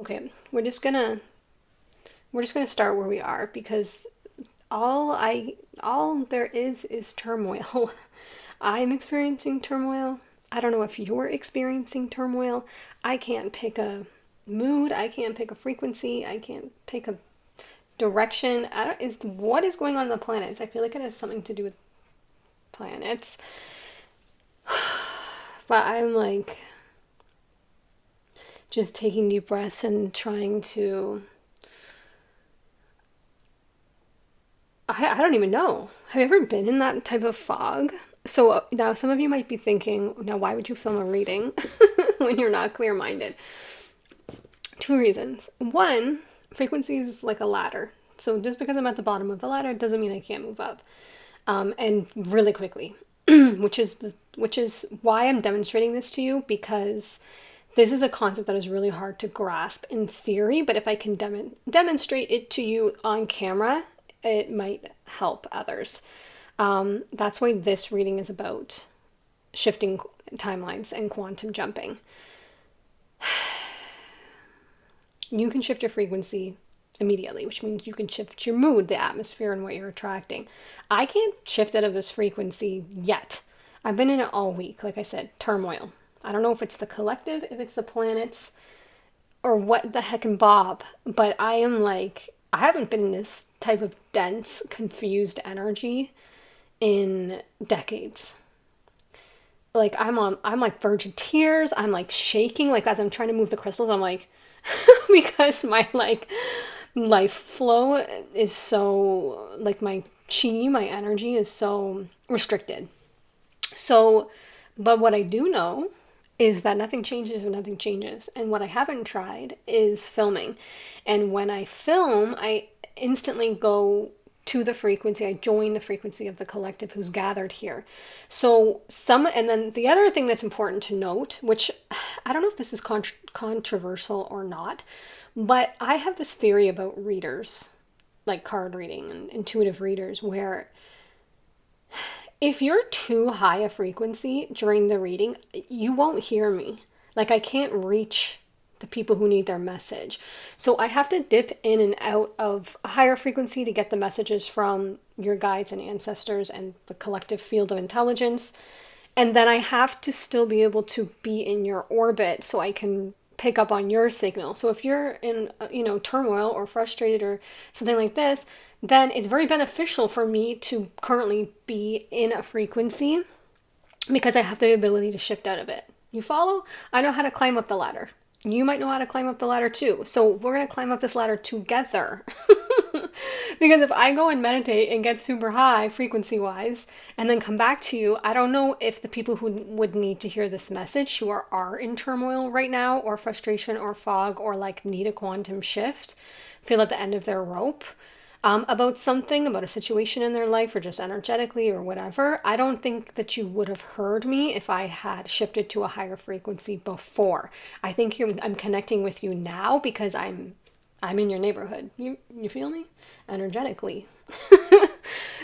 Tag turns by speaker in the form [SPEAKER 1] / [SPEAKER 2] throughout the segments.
[SPEAKER 1] Okay, we're just gonna start where we are because all there is turmoil. I'm experiencing turmoil. I don't know if you're experiencing turmoil. I can't pick a mood. I can't pick a frequency. I can't pick a direction. I don't is what is going on in the planets. I feel like it has something to do with planets. But I'm like just taking deep breaths and trying to I don't even know. Have you ever been in that type of fog? So now some of you might be thinking, now why would you film a reading when you're not clear minded? Two reasons. One, frequency is like a ladder. So just because I'm at the bottom of the ladder doesn't mean I can't move up. And really quickly, which is why I'm demonstrating this to you, because this is a concept that is really hard to grasp in theory, but if I can demonstrate it to you on camera, it might help others. That's why this reading is about shifting timelines and quantum jumping. You can shift your frequency immediately, which means you can shift your mood, the atmosphere, and what you're attracting. I can't shift out of this frequency yet. I've been in it all week. Like I said, turmoil. I don't know if it's the collective, if it's the planets, or what the heck and Bob, but I am like, I haven't been in this type of dense, confused energy in decades. Like I'm like verge of tears. I'm like shaking. Like as I'm trying to move the crystals, I'm like, because my like life flow is so, like my chi, my energy is so restricted. So, but what I do know is that nothing changes when nothing changes. And what I haven't tried is filming. And when I film, I instantly go to the frequency. I join the frequency of the collective who's gathered here. So and then the other thing that's important to note, which I don't know if this is controversial or not, but I have this theory about readers, like card reading and intuitive readers, where if you're too high a frequency during the reading, you won't hear me. Like I can't reach the people who need their message. So I have to dip in and out of a higher frequency to get the messages from your guides and ancestors and the collective field of intelligence. And then I have to still be able to be in your orbit so I can pick up on your signal. So if you're in, turmoil or frustrated or something like this, then it's very beneficial for me to currently be in a frequency because I have the ability to shift out of it. You follow? I know how to climb up the ladder. You might know how to climb up the ladder too. So we're going to climb up this ladder together. Because if I go and meditate and get super high frequency wise and then come back to you, I don't know if the people who would need to hear this message who are in turmoil right now or frustration or fog or like need a quantum shift feel at the end of their rope about something, about a situation in their life or just energetically or whatever. I don't think that you would have heard me if I had shifted to a higher frequency before. I think I'm connecting with you now because I'm in your neighborhood. You feel me? Energetically.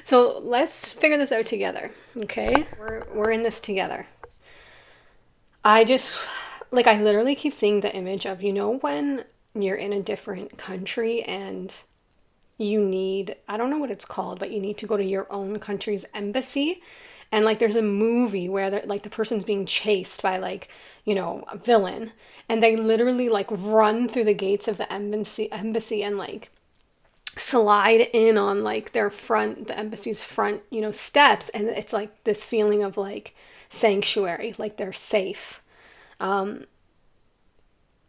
[SPEAKER 1] So let's figure this out together, okay? We're in this together. I just like I literally keep seeing the image of, when you're in a different country and you need, I don't know what it's called, but you need to go to your own country's embassy. And like there's a movie where like the person's being chased by like, a villain. And they literally like run through the gates of the embassy and like slide in on like the embassy's front, steps. And it's like this feeling of like sanctuary, like they're safe.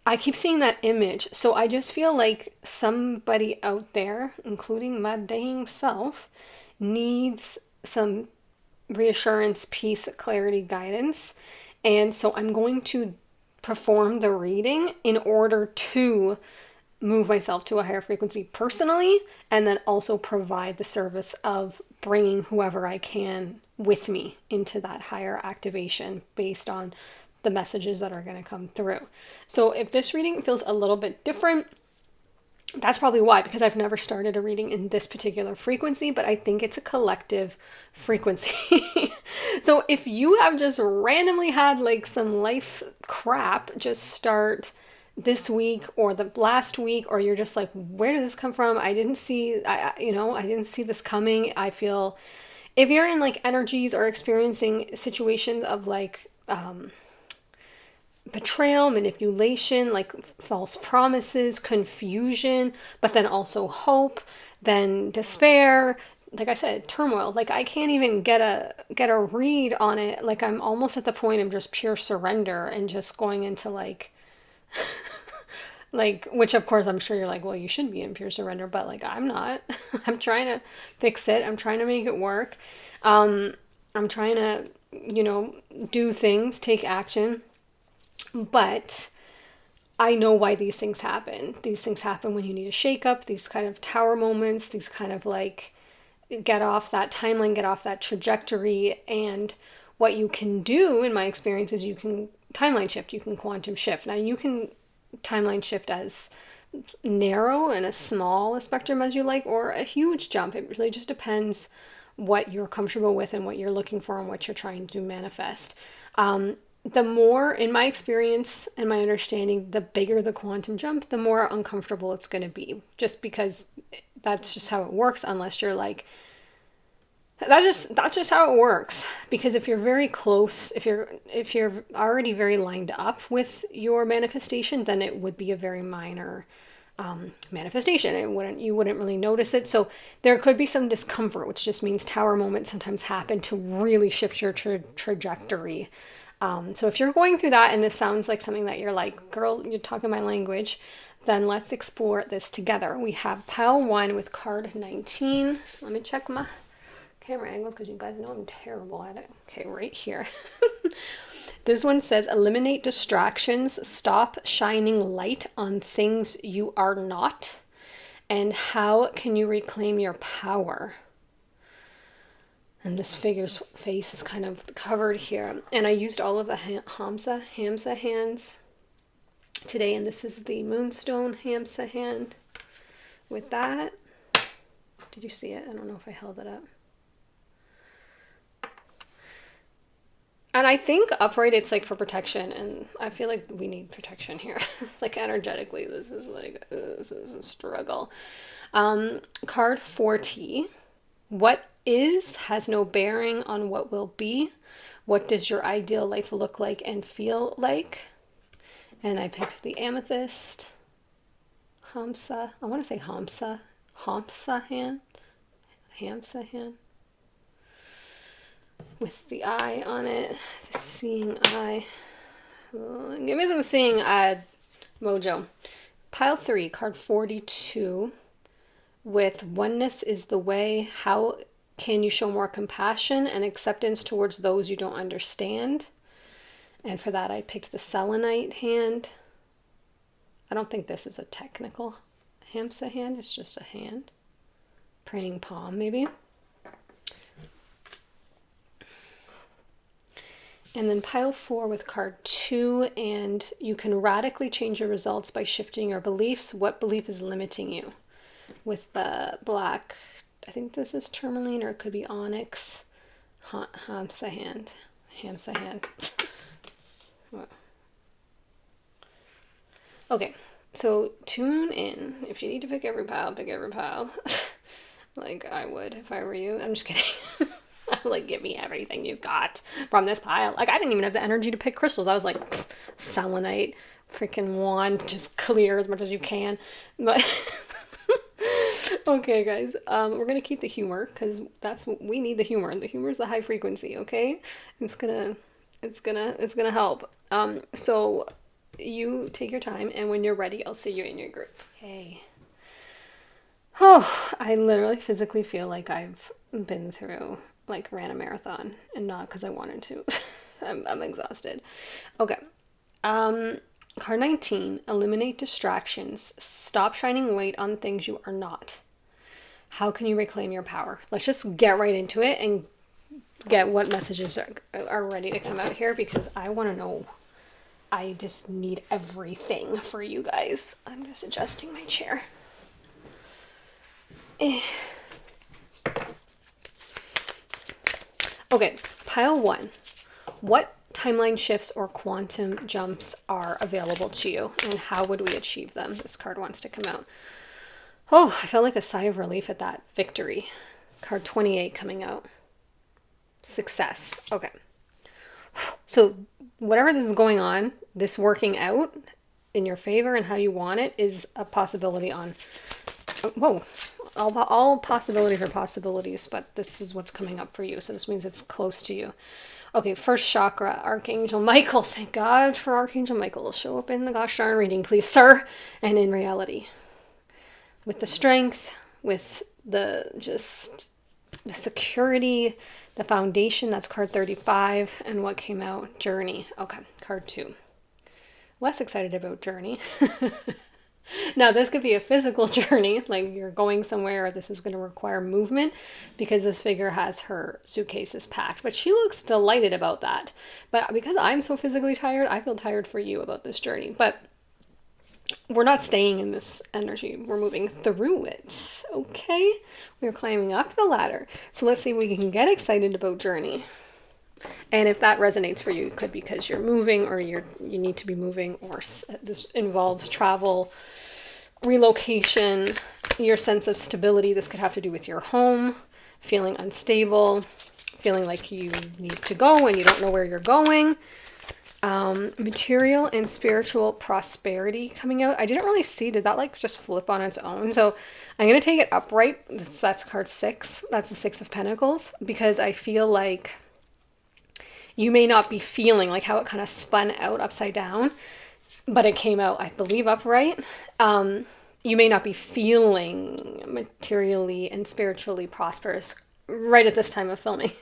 [SPEAKER 1] I keep seeing that image. So I just feel like somebody out there, including my dang self, needs some reassurance, peace, clarity, guidance. And so I'm going to perform the reading in order to move myself to a higher frequency personally, and then also provide the service of bringing whoever I can with me into that higher activation based on the messages that are going to come through. So if this reading feels a little bit different, that's probably why, because I've never started a reading in this particular frequency, but I think it's a collective frequency. So if you have just randomly had like some life crap just start this week or the last week, or you're just like, where did this come from? I didn't see, I didn't see this coming. I feel if you're in like energies or experiencing situations of like betrayal, manipulation, like false promises, confusion, but then also hope, then despair, like I said, turmoil. Like I can't even get a read on it. Like I'm almost at the point of just pure surrender and just going into like which of course I'm sure you're like, well, you should be in pure surrender, but like I'm not. I'm trying to fix it. I'm trying to make it work. I'm trying to, do things, take action. But I know why these things happen. These things happen when you need a shakeup, these kind of tower moments, these kind of like get off that timeline, get off that trajectory. And what you can do, in my experience, is you can timeline shift, you can quantum shift. Now, you can timeline shift as narrow and as small a spectrum as you like, or a huge jump. It really just depends what you're comfortable with and what you're looking for and what you're trying to manifest. The more, in my experience and my understanding, the bigger the quantum jump, the more uncomfortable it's going to be, just because that's just how it works. Unless you're like, that's just how it works. Because if you're very close, if you're already very lined up with your manifestation, then it would be a very minor manifestation. You wouldn't really notice it. So there could be some discomfort, which just means tower moments sometimes happen to really shift your trajectory. So if you're going through that and this sounds like something that you're like, girl, you're talking my language, then let's explore this together. We have pile 1 with card 19. Let me check my camera angles because you guys know I'm terrible at it. Okay, right here. This one says, eliminate distractions, stop shining light on things you are not, and how can you reclaim your power? And this figure's face is kind of covered here. And I used all of the Hamsa hands today, and this is the Moonstone Hamsa hand with that. Did you see it? I don't know if I held it up. And I think upright, it's like for protection, and I feel like we need protection here. Like energetically, this is a struggle. Card 40. What is has no bearing on what will be. What does your ideal life look like and feel like? And I picked the amethyst. Hamsa. I want to say Hamsa. Hamsa hand. Hamsa hand. With the eye on it, the seeing eye. Give me some seeing eye mojo. Pile 3, card 42, with oneness is the way. How can you show more compassion and acceptance towards those you don't understand? And for that, I picked the selenite hand. I don't think this is a technical Hamsa hand. It's just a hand. Praying palm, maybe. And then pile 4 with card 2, and you can radically change your results by shifting your beliefs. What belief is limiting you? With the black, I think this is tourmaline, or it could be onyx. Hamsa hand. Hamsa hand. Okay, so tune in. If you need to pick every pile, pick every pile. Like I would if I were you. I'm just kidding. Like, give me everything you've got from this pile. Like, I didn't even have the energy to pick crystals. I was like, selenite, freaking wand, just clear as much as you can. But okay, guys, we're gonna keep the humor because that's what we need. The humor. The humor is the high frequency. Okay, it's gonna help. So you take your time, and when you're ready, I'll see you in your group. Okay. Oh, I literally physically feel like I've been through, like, ran a marathon, and not because I wanted to. I'm exhausted. Okay. Card 19, eliminate distractions. Stop shining light on things you are not. How can you reclaim your power? Let's just get right into it and get what messages are ready to come out here, because I want to know. I just need everything for you guys. I'm just adjusting my chair. Okay, pile 1. What timeline shifts or quantum jumps are available to you, and how would we achieve them? This card wants to come out. Oh, I felt like a sigh of relief at that. Victory. Card 28 coming out. Success. Okay. So whatever this is going on, this working out in your favor and how you want it is a possibility on, whoa, all possibilities are possibilities, but this is what's coming up for you. So this means it's close to you. Okay, first chakra, Archangel Michael. Thank God for Archangel Michael. Show up in the gosh darn reading, please, sir. And in reality, with the strength, with the just the security, the foundation, that's card 35. And what came out? Journey. Okay, card 2. Less excited about journey. Now, this could be a physical journey, like you're going somewhere, or this is going to require movement, because this figure has her suitcases packed. But she looks delighted about that. But because I'm so physically tired, I feel tired for you about this journey. But we're not staying in this energy. We're moving through it. Okay? We're climbing up the ladder. So let's see if we can get excited about journey. And if that resonates for you, it could be because you're moving, or you need to be moving, or this involves travel, relocation, your sense of stability. This could have to do with your home, feeling unstable, feeling like you need to go and you don't know where you're going. Material and spiritual prosperity coming out. I didn't really see, did that like just flip on its own? So I'm going to take it upright. That's card 6. That's the 6 of Pentacles, because I feel like you may not be feeling like how it kind of spun out upside down, but it came out, I believe, upright. You may not be feeling materially and spiritually prosperous right at this time of filming,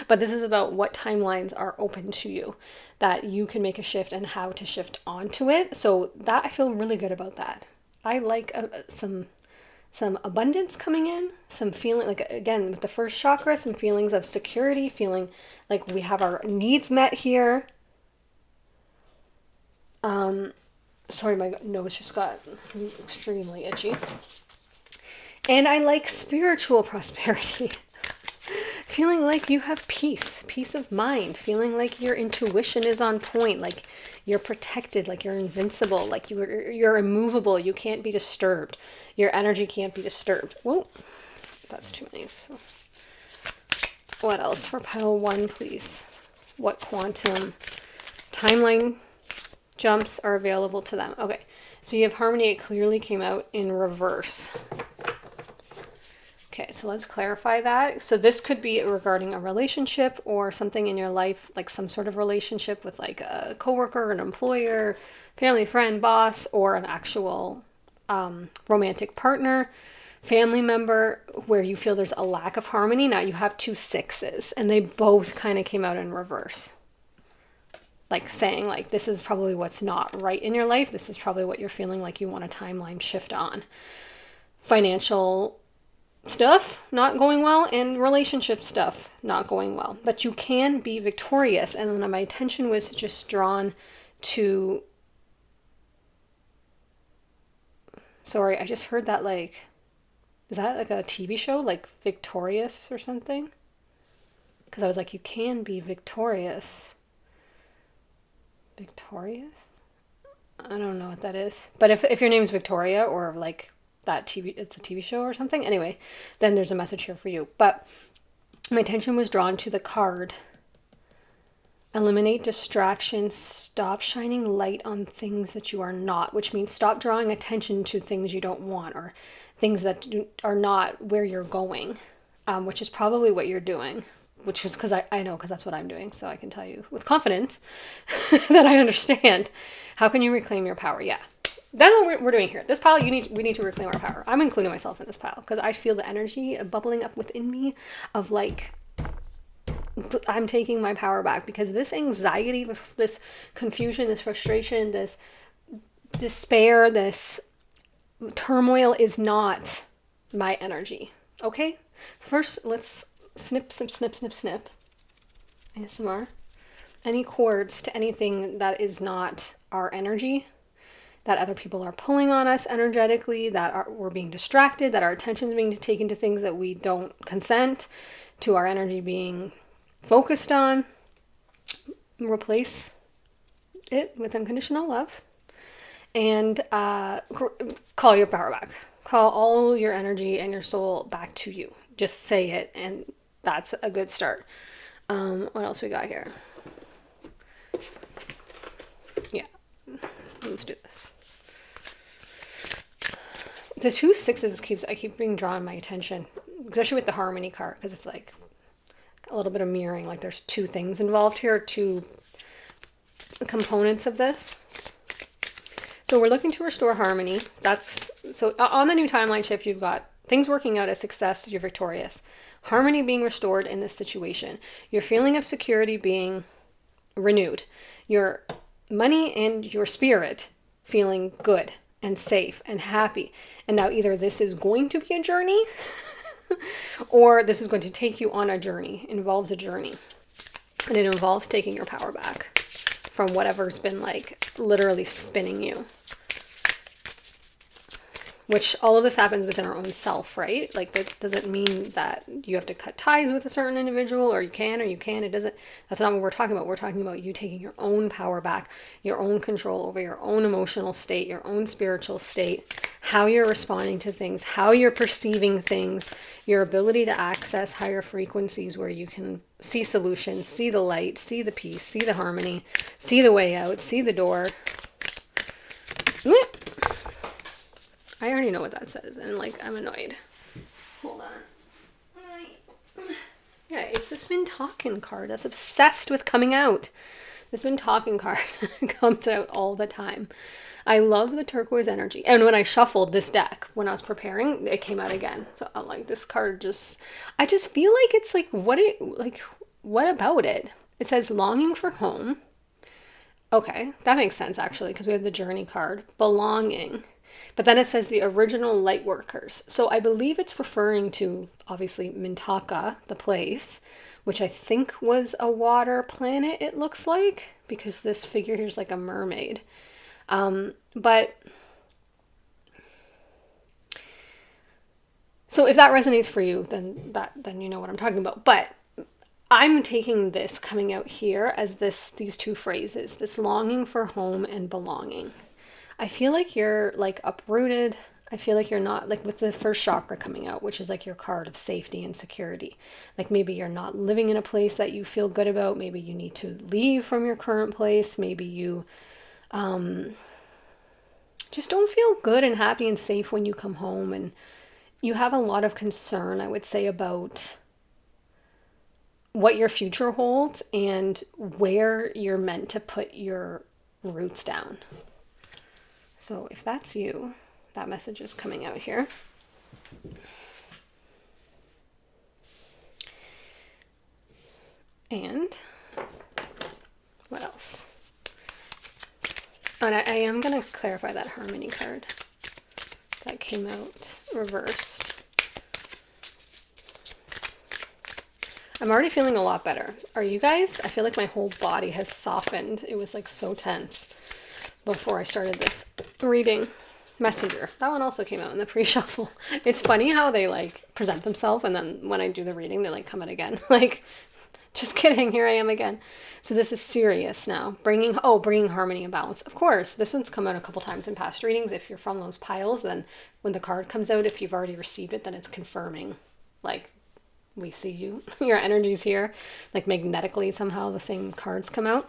[SPEAKER 1] but this is about what timelines are open to you, that you can make a shift and how to shift onto it. So that, I feel really good about that. I like some abundance coming in, some feeling like, again, with the first chakra, some feelings of security, feeling like we have our needs met here. Sorry, my nose just got extremely itchy. And I like spiritual prosperity. Feeling like you have peace of mind, feeling like your intuition is on point, like you're protected, like you're invincible, like you're immovable, you can't be disturbed. Your energy can't be disturbed. Whoa, that's too many. So what else for pile 1, please? What quantum timeline jumps are available to them? Okay, so you have harmony. It clearly came out in reverse. Okay, so let's clarify that. So this could be regarding a relationship or something in your life, like some sort of relationship with like a coworker, an employer, family, friend, boss, or an actual romantic partner, family member, where you feel there's a lack of harmony. Now you have 2 6s, and they both kind of came out in reverse. Like saying like, this is probably what's not right in your life. This is probably what you're feeling like you want a timeline shift on. Financial stuff not going well, and relationship stuff not going well, but you can be victorious. And then my attention was just drawn to, sorry, I just heard that, like, is that like a TV show, like Victorious or something? Because I was like, you can be victorious. I don't know what that is, but if your name's Victoria, or like that TV, it's a TV show or something. Anyway, then there's a message here for you. But my attention was drawn to the card. Eliminate distractions. Stop shining light on things that you are not, which means stop drawing attention to things you don't want, or things that are not where you're going, which is probably what you're doing, which is because I know, because that's what I'm doing. So I can tell you with confidence that I understand. How can you reclaim your power? Yeah. That's what we're doing here. This pile, we need to reclaim our power. I'm including myself in this pile because I feel the energy bubbling up within me of like, I'm taking my power back, because this anxiety, this confusion, this frustration, this despair, this turmoil is not my energy. Okay? First, let's snip, snip, snip, snip, snip. ASMR. Any cords to anything that is not our energy, that other people are pulling on us energetically, that we're being distracted, that our attention is being taken to things that we don't consent to our energy being focused on. replace it with unconditional love, and call your power back. Call all your energy and your soul back to you. Just say it, and that's a good start. What else we got here? Yeah, let's do this. The 2 6s I keep being drawn my attention, especially with the harmony card, because it's like a little bit of mirroring. Like there's 2 things involved here, 2 components of this. So we're looking to restore harmony. So on the new timeline shift, you've got things working out as success, you're victorious. Harmony being restored in this situation. Your feeling of security being renewed. Your money and your spirit feeling good and safe and happy. And now either this is going to be a journey or this is going to take you on a journey. It involves a journey. And it involves taking your power back from whatever's been like literally spinning you. Which all of this happens within our own self, right? Like that doesn't mean that you have to cut ties with a certain individual, or you can, it doesn't. That's not what we're talking about. We're talking about you taking your own power back, your own control over your own emotional state, your own spiritual state, how you're responding to things, how you're perceiving things, your ability to access higher frequencies where you can see solutions, see the light, see the peace, see the harmony, see the way out, see the door. I already know what that says, and like I'm annoyed. Hold on. Yeah, it's this been talking card that's obsessed with coming out. This been talking card comes out all the time. I love the turquoise energy. And when I shuffled this deck, when I was preparing, it came out again. So I'm like, this card I just feel like it's like, what about it? It says longing for home. Okay, that makes sense actually, because we have the journey card, belonging. But then it says the original light workers. So I believe it's referring to, obviously, Mintaka, the place, which I think was a water planet, it looks like, because this figure here is like a mermaid. But so if that resonates for you, then you know what I'm talking about. But I'm taking this coming out here as these 2 phrases, this longing for home and belonging. I feel like you're like uprooted. I feel like you're not, like with the first chakra coming out, which is like your card of safety and security. Like maybe you're not living in a place that you feel good about. Maybe you need to leave from your current place. Maybe you just don't feel good and happy and safe when you come home. And you have a lot of concern, I would say, about what your future holds and where you're meant to put your roots down. So if that's you, that message is coming out here. And what else? And I am going to clarify that harmony card that came out reversed. I'm already feeling a lot better. Are you guys? I feel like my whole body has softened. It was like so tense before I started this reading. Messenger. That one also came out in the pre-shuffle. It's funny how they like present themselves, and then when I do the reading, they like come out again. Like, just kidding, here I am again. So this is serious now. Bringing harmony and balance. Of course, this one's come out a couple times in past readings. If you're from those piles, then when the card comes out, if you've already received it, then it's confirming, like, we see you. Your energy's here. Like magnetically, somehow the same cards come out.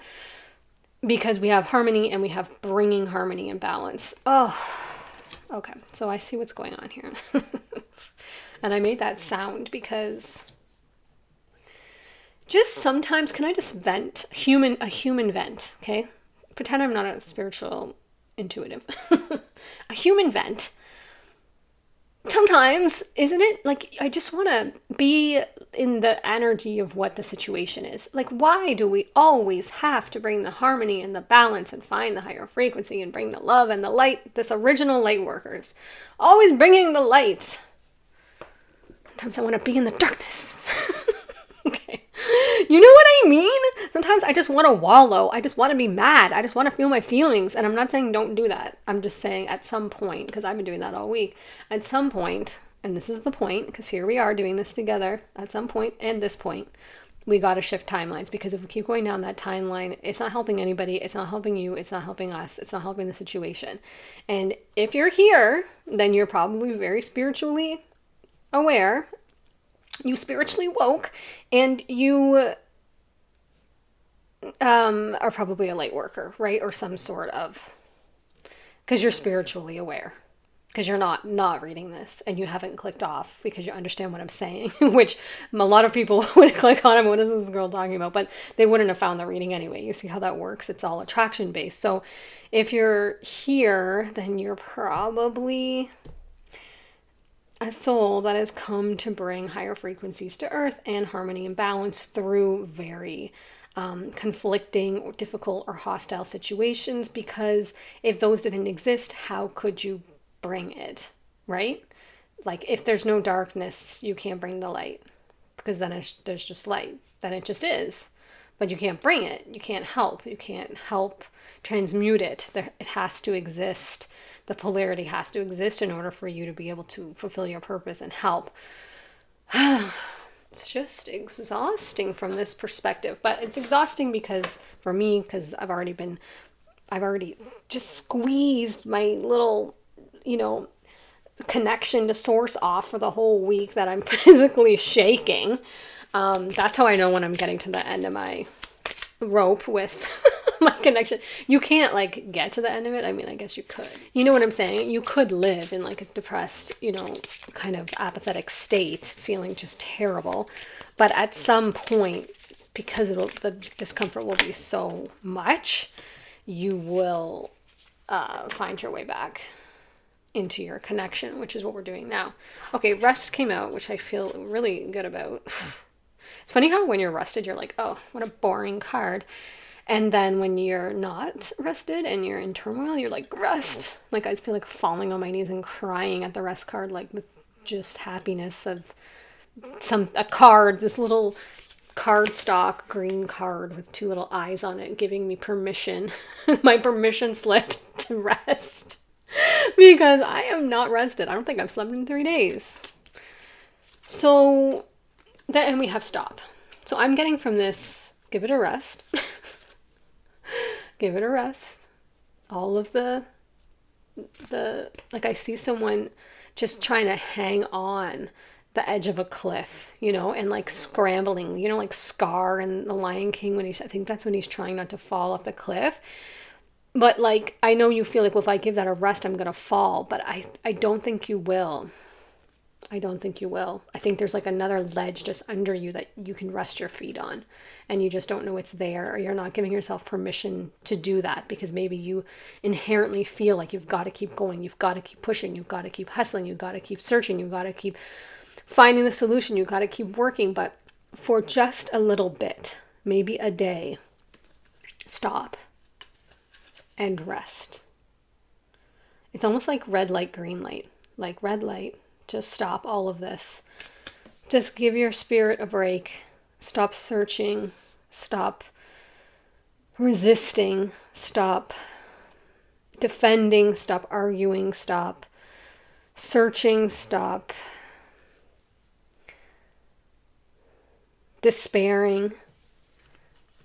[SPEAKER 1] Because we have harmony and we have bringing harmony and balance. Oh, okay. So I see what's going on here. And I made that sound because just sometimes, can I just vent? A human vent, okay? Pretend I'm not a spiritual intuitive. A human vent. Sometimes, isn't it? Like, I just want to be in the energy of what the situation is. Like, why do we always have to bring the harmony and the balance and find the higher frequency and bring the love and the light? This original light workers. Always bringing the light. Sometimes I want to be in the darkness. Okay. You know what I mean? Sometimes I just want to wallow. I just want to be mad. I just want to feel my feelings. And I'm not saying don't do that. I'm just saying at some point, because I've been doing that all week, at some point, and this is the point, because here we are doing this together, at some point and this point, we got to shift timelines, because if we keep going down that timeline, it's not helping anybody. It's not helping you. It's not helping us. It's not helping the situation. And if you're here, then you're probably very spiritually aware. You spiritually woke, and you are probably a light worker, right? Or some sort of, because you're spiritually aware. Because you're not reading this and you haven't clicked off because you understand what I'm saying, which a lot of people would click on, what is this girl talking about? But they wouldn't have found the reading anyway. You see how that works? It's all attraction based. So if you're here, then you're probably a soul that has come to bring higher frequencies to earth and harmony and balance through very conflicting or difficult or hostile situations. Because if those didn't exist, how could you bring it, right? Like if there's no darkness, you can't bring the light, because then there's just light. Then it just is. But you can't bring it. You can't help. You can't help transmute it. It has to exist. The polarity has to exist in order for you to be able to fulfill your purpose and help. It's just exhausting from this perspective. But it's exhausting because, for me, because I've already just squeezed my little, connection to source off for the whole week that I'm physically shaking. That's how I know when I'm getting to the end of my rope with my connection. You can't get to the end of it. I mean, I guess you could. You know what I'm saying? You could live in a depressed, kind of apathetic state, feeling just terrible. But at some point, because the discomfort will be so much, you will find your way back into your connection, which is what we're doing now. Okay, rest came out, which I feel really good about. It's funny how when you're rested, you're like, oh, what a boring card. And then when you're not rested and you're in turmoil, you're like, rest. I feel like falling on my knees and crying at the rest card, with just happiness of a card, this little cardstock green card with 2 little eyes on it, giving me permission, my permission slip to rest. Because I am not rested. I don't think I've slept in 3 days. So then we have stop. So I'm getting from this, give it a rest. Give it a rest. All of the I see someone just trying to hang on the edge of a cliff, and scrambling, like Scar in The Lion King, I think that's when he's trying not to fall off the cliff. But I know you feel well, if I give that a rest, I'm going to fall. But I don't think you will. I don't think you will. I think there's another ledge just under you that you can rest your feet on. And you just don't know it's there. Or you're not giving yourself permission to do that. Because maybe you inherently feel like you've got to keep going. You've got to keep pushing. You've got to keep hustling. You've got to keep searching. You've got to keep finding the solution. You've got to keep working. But for just a little bit, maybe a day, stop. And rest. It's almost like red light, green light. Red light, just stop all of this. Just give your spirit a break. Stop searching. Stop resisting. Stop defending. Stop arguing. Stop searching. Stop despairing.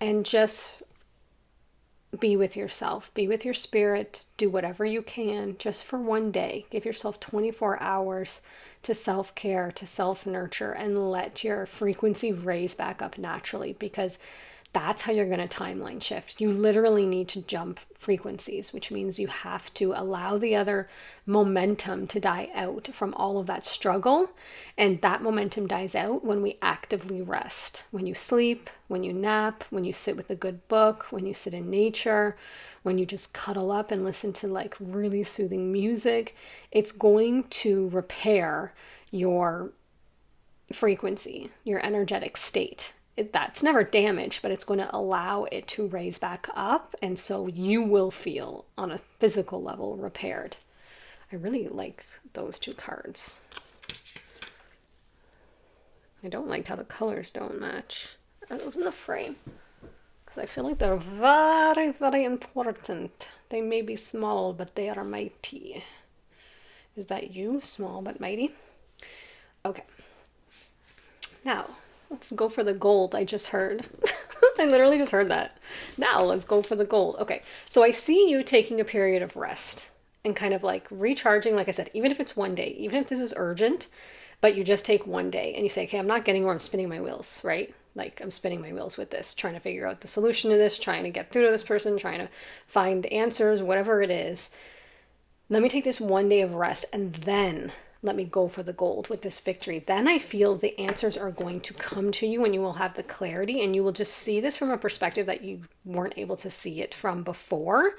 [SPEAKER 1] And just be with yourself, be with your spirit, do whatever you can just for one day. Give yourself 24 hours to self-care, to self-nurture, and let your frequency raise back up naturally, because that's how you're going to timeline shift. You literally need to jump frequencies, which means you have to allow the other momentum to die out from all of that struggle. And that momentum dies out when we actively rest. When you sleep, when you nap, when you sit with a good book, when you sit in nature, when you just cuddle up and listen to really soothing music, it's going to repair your frequency, your energetic state. That's never damaged, but it's going to allow it to raise back up. And so you will feel on a physical level repaired. I really like those 2 cards. I don't like how the colors don't match. Are those in the frame? Because I feel like they're very, very important. They may be small, but they are mighty. Is that you? Small but mighty? Okay. Now, Let's go for the gold, I just heard. I literally just heard that. Now let's go for the gold. Okay, so I see you taking a period of rest and kind of like recharging, like I said, even if it's one day, even if this is urgent, but you just take one day and you say, okay, I'm not getting where I'm spinning my wheels, right? Like I'm spinning my wheels with this, trying to figure out the solution to this, trying to get through to this person, trying to find answers, whatever it is. Let me take this one day of rest and then let me go for the gold with this victory. Then I feel the answers are going to come to you and you will have the clarity and you will just see this from a perspective that you weren't able to see it from before.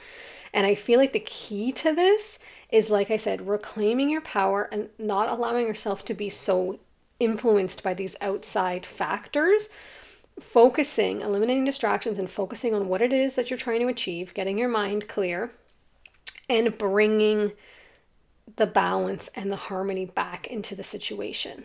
[SPEAKER 1] And I feel like the key to this is, like I said, reclaiming your power and not allowing yourself to be so influenced by these outside factors. Focusing, eliminating distractions and focusing on what it is that you're trying to achieve, getting your mind clear, and bringing the balance and the harmony back into the situation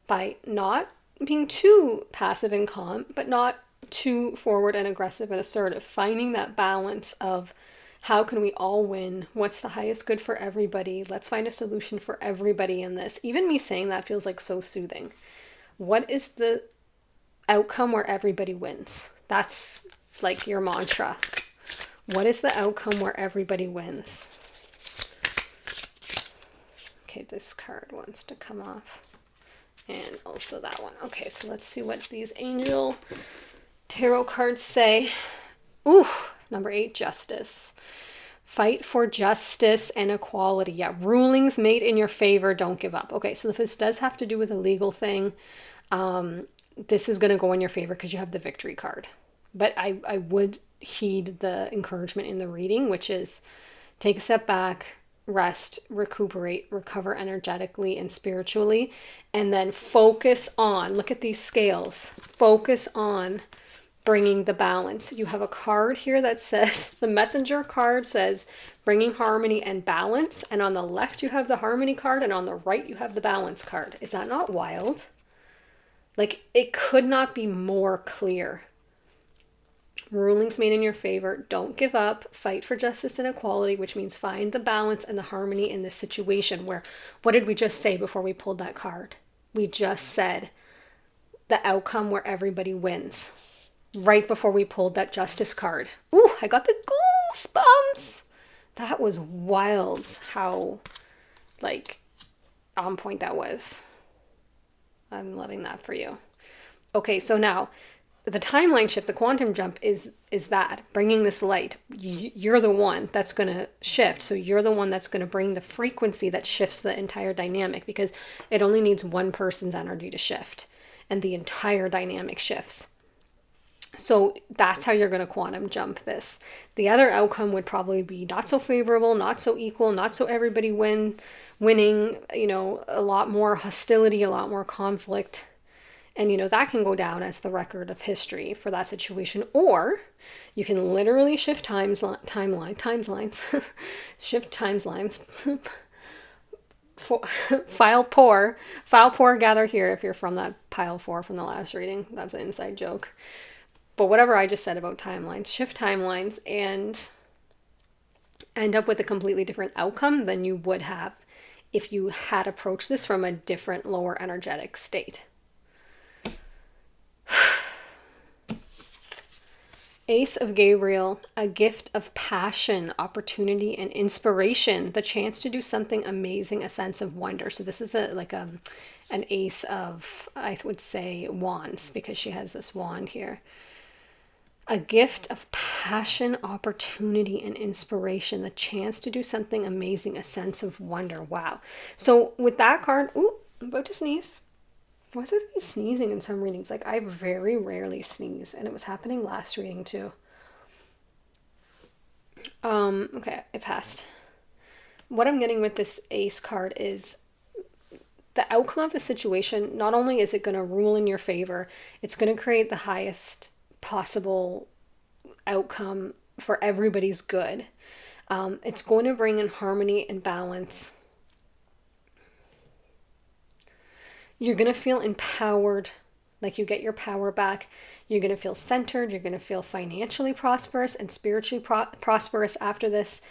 [SPEAKER 1] by not being too passive and calm, but not too forward and aggressive and assertive. Finding that balance of how can we all win? What's the highest good for everybody? Let's find a solution for everybody in this. Even me saying that feels like so soothing. What is the outcome where everybody wins? That's like your mantra. What is the outcome where everybody wins? Okay, this card wants to come off. And also that one. Okay, so let's see what these angel tarot cards say. Ooh, number 8, justice. Fight for justice and equality. Yeah, rulings made in your favor, don't give up. Okay, so if this does have to do with a legal thing, this is going to go in your favor because you have the victory card. But I would heed the encouragement in the reading, which is take a step back, rest, recuperate, recover energetically and spiritually, and then focus on, look at these scales, focus on bringing the balance. You have a card here that says, the messenger card says, bringing harmony and balance, and on the left you have the harmony card, and on the right you have the balance card. Is that not wild? Like, it could not be more clear. Rulings made in your favor, don't give up, fight for justice and equality, which means find the balance and the harmony in this situation where, what did we just say before we pulled that card? We just said the outcome where everybody wins. Right before we pulled that justice card. Ooh, I got the goosebumps. That was wild how, like, on point that was. I'm loving that for you. Okay, so now, the timeline shift, the quantum jump is that, bringing this light. You're the one that's going to shift. So you're the one that's going to bring the frequency that shifts the entire dynamic, because it only needs one person's energy to shift and the entire dynamic shifts. So that's how you're going to quantum jump this. The other outcome would probably be not so favorable, not so equal, not so everybody winning, a lot more hostility, a lot more conflict. And, that can go down as the record of history for that situation. Or you can literally shift timelines, shift timelines, file pour, gather here if you're from that pile 4 from the last reading. That's an inside joke. But whatever I just said about timelines, shift timelines and end up with a completely different outcome than you would have if you had approached this from a different, lower energetic state. Ace of Gabriel, a gift of passion, opportunity, and inspiration, the chance to do something amazing, a sense of wonder. So this is an ace of, I would say, wands, because she has this wand here. A gift of passion, opportunity, and inspiration, the chance to do something amazing, a sense of wonder. Wow. So with that card, ooh, I'm about to sneeze. What's with me sneezing in some readings? Like, I very rarely sneeze, and it was happening last reading too. Okay, it passed. What I'm getting with this ace card is the outcome of the situation. Not only is it going to rule in your favor, it's going to create the highest possible outcome for everybody's good. It's going to bring in harmony and balance. You're going to feel empowered, like you get your power back. You're going to feel centered. You're going to feel financially prosperous and spiritually prosperous after this.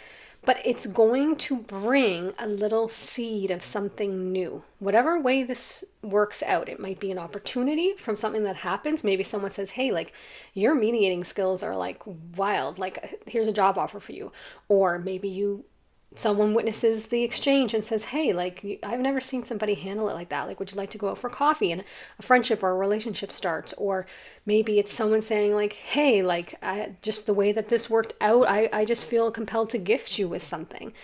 [SPEAKER 1] but it's going to bring a little seed of something new. Whatever way this works out, it might be an opportunity from something that happens. Maybe someone says, hey, like your mediating skills are like wild, like here's a job offer for you. Or maybe someone witnesses the exchange and says, hey, like I've never seen somebody handle it like that, like would you like to go out for coffee, and a friendship or a relationship starts. Or maybe it's someone saying like, hey, like just the way that this worked out, I just feel compelled to gift you with something.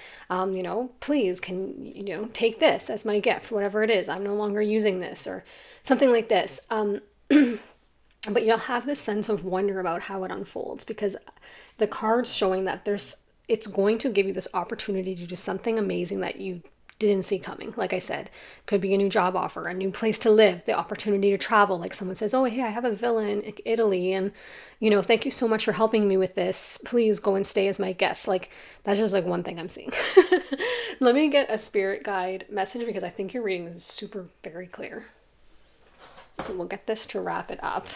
[SPEAKER 1] Please, can take this as my gift, whatever it is, I'm no longer using this, or something like this. But you'll have this sense of wonder about how it unfolds, because the card's showing that it's going to give you this opportunity to do something amazing that you didn't see coming. Like I said, could be a new job offer, a new place to live, the opportunity to travel. Like someone says, oh, hey, I have a villa in Italy, and, thank you so much for helping me with this. Please go and stay as my guest. Like, that's just like one thing I'm seeing. Let me get a spirit guide message, because I think your reading is super, very clear. So we'll get this to wrap it up.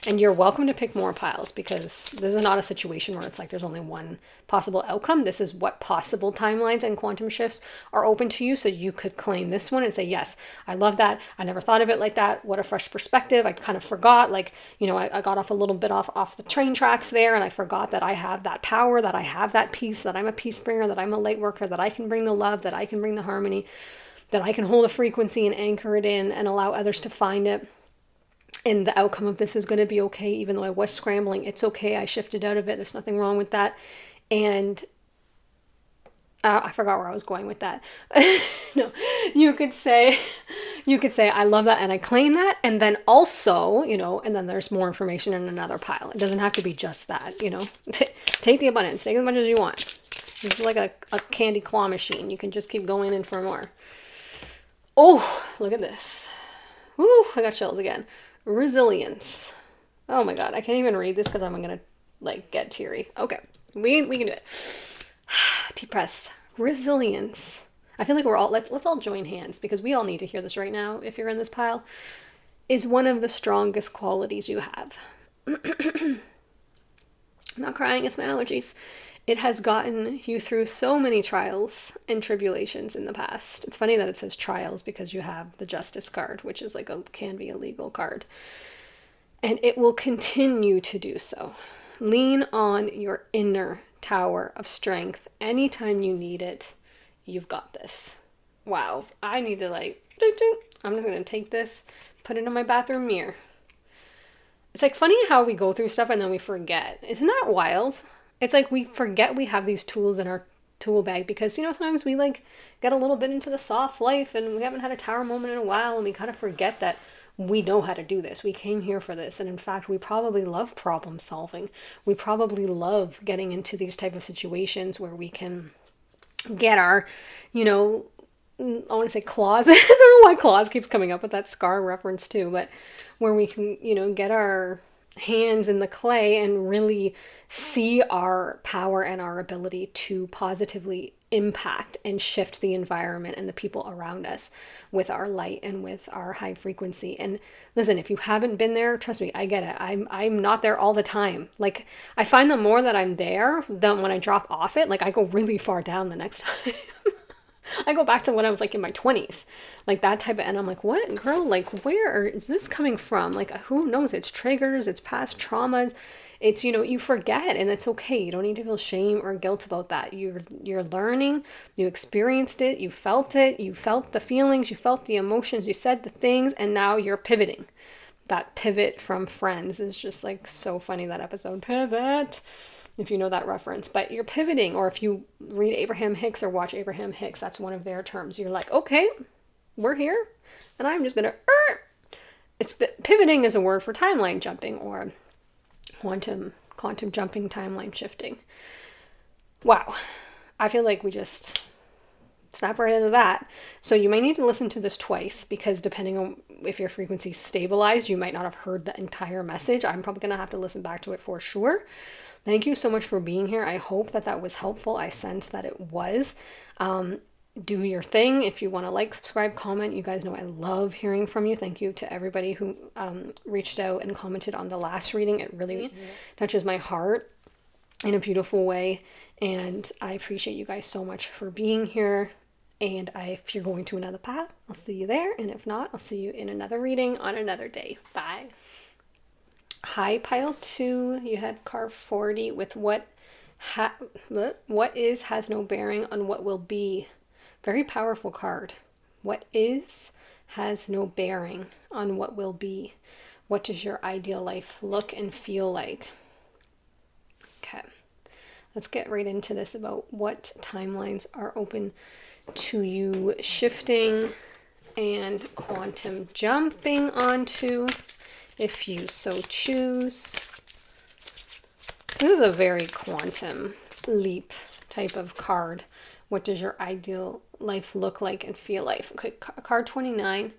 [SPEAKER 1] And you're welcome to pick more piles, because this is not a situation where it's like there's only one possible outcome. This is what possible timelines and quantum shifts are open to you. So you could claim this one and say, yes, I love that. I never thought of it like that. What a fresh perspective. I kind of forgot, like, I got off a little bit off the train tracks there, and I forgot that I have that power, that I have that peace, that I'm a peace bringer, that I'm a light worker, that I can bring the love, that I can bring the harmony, that I can hold a frequency and anchor it in and allow others to find it. And the outcome of this is going to be okay, even though I was scrambling. It's okay. I shifted out of it. There's nothing wrong with that. And I forgot where I was going with that. No, you could say, I love that and I claim that. And then also, and then there's more information in another pile. It doesn't have to be just that, take the abundance, take as much as you want. This is like a candy claw machine. You can just keep going in for more. Oh, look at this. Woo, I got chills again. Resilience. Oh my god, I can't even read this because I'm gonna get teary. Okay, we can do it. Deep breaths. Resilience. I feel like we're all let's all join hands, because we all need to hear this right now. If you're in this pile, is one of the strongest qualities you have. I'm not crying, it's my allergies. It has gotten you through so many trials and tribulations in the past. It's funny that it says trials, because you have the Justice card, which is can be a legal card. And it will continue to do so. Lean on your inner tower of strength. Anytime you need it, you've got this. Wow. I need to I'm just going to take this, put it in my bathroom mirror. It's funny how we go through stuff and then we forget. Isn't that wild? It's we forget we have these tools in our tool bag, because, sometimes we get a little bit into the soft life and we haven't had a tower moment in a while, and we kind of forget that we know how to do this. We came here for this. And in fact, we probably love problem solving. We probably love getting into these type of situations where we can get our, I want to say claws. I don't know why claws keeps coming up with that scar reference too, but where we can, get our hands in the clay and really see our power and our ability to positively impact and shift the environment and the people around us with our light and with our high frequency. And listen, if you haven't been there, trust me, I get it. I'm not there all the time. I find the more that I'm there, then when I drop off it, I go really far down the next time. I go back to when I was in my 20s, that type of, and I'm what, girl, where is this coming from? Who knows? It's triggers, it's past traumas. It's, you forget, and it's okay. You don't need to feel shame or guilt about that. You're learning, you experienced it, you felt the feelings, you felt the emotions, you said the things, and now you're pivoting. That pivot from Friends is just so funny, that episode, Pivot, if you know that reference. But you're pivoting, or if you read Abraham Hicks or watch Abraham Hicks, that's one of their terms. You're okay, we're here, and I'm just gonna, pivoting is a word for timeline jumping, or quantum jumping, timeline shifting. Wow. I feel like we just snap right into that. So you might need to listen to this twice, because depending on if your frequency stabilized, you might not have heard the entire message. I'm probably going to have to listen back to it for sure. Thank you so much for being here. I hope that was helpful. I sense that it was. Do your thing. If you want to subscribe, comment. You guys know I love hearing from you. Thank you to everybody who reached out and commented on the last reading. It really touches my heart. in a beautiful way. And I appreciate you guys so much for being here. And if you're going to another path, I'll see you there. And if not, I'll see you in another reading on another day. Bye. Hi, pile 2. You had card 40 with what is has no bearing on what will be. Very powerful card. What is has no bearing on what will be. What does your ideal life look and feel like? Okay, let's get right into this about what timelines are open to you shifting and quantum jumping onto, if you so choose. This is a very quantum leap type of card. What does your ideal life look like and feel like? Okay, card 29.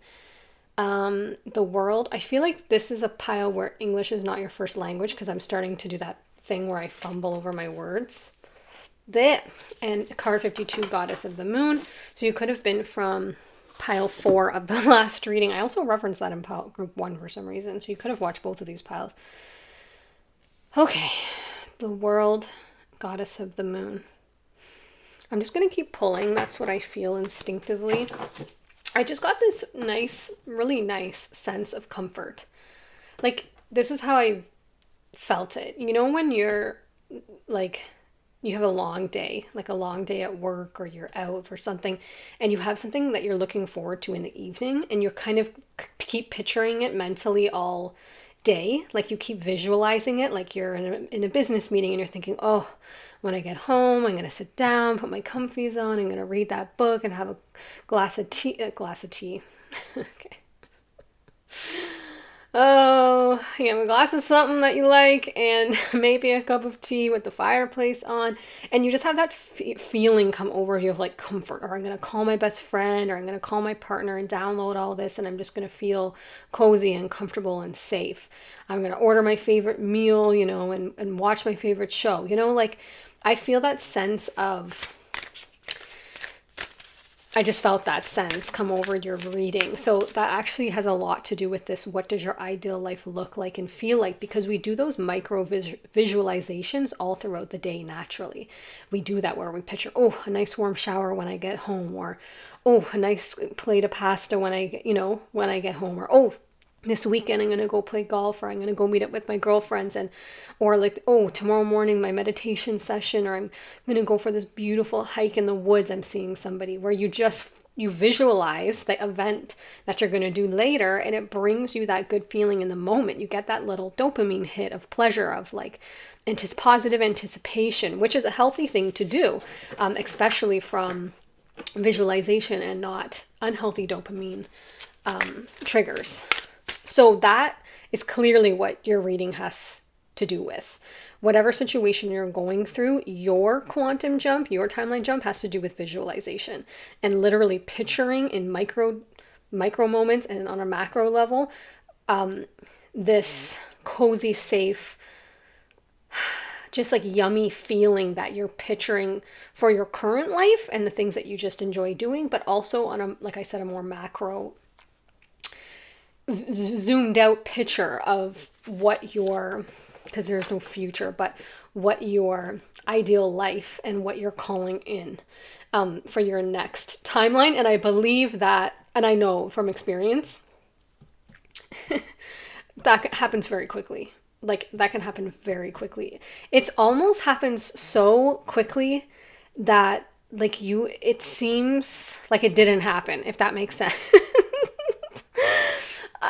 [SPEAKER 1] The world. I feel like this is a pile where English is not your first language, because I'm starting to do that thing where I fumble over my words. There. And card 52, Goddess of the Moon. So you could have been from pile 4 of the last reading. I also referenced that in pile group 1 for some reason. So you could have watched both of these piles. Okay. The world, Goddess of the Moon. I'm just going to keep pulling. That's what I feel instinctively. I just got this nice, really nice sense of comfort. Like, this is how I felt it. You know, when you're like, you have a long day, like a long day at work, or you're out or something, and you have something that you're looking forward to in the evening, and you're kind of keep picturing it mentally all day. Like, you keep visualizing it, like you're in a business meeting and you're thinking, oh, when I get home, I'm going to sit down, put my comfies on, I'm going to read that book and have a glass of tea. Okay. Oh, yeah, a glass of something that you like, and maybe a cup of tea with the fireplace on, and you just have that feeling come over you of like comfort, or I'm going to call my best friend, or I'm going to call my partner and download all this, and I'm just going to feel cozy and comfortable and safe. I'm going to order my favorite meal, you know, and watch my favorite show, you know, like I feel that sense of, I just felt that sense come over your reading. So that actually has a lot to do with this. What does your ideal life look like and feel like? Because we do those micro visualizations all throughout the day naturally. We do that where we picture, oh, a nice warm shower when I get home, or oh, a nice plate of pasta when I get home, or oh, this weekend I'm going to go play golf, or I'm going to go meet up with my girlfriends, and or like, oh, tomorrow morning my meditation session, or I'm going to go for this beautiful hike in the woods. I'm seeing somebody, where you visualize the event that you're going to do later, and it brings you that good feeling in the moment. You get that little dopamine hit of pleasure, of like positive anticipation, which is a healthy thing to do, especially from visualization and not unhealthy dopamine triggers. So that is clearly what your reading has to do with. Whatever situation you're going through, your quantum jump, your timeline jump has to do with visualization and literally picturing in micro moments and on a macro level, this cozy, safe, just like yummy feeling that you're picturing for your current life and the things that you just enjoy doing, but also on a, like I said, a more macro, zoomed out picture of what your, because there's no future, but what your ideal life and what you're calling in for your next timeline. And I believe that, and I know from experience, that happens very quickly. Like, that can happen very quickly. It's almost happens so quickly that like it seems like it didn't happen, if that makes sense.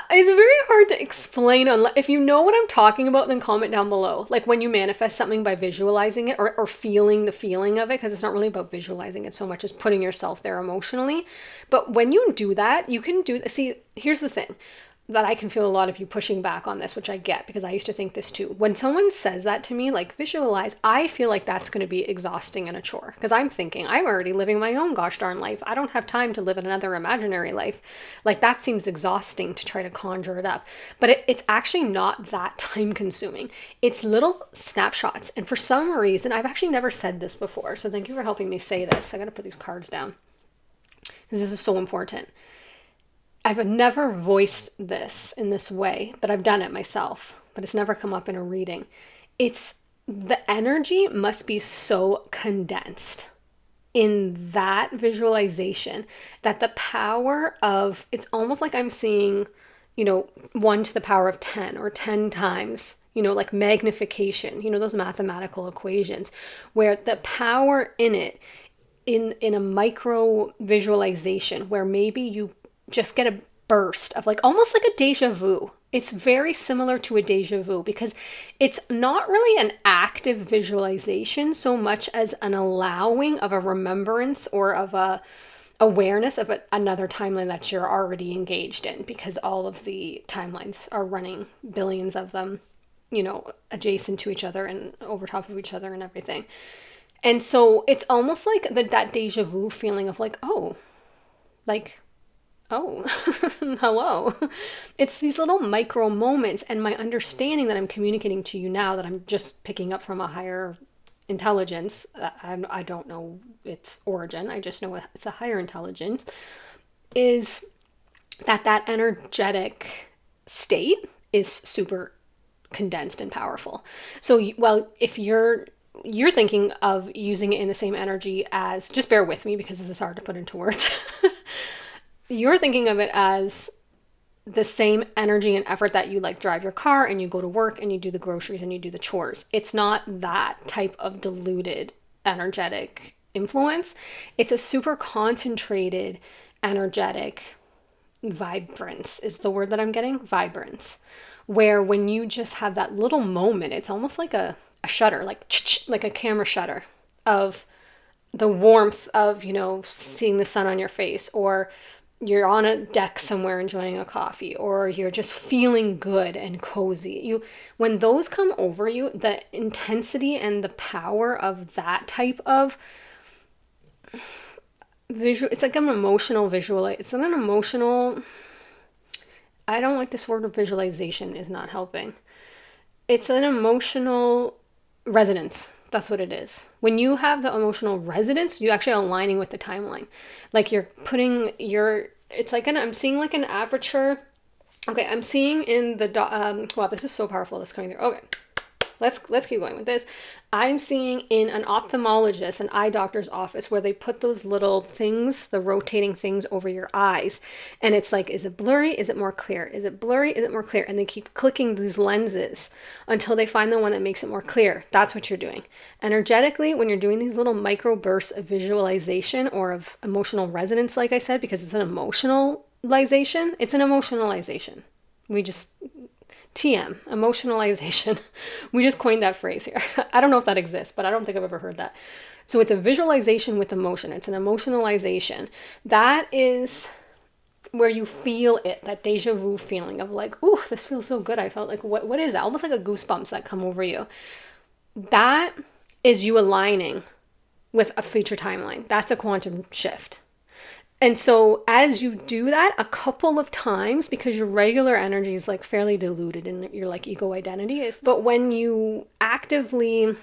[SPEAKER 1] It's very hard to explain. If you know what I'm talking about, then comment down below. Like when you manifest something by visualizing it, or feeling the feeling of it, because it's not really about visualizing it so much as putting yourself there emotionally. But when you do that, you can see, here's the thing that I can feel a lot of you pushing back on this, which I get, because I used to think this too. When someone says that to me, like visualize, I feel like that's going to be exhausting and a chore, because I'm thinking I'm already living my own gosh darn life. I don't have time to live another imaginary life. Like, that seems exhausting to try to conjure it up. But it's actually not that time consuming. It's little snapshots. And for some reason, I've actually never said this before. So thank you for helping me say this. I got to put these cards down because this is so important. I've never voiced this in this way, but I've done it myself, but it's never come up in a reading. It's the energy must be so condensed in that visualization that the power of it's almost like I'm seeing, 1 to the power of 10 or 10 times, like magnification, those mathematical equations where the power in it in a micro visualization where maybe you just get a burst of like almost like a deja vu. It's very similar to a deja vu because it's not really an active visualization so much as an allowing of a remembrance or of a awareness of another timeline that you're already engaged in, because all of the timelines are running, billions of them, adjacent to each other and over top of each other and everything. And so it's almost like that deja vu feeling of like, oh, hello. It's these little micro moments, and my understanding that I'm communicating to you now that I'm just picking up from a higher intelligence. I don't know its origin. I just know it's a higher intelligence. Is that energetic state is super condensed and powerful. So, well, if you're thinking of using it in the same energy as, just bear with me because this is hard to put into words. You're thinking of it as the same energy and effort that you like drive your car and you go to work and you do the groceries and you do the chores. It's not that type of diluted energetic influence. It's a super concentrated energetic vibrance is the word that I'm getting. Vibrance. Where when you just have that little moment, it's almost like a shutter, like a camera shutter of the warmth of, seeing the sun on your face, or you're on a deck somewhere enjoying a coffee, or you're just feeling good and cozy. When those come over you, the intensity and the power of that type of visual, it's like an emotional visual. It's not an emotional, I don't like this word of visualization is not helping. It's an emotional resonance. That's what it is. When you have the emotional resonance, you're actually aligning with the timeline. Like you're putting it's like I'm seeing like an aperture. Okay, I'm seeing in the, wow, this is so powerful, this coming through. Okay, let's keep going with this. I'm seeing in an ophthalmologist, an eye doctor's office, where they put those little things, the rotating things over your eyes. And it's like, is it blurry? Is it more clear? Is it blurry? Is it more clear? And they keep clicking these lenses until they find the one that makes it more clear. That's what you're doing. Energetically, when you're doing these little micro bursts of visualization or of emotional resonance, like I said, because it's an emotionalization, it's an emotionalization. We just TM, emotionalization. We just coined that phrase here. I don't know if that exists, but I don't think I've ever heard that. So it's a visualization with emotion. It's an emotionalization. That is where you feel it, that deja vu feeling of like, ooh, this feels so good. I felt like, what is that? Almost like a goosebumps that come over you. That is you aligning with a future timeline. That's a quantum shift. And so as you do that a couple of times, because your regular energy is like fairly diluted in your like ego identity is, but when you actively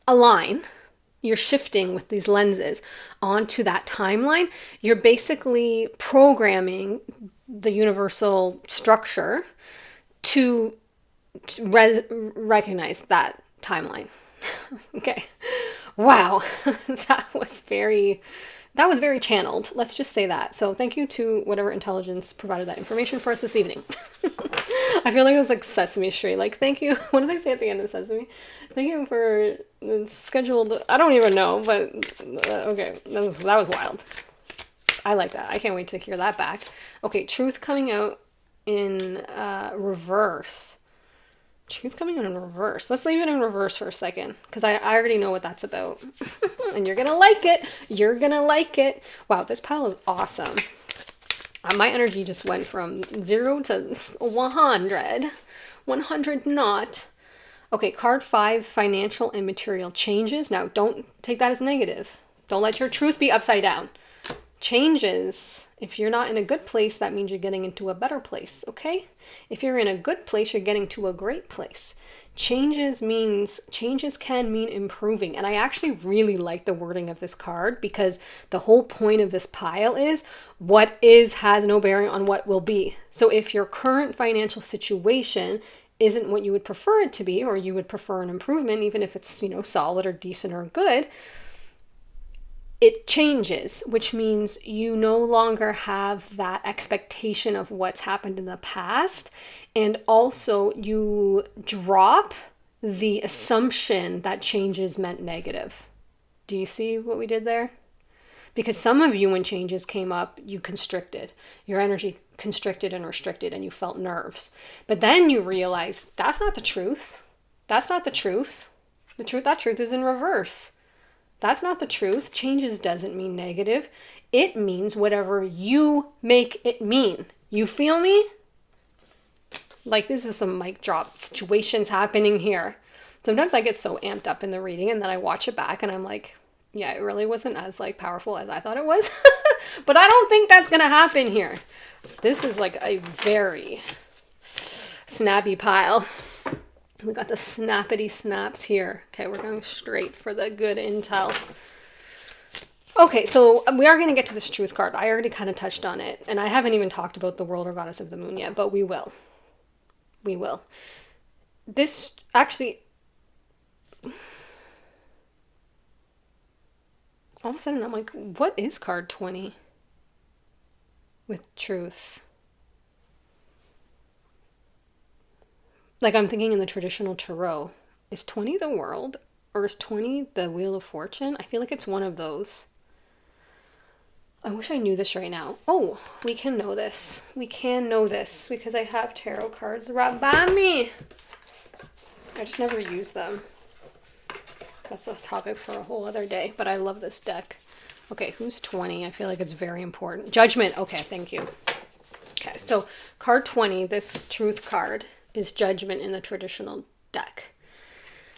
[SPEAKER 1] align, you're shifting with these lenses onto that timeline, you're basically programming the universal structure to recognize that timeline. Okay. Wow. That was very channeled. Let's just say that. So thank you to whatever intelligence provided that information for us this evening. I feel like it was like Sesame Street. Like, thank you. What do they say at the end of Sesame? Thank you for scheduled. I don't even know, but okay. That was wild. I like that. I can't wait to hear that back. Okay, truth coming out in reverse. Truth coming out in reverse. Let's leave it in reverse for a second, because I already know what that's about. And you're gonna like it. You're gonna like it. Wow, this pile is awesome. My energy just went from 0 to 100. 100 not. Okay, card 5, financial and material changes. Now, don't take that as negative. Don't let your truth be upside down. Changes, if you're not in a good place, that means you're getting into a better place, okay? If you're in a good place, you're getting to a great place. Changes can mean improving. And I actually really like the wording of this card, because the whole point of this pile is what is has no bearing on what will be. So if your current financial situation isn't what you would prefer it to be, or you would prefer an improvement, even if it's, solid or decent or good, it changes, which means you no longer have that expectation of what's happened in the past. And also you drop the assumption that changes meant negative. Do you see what we did there? Because some of you, when changes came up, you constricted. Your energy constricted and restricted, and you felt nerves. But then you realize that's not the truth. That's not the truth. That truth is in reverse. That's not the truth. Changes doesn't mean negative. It means whatever you make it mean. You feel me? Like, this is some mic drop situations happening here. Sometimes I get so amped up in the reading, and then I watch it back and I'm like, yeah, it really wasn't as powerful as I thought it was. But I don't think that's going to happen here. This is like a very snappy pile. We got the snappity snaps here. Okay, we're going straight for the good intel. Okay, so we are going to get to this truth card. I already kind of touched on it, and I haven't even talked about the world or goddess of the moon yet, but we will. We will. This actually... all of a sudden I'm like, what is card 20 with truth? Like, I'm thinking in the traditional tarot, is 20 the world, or is 20 the Wheel of Fortune? I feel like it's one of those. I wish I knew this right now. Oh, we can know this. We can know this because I have tarot cards right by me. I just never use them. That's a topic for a whole other day, but I love this deck. Okay, who's 20? I feel like it's very important. Judgment. Okay, thank you. Okay, so card 20, this truth card, is judgment in the traditional deck.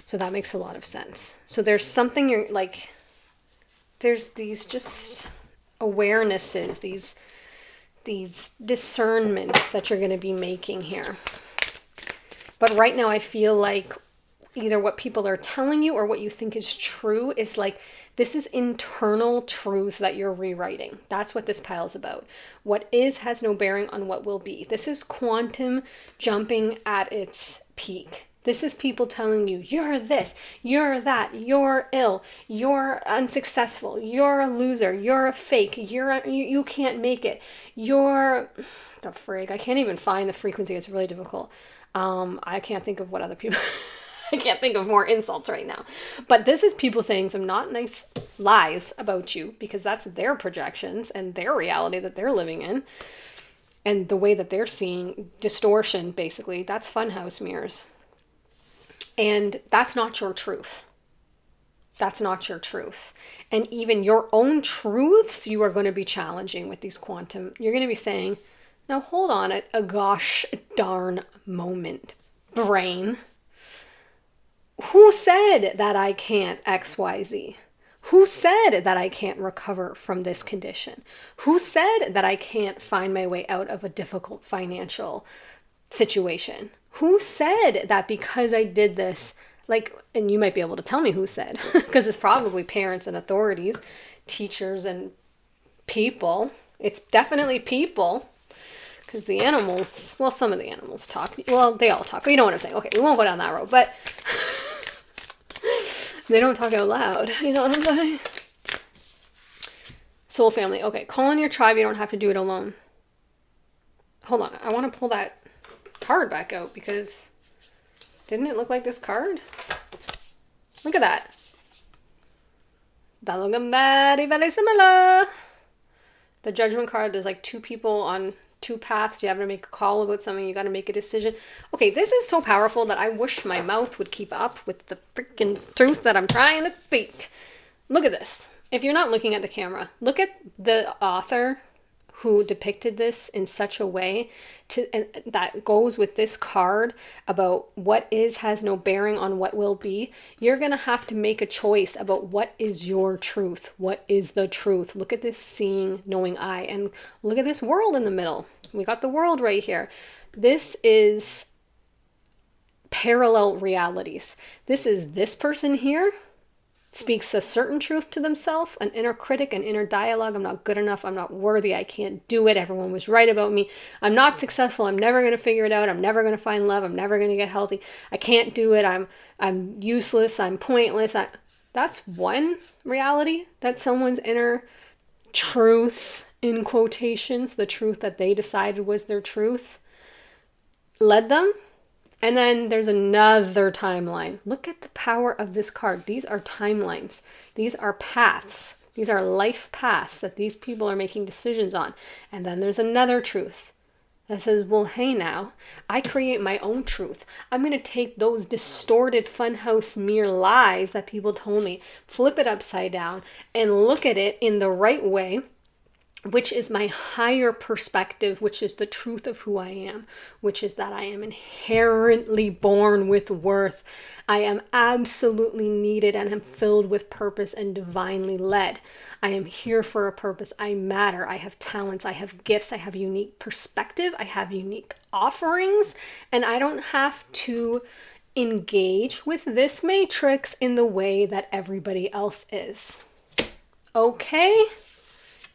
[SPEAKER 1] So that makes a lot of sense. So there's something you're like, there's these just awarenesses, these discernments that you're going to be making here. But right now I feel like either what people are telling you or what you think is true is like, this is internal truth that you're rewriting. That's what this pile is about. What is has no bearing on what will be. This is quantum jumping at its peak. This is people telling you, you're this, you're that, you're ill, you're unsuccessful, you're a loser, you're a fake, you can't make it, you're... the frig, I can't even find the frequency, it's really difficult. I can't think of what other people... I can't think of more insults right now. But this is people saying some not nice lies about you because that's their projections and their reality that they're living in. And the way that they're seeing distortion, basically, that's funhouse mirrors. And that's not your truth. That's not your truth. And even your own truths, you are going to be challenging with these quantum. You're going to be saying, now hold on a gosh darn moment, brain. Who said that I can't XYZ? Who said that I can't recover from this condition? Who said that I can't find my way out of a difficult financial situation? Who said that because I did this, and you might be able to tell me who said, because it's probably parents and authorities, teachers and people. It's definitely people. Because the animals, well, some of the animals talk. Well, they all talk. You know what I'm saying. Okay, we won't go down that road. But they don't talk out loud. You know what I'm saying? Soul family. Okay, call in your tribe. You don't have to do it alone. Hold on. I want to pull that card back out because didn't it look like this card? Look at that. That looks very, very similar. The judgment card, there's like two people on two paths. You have to make a call about something. You got to make a decision. Okay, this is so powerful that I wish my mouth would keep up with the freaking truth that I'm trying to speak. Look at this. If you're not looking at the camera, look at the author who depicted this in such a way and that goes with this card about what is has no bearing on what will be. You're going to have to make a choice about what is your truth. What is the truth? Look at this seeing, knowing eye, and look at this world in the middle. We got the world right here. This is parallel realities. This is this person here, speaks a certain truth to themselves, an inner critic, an inner dialogue. I'm not good enough. I'm not worthy. I can't do it. Everyone was right about me. I'm not successful. I'm never going to figure it out. I'm never going to find love. I'm never going to get healthy. I can't do it. I'm useless. I'm pointless. That's one reality that someone's inner truth, in quotations, the truth that they decided was their truth, led them. And then there's another timeline. Look at the power of this card. These are timelines. These are paths. These are life paths that these people are making decisions on. And then there's another truth that says, well, hey now, I create my own truth. I'm going to take those distorted funhouse mirror lies that people told me, flip it upside down, and look at it in the right way, which is my higher perspective, which is the truth of who I am, which is that I am inherently born with worth. I am absolutely needed and am filled with purpose and divinely led. I am here for a purpose. I matter. I have talents. I have gifts. I have unique perspective. I have unique offerings. And I don't have to engage with this matrix in the way that everybody else is. Okay?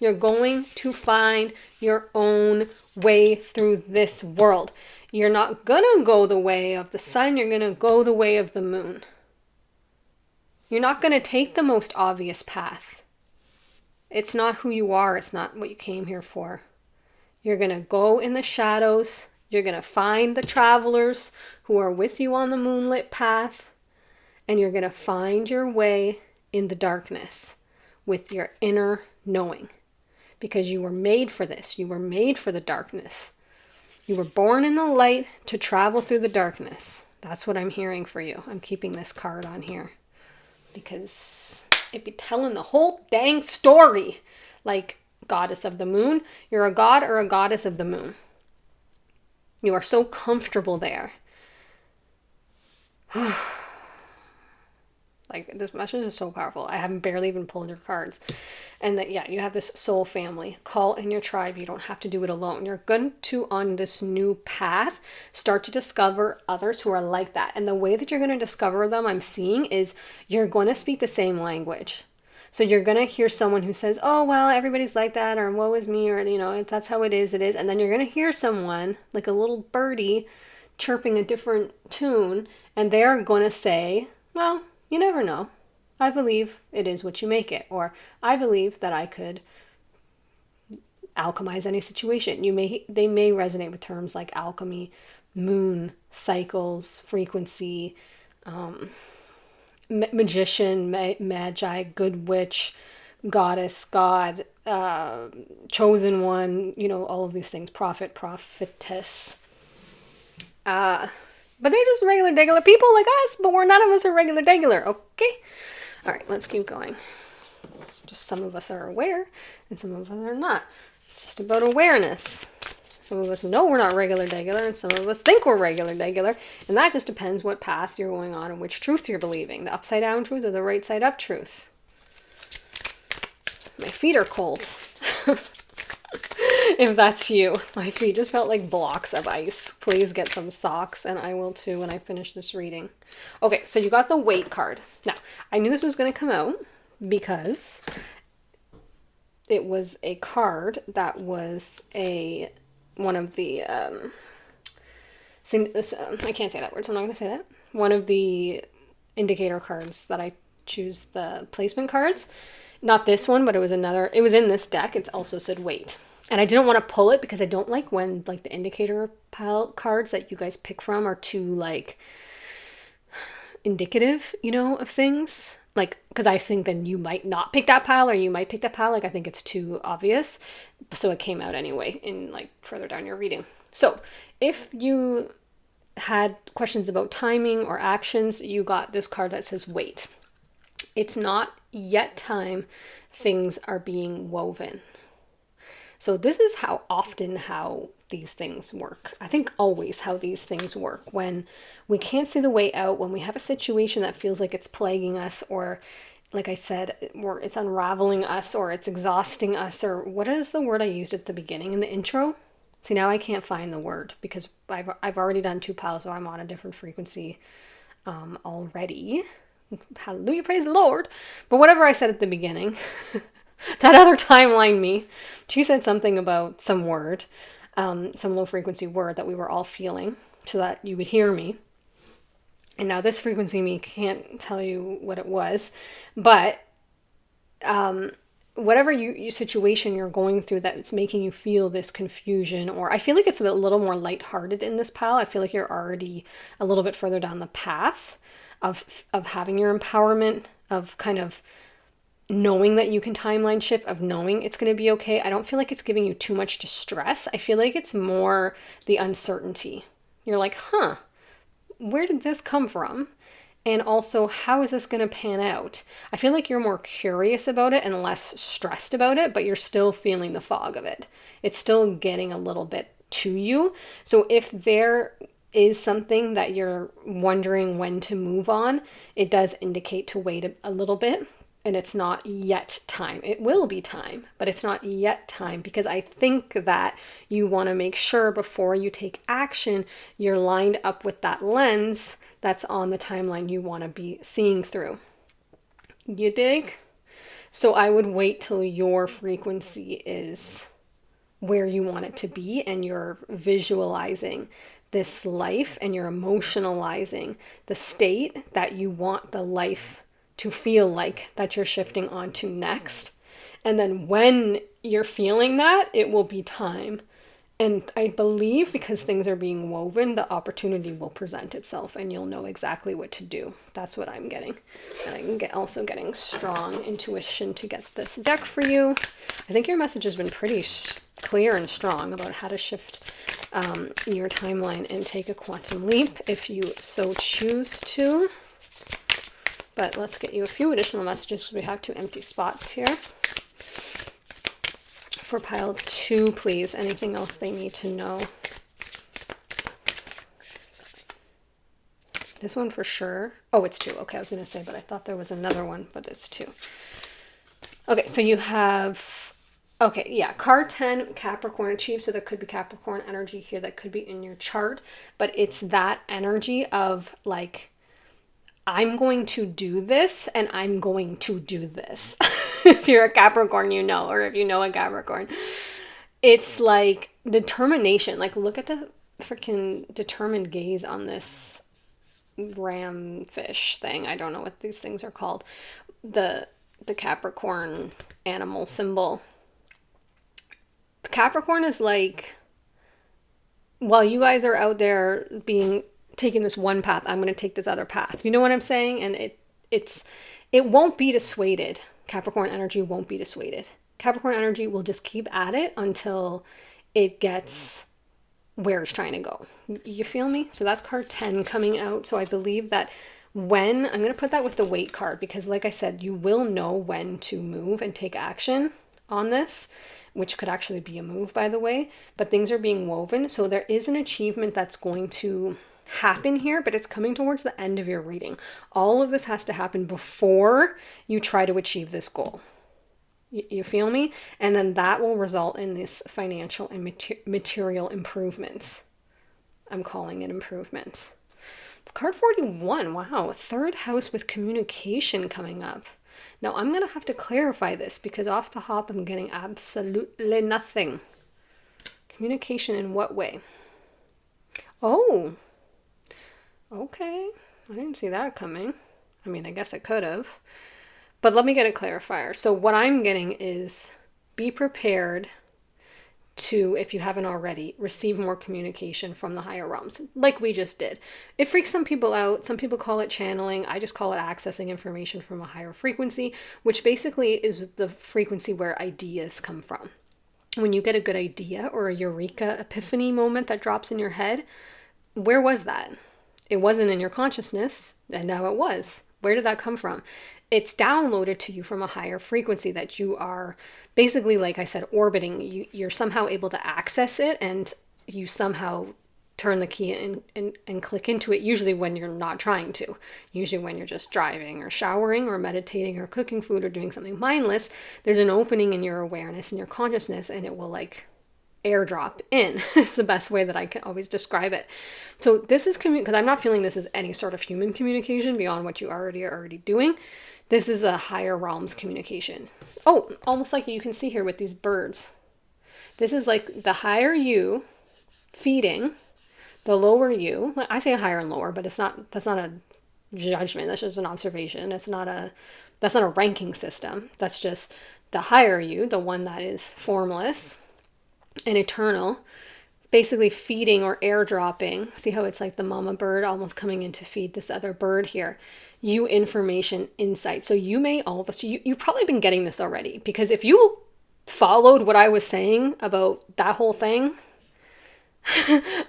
[SPEAKER 1] You're going to find your own way through this world. You're not going to go the way of the sun. You're going to go the way of the moon. You're not going to take the most obvious path. It's not who you are. It's not what you came here for. You're going to go in the shadows. You're going to find the travelers who are with you on the moonlit path. And you're going to find your way in the darkness with your inner knowing. Because you were made for this. You were made for the darkness. You were born in the light to travel through the darkness. That's what I'm hearing for you. I'm keeping this card on here because it'd be telling the whole dang story. Like, goddess of the moon, you're a god or a goddess of the moon. You are so comfortable there. Like, this message is so powerful. I haven't barely even pulled your cards. And that, yeah, you have this soul family. Call in your tribe. You don't have to do it alone. You're going to, on this new path, start to discover others who are like that. And the way that you're going to discover them, I'm seeing, is you're going to speak the same language. So you're going to hear someone who says, oh, well, everybody's like that, or woe is me, or, you know, if that's how it is, it is. And then you're going to hear someone, like a little birdie, chirping a different tune, and they're going to say, well, you never know. I believe it is what you make it. Or I believe that I could alchemize any situation. They may resonate with terms like alchemy, moon, cycles, frequency, magician, magi, good witch, goddess, god, chosen one, you know, all of these things, prophet, prophetess. But they're just regular people like us, but none of us are regular, okay? All right, let's keep going. Just some of us are aware, and some of us are not. It's just about awareness. Some of us know we're not regular, and some of us think we're regular, and that just depends what path you're going on and which truth you're believing, the upside down truth or the right side up truth. My feet are cold. If that's you. My feet just felt like blocks of ice. Please get some socks, and I will too when I finish this reading. Okay, so you got the weight card. Now, I knew this was going to come out because it was a card that was one of the I can't say that word, so I'm not going to say that. One of the indicator cards that I choose the placement cards. Not this one, but it was another. It was in this deck. It also said weight. And I didn't want to pull it because I don't like when, like, the indicator pile cards that you guys pick from are too, like, indicative, you know, of things. Like, because I think then you might not pick that pile or you might pick that pile. Like, I think it's too obvious. So it came out anyway in, like, further down your reading. So if you had questions about timing or actions, you got this card that says wait. It's not yet time. Things are being woven. So this is how these things work. I think always how these things work. When we can't see the way out, when we have a situation that feels like it's plaguing us, or like I said, it's unraveling us, or it's exhausting us, or what is the word I used at the beginning in the intro? See, now I can't find the word because I've already done 2 piles, so I'm on a different frequency already. Hallelujah, praise the Lord. But whatever I said at the beginning, that other timeline me, she said something about some word, some low frequency word that we were all feeling so that you would hear me. And now this frequency me can't tell you what it was, but whatever you situation you're going through that's making you feel this confusion, or I feel like it's a little more lighthearted in this pile. I feel like you're already a little bit further down the path of having your empowerment, of kind of knowing that you can timeline shift, of knowing it's going to be okay. I don't feel like it's giving you too much distress. I feel like it's more the uncertainty. You're like, where did this come from? And also, how is this going to pan out? I feel like you're more curious about it and less stressed about it, but you're still feeling the fog of it. It's still getting a little bit to you. So if there is something that you're wondering when to move on, it does indicate to wait a little bit. And it's not yet time. It will be time, but it's not yet time, because I think that you want to make sure before you take action, you're lined up with that lens that's on the timeline you want to be seeing through. You dig? So I would wait till your frequency is where you want it to be and you're visualizing this life and you're emotionalizing the state that you want the life to feel like that you're shifting onto next. And then when you're feeling that, it will be time. And I believe because things are being woven, the opportunity will present itself and you'll know exactly what to do. That's what I'm getting. And I'm also getting strong intuition to get this deck for you. I think your message has been pretty clear and strong about how to shift your timeline and take a quantum leap if you so choose to. But let's get you a few additional messages. We have 2 empty spots here. For pile 2, please. Anything else they need to know? This one for sure. Oh, it's 2. Okay, I was going to say, but I thought there was another one, but it's 2. Okay, so you have, okay, yeah, card 10, Capricorn achieved. So there could be Capricorn energy here that could be in your chart, but it's that energy of like, I'm going to do this and I'm going to do this. If you're a Capricorn, you know, or if you know a Capricorn, it's like determination. Like look at the freaking determined gaze on this ram fish thing. I don't know what these things are called. The Capricorn animal symbol. The Capricorn is like, while you guys are out there taking this one path, I'm going to take this other path. You know what I'm saying? And it won't be dissuaded. Capricorn energy won't be dissuaded. Capricorn energy will just keep at it until it gets where it's trying to go. You feel me? So that's card 10 coming out. So I believe that I'm going to put that with the wait card, because like I said, you will know when to move and take action on this, which could actually be a move, by the way, but things are being woven. So there is an achievement that's going to happen here, but it's coming towards the end of your reading. All of this has to happen before you try to achieve this goal. You feel me? And then that will result in this financial and material improvements. I'm calling it improvements. Card 41, wow, 3rd house with communication coming up. Now I'm going to have to clarify this because off the hop I'm getting absolutely nothing. Communication in what way? Oh, okay. I didn't see that coming. I mean, I guess I could have. But let me get a clarifier. So what I'm getting is be prepared to, if you haven't already, receive more communication from the higher realms, like we just did. It freaks some people out. Some people call it channeling. I just call it accessing information from a higher frequency, which basically is the frequency where ideas come from. When you get a good idea or a eureka epiphany moment that drops in your head, where was that? It wasn't in your consciousness, and now it was. Where did that come from? It's downloaded to you from a higher frequency that you are basically, like I said, orbiting. You're somehow able to access it, and you somehow turn the key and click into it, usually when you're not trying to. Usually when you're just driving or showering or meditating or cooking food or doing something mindless, there's an opening in your awareness and your consciousness, and it will like airdrop in. It's the best way that I can always describe it. So this is because I'm not feeling this is any sort of human communication beyond what you are already doing. This is a higher realms communication. Oh, almost like you can see here with these birds. This is like the higher you feeding the lower you. I say higher and lower, but that's not a judgment. That's just an observation. That's not a ranking system. That's just the higher you, the one that is formless and eternal, basically feeding or airdropping. See how it's like the mama bird almost coming in to feed this other bird here. You information, insight. So you may all of us, you've probably been getting this already, because if you followed what I was saying about that whole thing,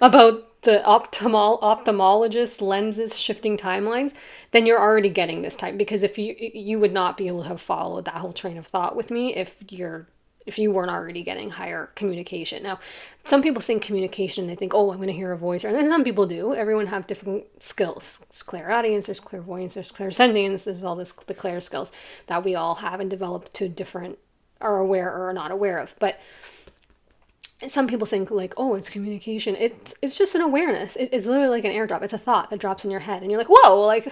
[SPEAKER 1] about the ophthalmologist lenses shifting timelines, then you're already getting this type. Because if you would not be able to have followed that whole train of thought with me if you weren't already getting higher communication. Now, some people think communication, they think, oh, I'm going to hear a voice. And some people do. Everyone have different skills. There's clairaudience, there's clairvoyance, there's clairsentience. There's all the clair skills that we all have and develop to different, are aware or are not aware of. But some people think like, oh, it's communication. It's just an awareness. It's literally like an airdrop. It's a thought that drops in your head. And you're like, whoa, like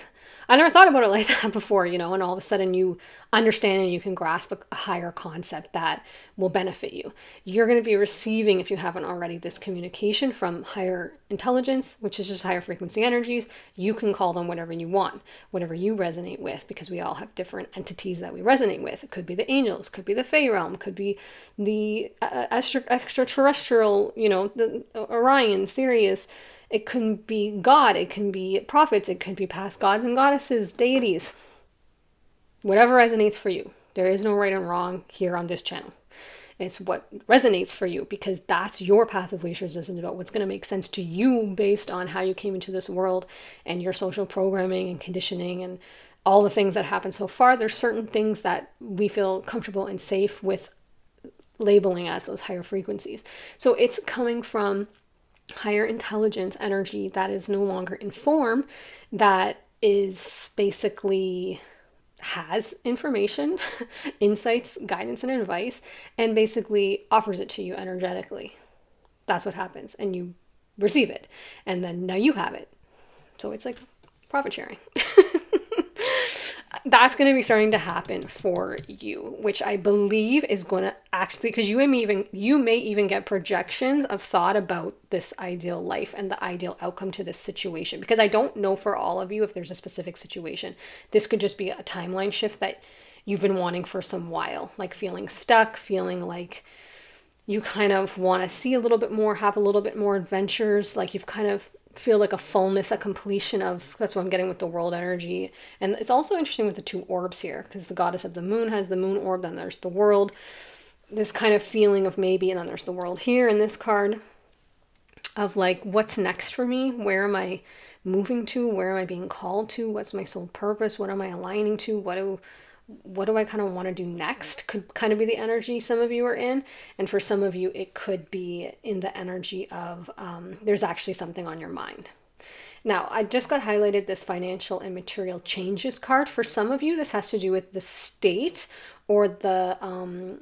[SPEAKER 1] I never thought about it like that before, and all of a sudden you understand and you can grasp a higher concept that will benefit you. You're going to be receiving, if you haven't already, this communication from higher intelligence, which is just higher frequency energies. You can call them whatever you want, whatever you resonate with, because we all have different entities that we resonate with. It could be the angels, could be the Fey realm, could be the extraterrestrial, the Orion, Sirius. It can be God, it can be prophets, it can be past gods and goddesses, deities. Whatever resonates for you. There is no right and wrong here on this channel. It's what resonates for you, because that's your path of least resistance, about what's going to make sense to you based on how you came into this world and your social programming and conditioning and all the things that happened so far. There's certain things that we feel comfortable and safe with labeling as those higher frequencies. So it's coming from higher intelligence energy that is no longer in form, that is basically has information, insights, guidance, and advice, and basically offers it to you energetically. That's what happens. And you receive it. And then now you have it. So it's like profit sharing. That's going to be starting to happen for you, which I believe is going to actually, because you may even get projections of thought about this ideal life and the ideal outcome to this situation. Because I don't know for all of you if there's a specific situation. This could just be a timeline shift that you've been wanting for some while, like feeling stuck, feeling like you kind of want to see a little bit more, have a little bit more adventures, like you've kind of feel like a fullness, a completion of, that's what I'm getting with the world energy. And it's also interesting with the two orbs here, because the goddess of the moon has the moon orb, then there's the world, this kind of feeling of maybe, and then there's the world here in this card of like, what's next for me? Where am I moving to? Where am I being called to? What's my soul purpose? What am I aligning to? What do I kind of want to do next? Could kind of be the energy some of you are in. And for some of you, it could be in the energy of there's actually something on your mind. Now, I just got highlighted this financial and material changes card. For some of you, this has to do with the state or the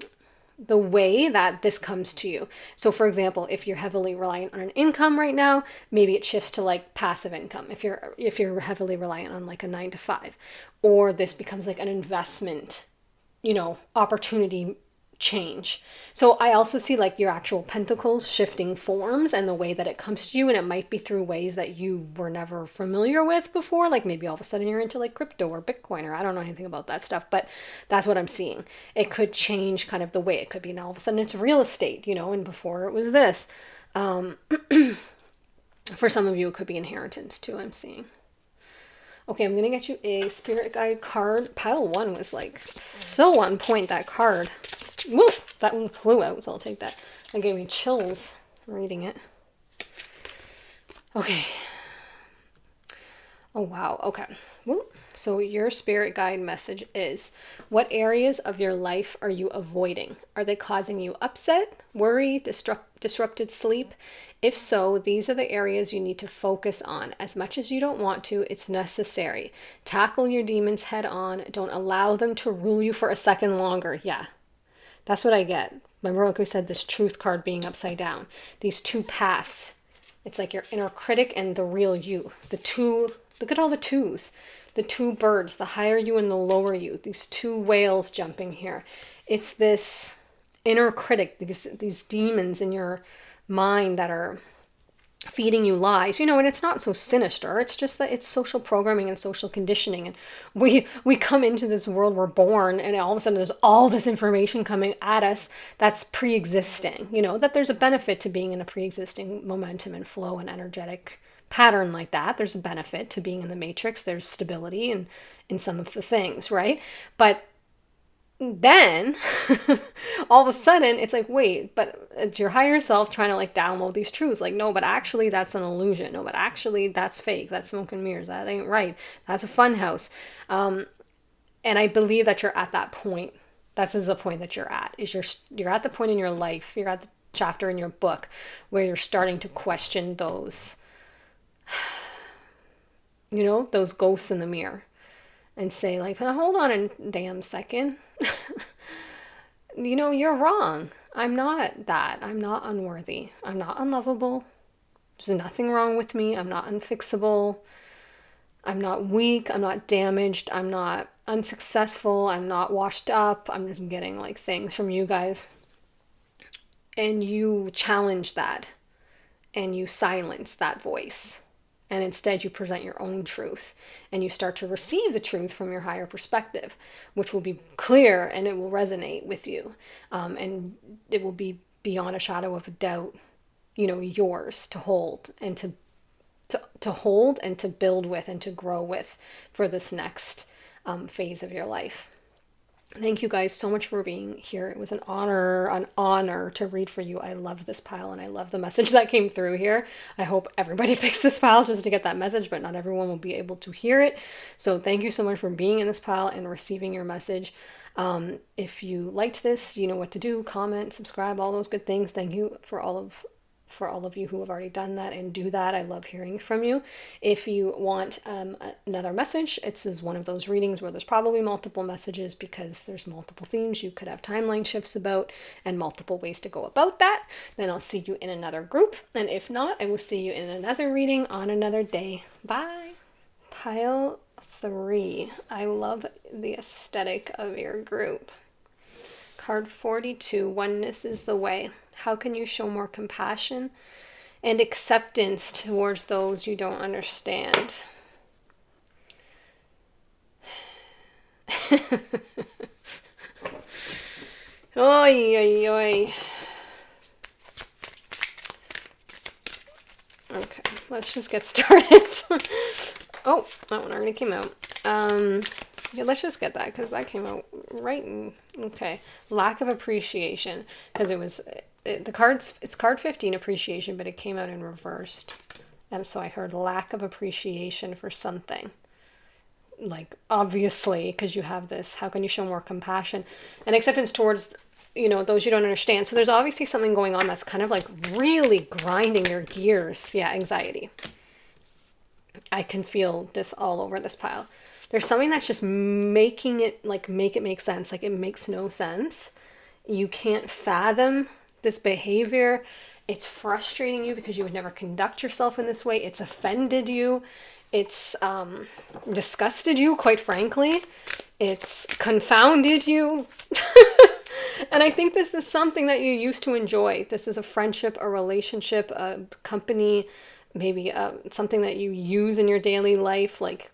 [SPEAKER 1] way that this comes to you. So for example, if you're heavily reliant on an income right now, maybe it shifts to like passive income. If you're heavily reliant on like a 9-to-5, or this becomes like an investment, opportunity change. So I also see like your actual pentacles shifting forms and the way that it comes to you, and it might be through ways that you were never familiar with before, like maybe all of a sudden you're into like crypto or Bitcoin, or I don't know anything about that stuff, but that's what I'm seeing. It could change kind of the way it could be. Now all of a sudden it's real estate, and before it was this. For some of you it could be inheritance too, I'm seeing. Okay, I'm going to get you a spirit guide card. Pile 1 was like so on point, that card. Woo, that one flew out, so I'll take that. That gave me chills reading it. Okay. Oh, wow. Okay. Woo. So your spirit guide message is, what areas of your life are you avoiding? Are they causing you upset, worry, disrupted sleep? If so, these are the areas you need to focus on. As much as you don't want to, it's necessary. Tackle your demons head on. Don't allow them to rule you for a second longer. Yeah, that's what I get. Remember, like we said, this truth card being upside down. These two paths. It's like your inner critic and the real you. The two, look at all the twos. The two birds, the higher you and the lower you. These two whales jumping here. It's this inner critic, these demons in your mind that are feeding you lies, and it's not so sinister. It's just that it's social programming and social conditioning, and we come into this world, we're born, and all of a sudden there's all this information coming at us that's pre-existing. That there's a benefit to being in a pre-existing momentum and flow and energetic pattern like that. There's a benefit to being in the matrix. There's stability in some of the things, right? But then all of a sudden it's like, wait, but it's your higher self trying to like download these truths, like, no, but actually that's an illusion. No, but actually that's fake. That's smoke and mirrors. That ain't right. That's a fun house. And I believe that you're at that point. This is the point that you're at, is you're at the point in your life, you're at the chapter in your book where you're starting to question those those ghosts in the mirror, and say, like, hold on a damn second. You're wrong. I'm not that. I'm not unworthy. I'm not unlovable. There's nothing wrong with me. I'm not unfixable. I'm not weak. I'm not damaged. I'm not unsuccessful. I'm not washed up. I'm just getting like things from you guys. And you challenge that. And you silence that voice. And instead you present your own truth, and you start to receive the truth from your higher perspective, which will be clear and it will resonate with you. And it will be beyond a shadow of a doubt, yours to hold and to hold and to build with and to grow with for this next phase of your life. Thank you guys so much for being here. It was an honor to read for you. I love this pile, and I love the message that came through here. I hope everybody picks this pile just to get that message, but not everyone will be able to hear it. So thank you so much for being in this pile and receiving your message. If you liked this, you know what to do. Comment, subscribe, all those good things. Thank you for all of you who have already done that and do that. I love hearing from you. If you want another message, this is one of those readings where there's probably multiple messages because there's multiple themes you could have timeline shifts about and multiple ways to go about that. Then I'll see you in another group. And if not, I will see you in another reading on another day. Bye. Pile 3. I love the aesthetic of your group. Card 42. Oneness is the way. How can you show more compassion and acceptance towards those you don't understand? Oy, oy, oy. Okay, let's just get started. Oh, that one already came out. Yeah, let's just get that because that came out right in, okay. Lack of appreciation, because it's card 15, appreciation, but it came out in reversed. And so I heard lack of appreciation for something. Like, obviously, because you have this, how can you show more compassion and acceptance towards, those you don't understand? So there's obviously something going on that's kind of like really grinding your gears. Yeah, anxiety. I can feel this all over this pile. There's something that's just making it, like, make it make sense. Like, it makes no sense. You can't fathom this behavior. It's frustrating you because you would never conduct yourself in this way. It's offended you. It's disgusted you, quite frankly. It's confounded you. And I think this is something that you used to enjoy. This is a friendship, a relationship, a company, maybe something that you use in your daily life. Like,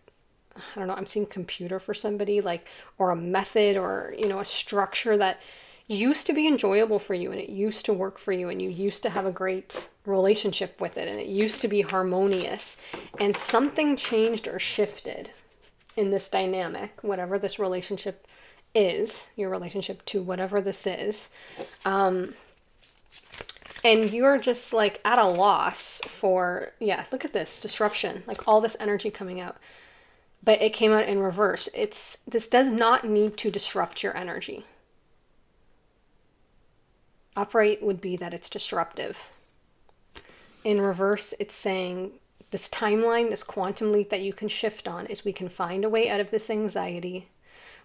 [SPEAKER 1] I don't know, I'm seeing computer for somebody, like, or a method or, a structure that used to be enjoyable for you and it used to work for you and you used to have a great relationship with it and it used to be harmonious, and something changed or shifted in this dynamic, whatever this relationship is, your relationship to whatever this is. And you're just like at a loss for, yeah, look at this disruption, like all this energy coming out, but it came out in reverse. This does not need to disrupt your energy. Upright would be that it's disruptive. In reverse, it's saying this timeline, this quantum leap that you can shift on is we can find a way out of this anxiety.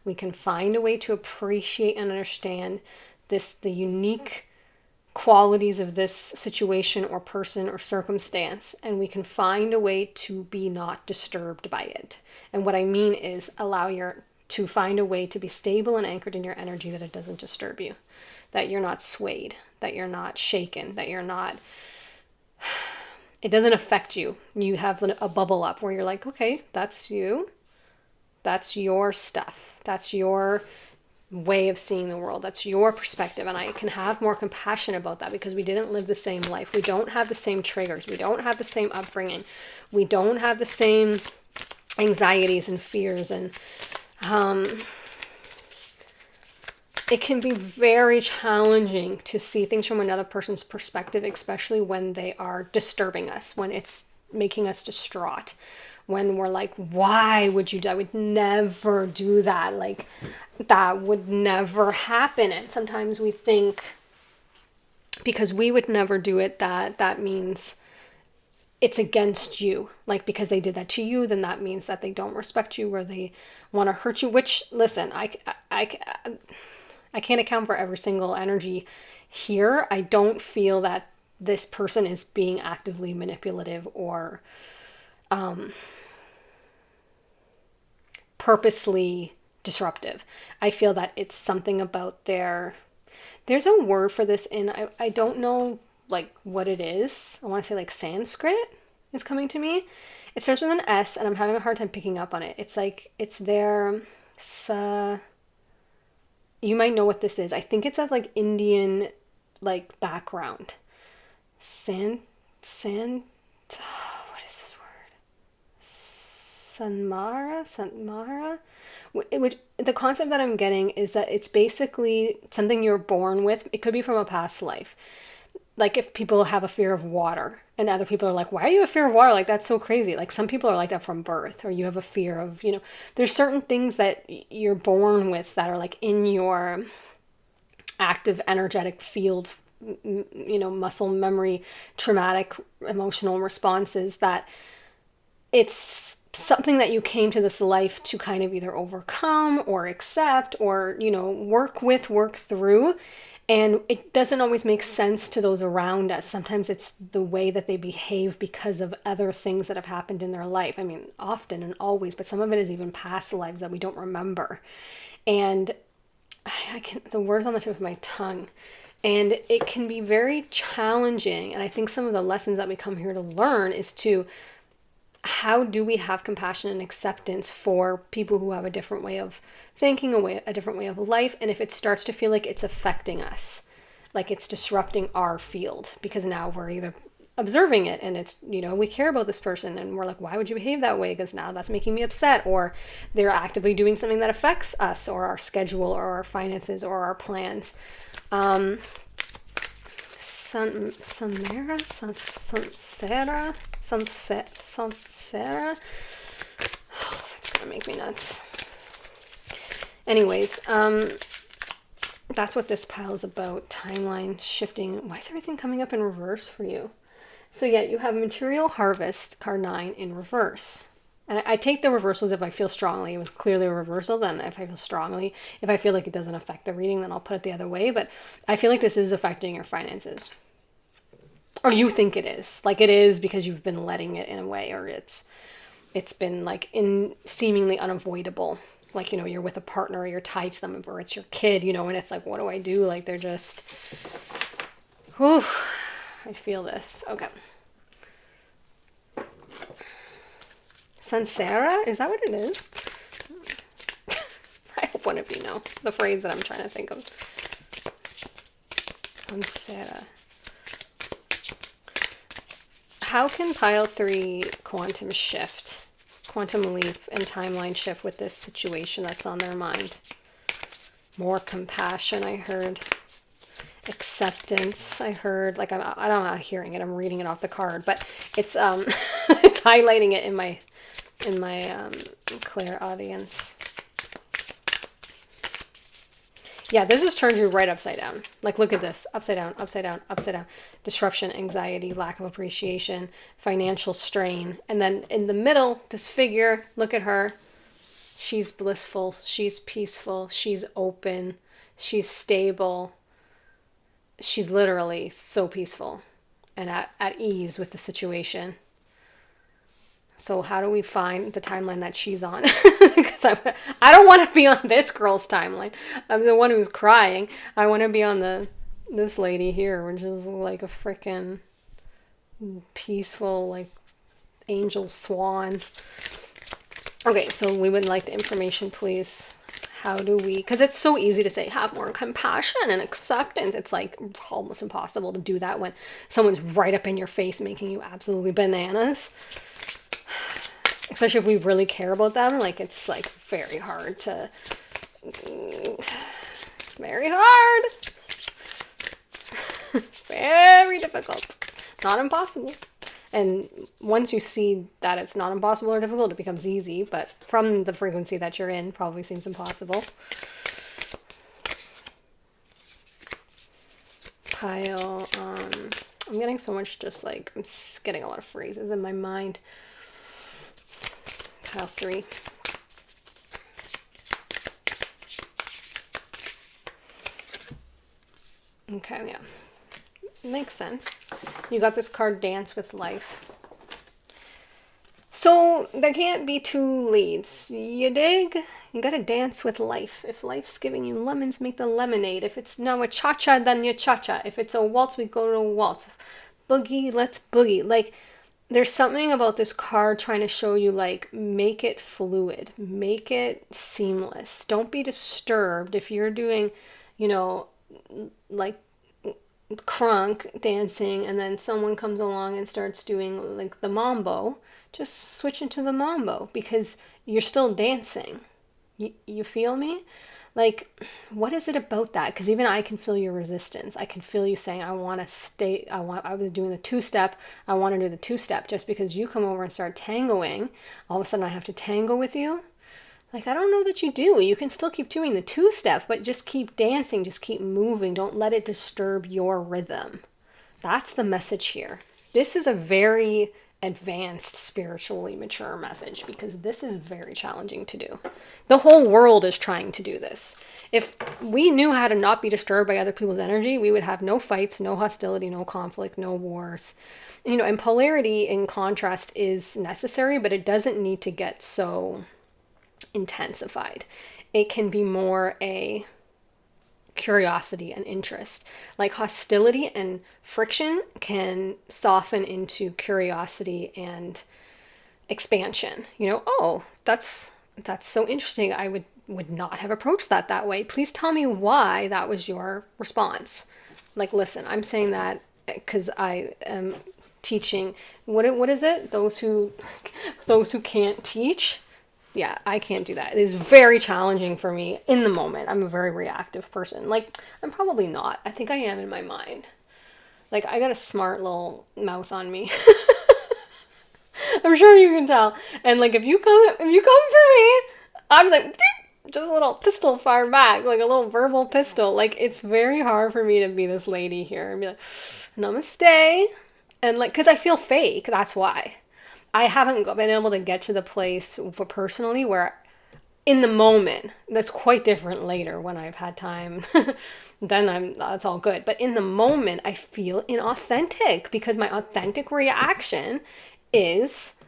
[SPEAKER 1] We can find a way to appreciate and understand the unique qualities of this situation or person or circumstance, and we can find a way to be not disturbed by it. And what I mean is to find a way to be stable and anchored in your energy, that it doesn't disturb you, that you're not swayed, that you're not shaken, that you're not, it doesn't affect you. You have a bubble up where you're like, okay, that's you. That's your stuff. That's your way of seeing the world. That's your perspective. And I can have more compassion about that because we didn't live the same life. We don't have the same triggers. We don't have the same upbringing. We don't have the same anxieties and fears. And it can be very challenging to see things from another person's perspective, especially when they are disturbing us, when it's making us distraught, when we're like, why would you do? I would never do that. Like, that would never happen. And sometimes we think because we would never do it, that means it's against you. Like, because they did that to you, then that means that they don't respect you or they want to hurt you, which, listen, I can't account for every single energy here. I don't feel that this person is being actively manipulative or purposely disruptive. I feel that it's something about there's a word for this I don't know like what it is. I want to say like Sanskrit is coming to me. It starts with an S and I'm having a hard time picking up on it. It's like, it's their, you might know what this is. I think it's of like Indian like background. What is this word? Sanmara? Which the concept that I'm getting is that it's basically something you're born with. It could be from a past life. Like if people have a fear of water and other people are like, why are you a fear of water? Like, that's so crazy. Like some people are like that from birth, or you have a fear of, there's certain things that you're born with that are like in your active energetic field, muscle memory, traumatic emotional responses, that it's something that you came to this life to kind of either overcome or accept or, work through. And it doesn't always make sense to those around us. Sometimes it's the way that they behave because of other things that have happened in their life. I mean, often and always, but some of it is even past lives that we don't remember. And the word's on the tip of my tongue. And it can be very challenging. And I think some of the lessons that we come here to learn is how do we have compassion and acceptance for people who have a different way of thinking, a different way of life, and if it starts to feel like it's affecting us, like it's disrupting our field, because now we're either observing it and it's, we care about this person and we're like, why would you behave that way? Because now that's making me upset, or they're actively doing something that affects us or our schedule or our finances or our plans. Sansera. Oh, that's gonna make me nuts. Anyways, that's what this pile is about. Timeline shifting. Why is everything coming up in reverse for you? So yeah, you have material harvest, card 9, in reverse. And I take the reversals if I feel strongly. It was clearly a reversal. Then if I feel strongly, if I feel like it doesn't affect the reading, then I'll put it the other way. But I feel like this is affecting your finances. Or you think it is. Like it is because you've been letting it in a way, or it's been like seemingly unavoidable. Like, you're with a partner, or you're tied to them, or it's your kid, and it's like, what do I do? Like they're just, whew, I feel this. Okay. Sansera? Is that what it is? I hope one of you know the phrase that I'm trying to think of. Sansera. How can pile 3 quantum leap, and timeline shift with this situation that's on their mind? More compassion, I heard. Acceptance, I heard. Like, I'm not hearing it. I'm reading it off the card, but it's it's highlighting it in my clairaudience. Yeah, this has turned you right upside down. Like, look at this. Upside down, upside down, upside down. Disruption, anxiety, lack of appreciation, financial strain. And then in the middle, this figure, look at her. She's blissful. She's peaceful. She's open. She's stable. she's literally so peaceful and at ease with the situation. So how do we find the timeline that she's on? Because I don't want to be on this girl's timeline. I'm the one who's crying. I want to be on this lady here, which is like a freaking peaceful, like, angel swan. Okay, so we would like the information, please. How do we, because it's so easy to say have more compassion and acceptance. It's like almost impossible to do that when someone's right up in your face making you absolutely bananas. Especially if we really care about them. Like, it's like very hard to, very hard. Very difficult. Not impossible. And once you see that it's not impossible or difficult, it becomes easy. But from the frequency that you're in, probably seems impossible. Pile. I'm getting so much just like, I'm getting a lot of phrases in my mind. Pile 3. Okay, yeah. Makes sense. You got this card, Dance with Life. So there can't be two leads. You dig? You gotta dance with life. If life's giving you lemons, make the lemonade. If it's now a cha-cha, then you cha-cha. If it's a waltz, we go to a waltz. Boogie, let's boogie. Like, there's something about this card trying to show you, like, make it fluid. Make it seamless. Don't be disturbed if you're doing, you know, like, crunk dancing and then someone comes along and starts doing like the mambo. Just switch into the mambo because you're still dancing. You feel me? Like, what is it about that? Because even I can feel your resistance. I can feel you saying, I want to stay, I was doing the two-step, I want to do the two-step. Just because you come over and start tangoing, all of a sudden I have to tango with you. Like, I don't know that you do. You can still keep doing the two-step, but just keep dancing, just keep moving. Don't let it disturb your rhythm. That's the message here. This is a very advanced, spiritually mature message because this is very challenging to do. The whole world is trying to do this. If we knew how to not be disturbed by other people's energy, we would have no fights, no hostility, no conflict, no wars. You know, and polarity in contrast is necessary, but it doesn't need to get so intensified. It can be more a curiosity and interest. Like, hostility and friction can soften into curiosity and expansion. You know, oh, that's so interesting. I would not have approached that way. Please tell me why that was your response. Like, listen, I'm saying that because I am teaching. What is it? Those who can't teach. Yeah, I can't do that. It is very challenging for me in the moment. I'm a very reactive person. Like, I'm probably not. I think I am in my mind. Like, I got a smart little mouth on me. I'm sure you can tell. And like, if you come for me, I'm just like, just a little pistol fire back, like a little verbal pistol. Like, it's very hard for me to be this lady here and be like, namaste. And like, because I feel fake. That's why. I haven't been able to get to the place personally where in the moment, that's quite different later when I've had time, then that's all good. But in the moment, I feel inauthentic because my authentic reaction is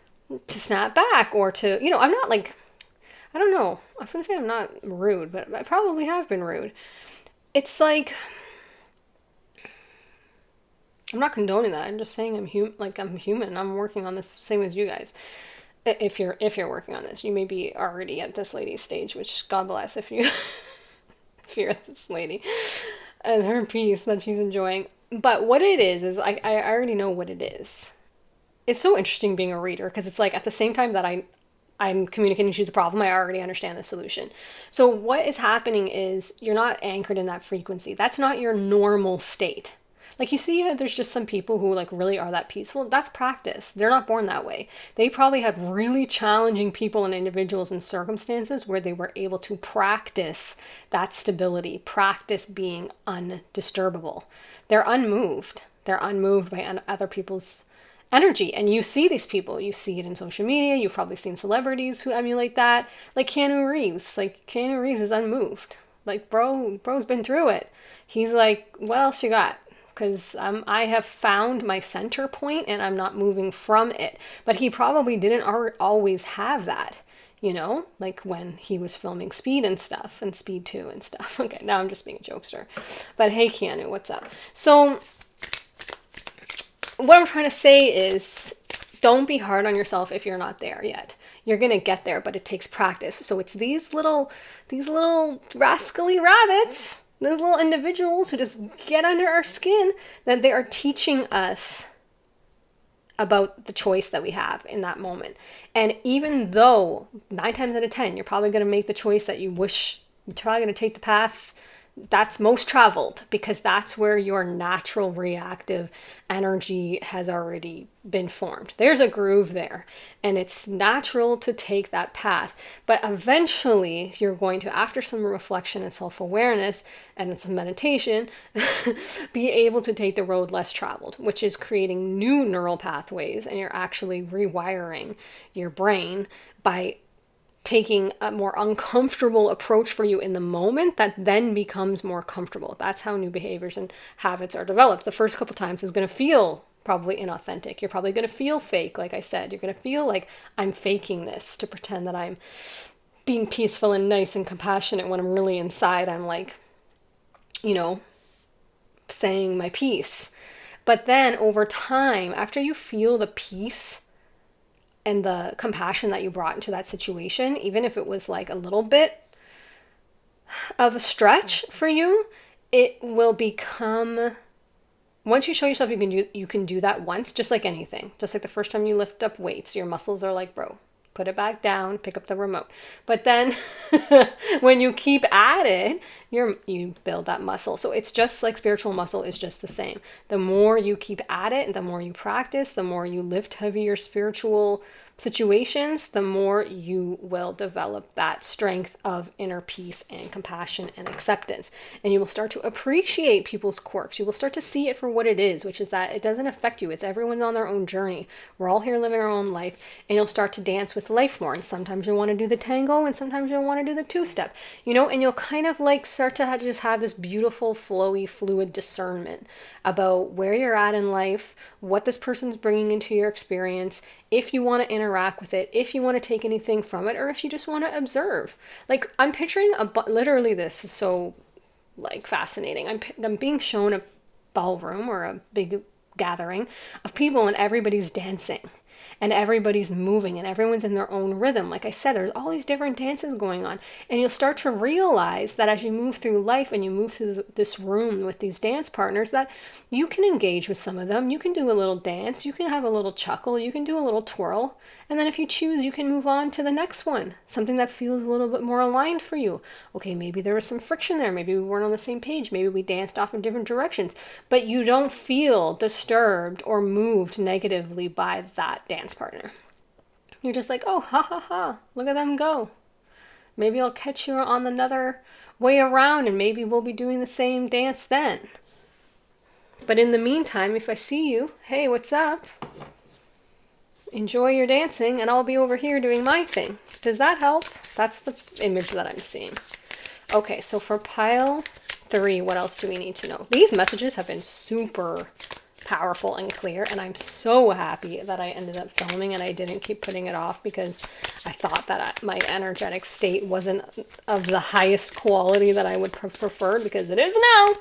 [SPEAKER 1] to snap back or to, you know, I'm not like, I don't know. I was going to say I'm not rude, but I probably have been rude. It's like, I'm not condoning that. I'm just saying I'm human. I'm working on this same as you guys. If you're working on this, you may be already at this lady's stage, which God bless if you if you're this lady and her peace that she's enjoying. But what it is I already know what it is. It's so interesting being a reader because it's like at the same time that I'm communicating to you the problem, I already understand the solution. So what is happening is you're not anchored in that frequency. That's not your normal state. Like, you see how there's just some people who like really are that peaceful. That's practice. They're not born that way. They probably had really challenging people and individuals and circumstances where they were able to practice that stability, practice being undisturbable. They're unmoved. They're unmoved by other people's energy. And you see these people. You see it in social media. You've probably seen celebrities who emulate that. Like Keanu Reeves. Like, Keanu Reeves is unmoved. Like, bro's been through it. He's like, what else you got? Because I have found my center point and I'm not moving from it. But he probably didn't always have that, you know, like when he was filming Speed and stuff, and Speed 2 and stuff. Okay, now I'm just being a jokester. But hey, Keanu, what's up? So what I'm trying to say is, don't be hard on yourself if you're not there yet. You're going to get there, but it takes practice. So it's these little rascally rabbits, those little individuals who just get under our skin, that they are teaching us about the choice that we have in that moment. And even though 9 times out of 10, you're probably going to make the choice that you wish, you're probably going to take the path that's most traveled, because that's where your natural reactive energy has already been formed. There's a groove there, and it's natural to take that path. But eventually you're going to, after some reflection and self-awareness and some meditation, be able to take the road less traveled, which is creating new neural pathways, and you're actually rewiring your brain by taking a more uncomfortable approach for you in the moment that then becomes more comfortable. That's how new behaviors and habits are developed. The first couple times is going to feel probably inauthentic. You're probably going to feel fake, like I said. You're going to feel like I'm faking this to pretend that I'm being peaceful and nice and compassionate, when I'm really inside I'm like, you know, saying my piece. But then over time, after you feel the peace and the compassion that you brought into that situation, even if it was like a little bit of a stretch for you, it will become, once you show yourself you can do that once, just like anything, just like the first time you lift up weights, your muscles are like, bro, put it back down, pick up the remote. But then when you keep at it, you build that muscle. So it's just like spiritual muscle is just the same. The more you keep at it, the more you practice, the more you lift heavier spiritual situations, the more you will develop that strength of inner peace and compassion and acceptance. And you will start to appreciate people's quirks. You will start to see it for what it is, which is that it doesn't affect you. It's everyone's on their own journey. We're all here living our own life, and you'll start to dance with life more. And sometimes you'll want to do the tango, and sometimes you'll want to do the two-step, you know, and you'll kind of like start to just have this beautiful, flowy, fluid discernment about where you're at in life, what this person's bringing into your experience, if you want to interact with it, if you want to take anything from it, or if you just want to observe. Like, I'm picturing literally, this is so like fascinating. I'm being shown a ballroom or a big gathering of people, and everybody's dancing and everybody's moving and everyone's in their own rhythm. Like I said, there's all these different dances going on, and you'll start to realize that as you move through life and you move through this room with these dance partners, that you can engage with some of them. You can do a little dance, you can have a little chuckle, you can do a little twirl, and then if you choose, you can move on to the next one, something that feels a little bit more aligned for you. Okay, maybe there was some friction there, maybe we weren't on the same page, maybe we danced off in different directions, but you don't feel disturbed or moved negatively by that dance partner. You're just like, oh, ha ha ha, look at them go. Maybe I'll catch you on another way around, and maybe we'll be doing the same dance then. But in the meantime, if I see you, hey, what's up? Enjoy your dancing, and I'll be over here doing my thing. Does that help? That's the image that I'm seeing. Okay, so for pile 3, what else do we need to know? These messages have been super powerful and clear, and I'm so happy that I ended up filming and I didn't keep putting it off, because I thought that my energetic state wasn't of the highest quality that I would prefer, because it is now.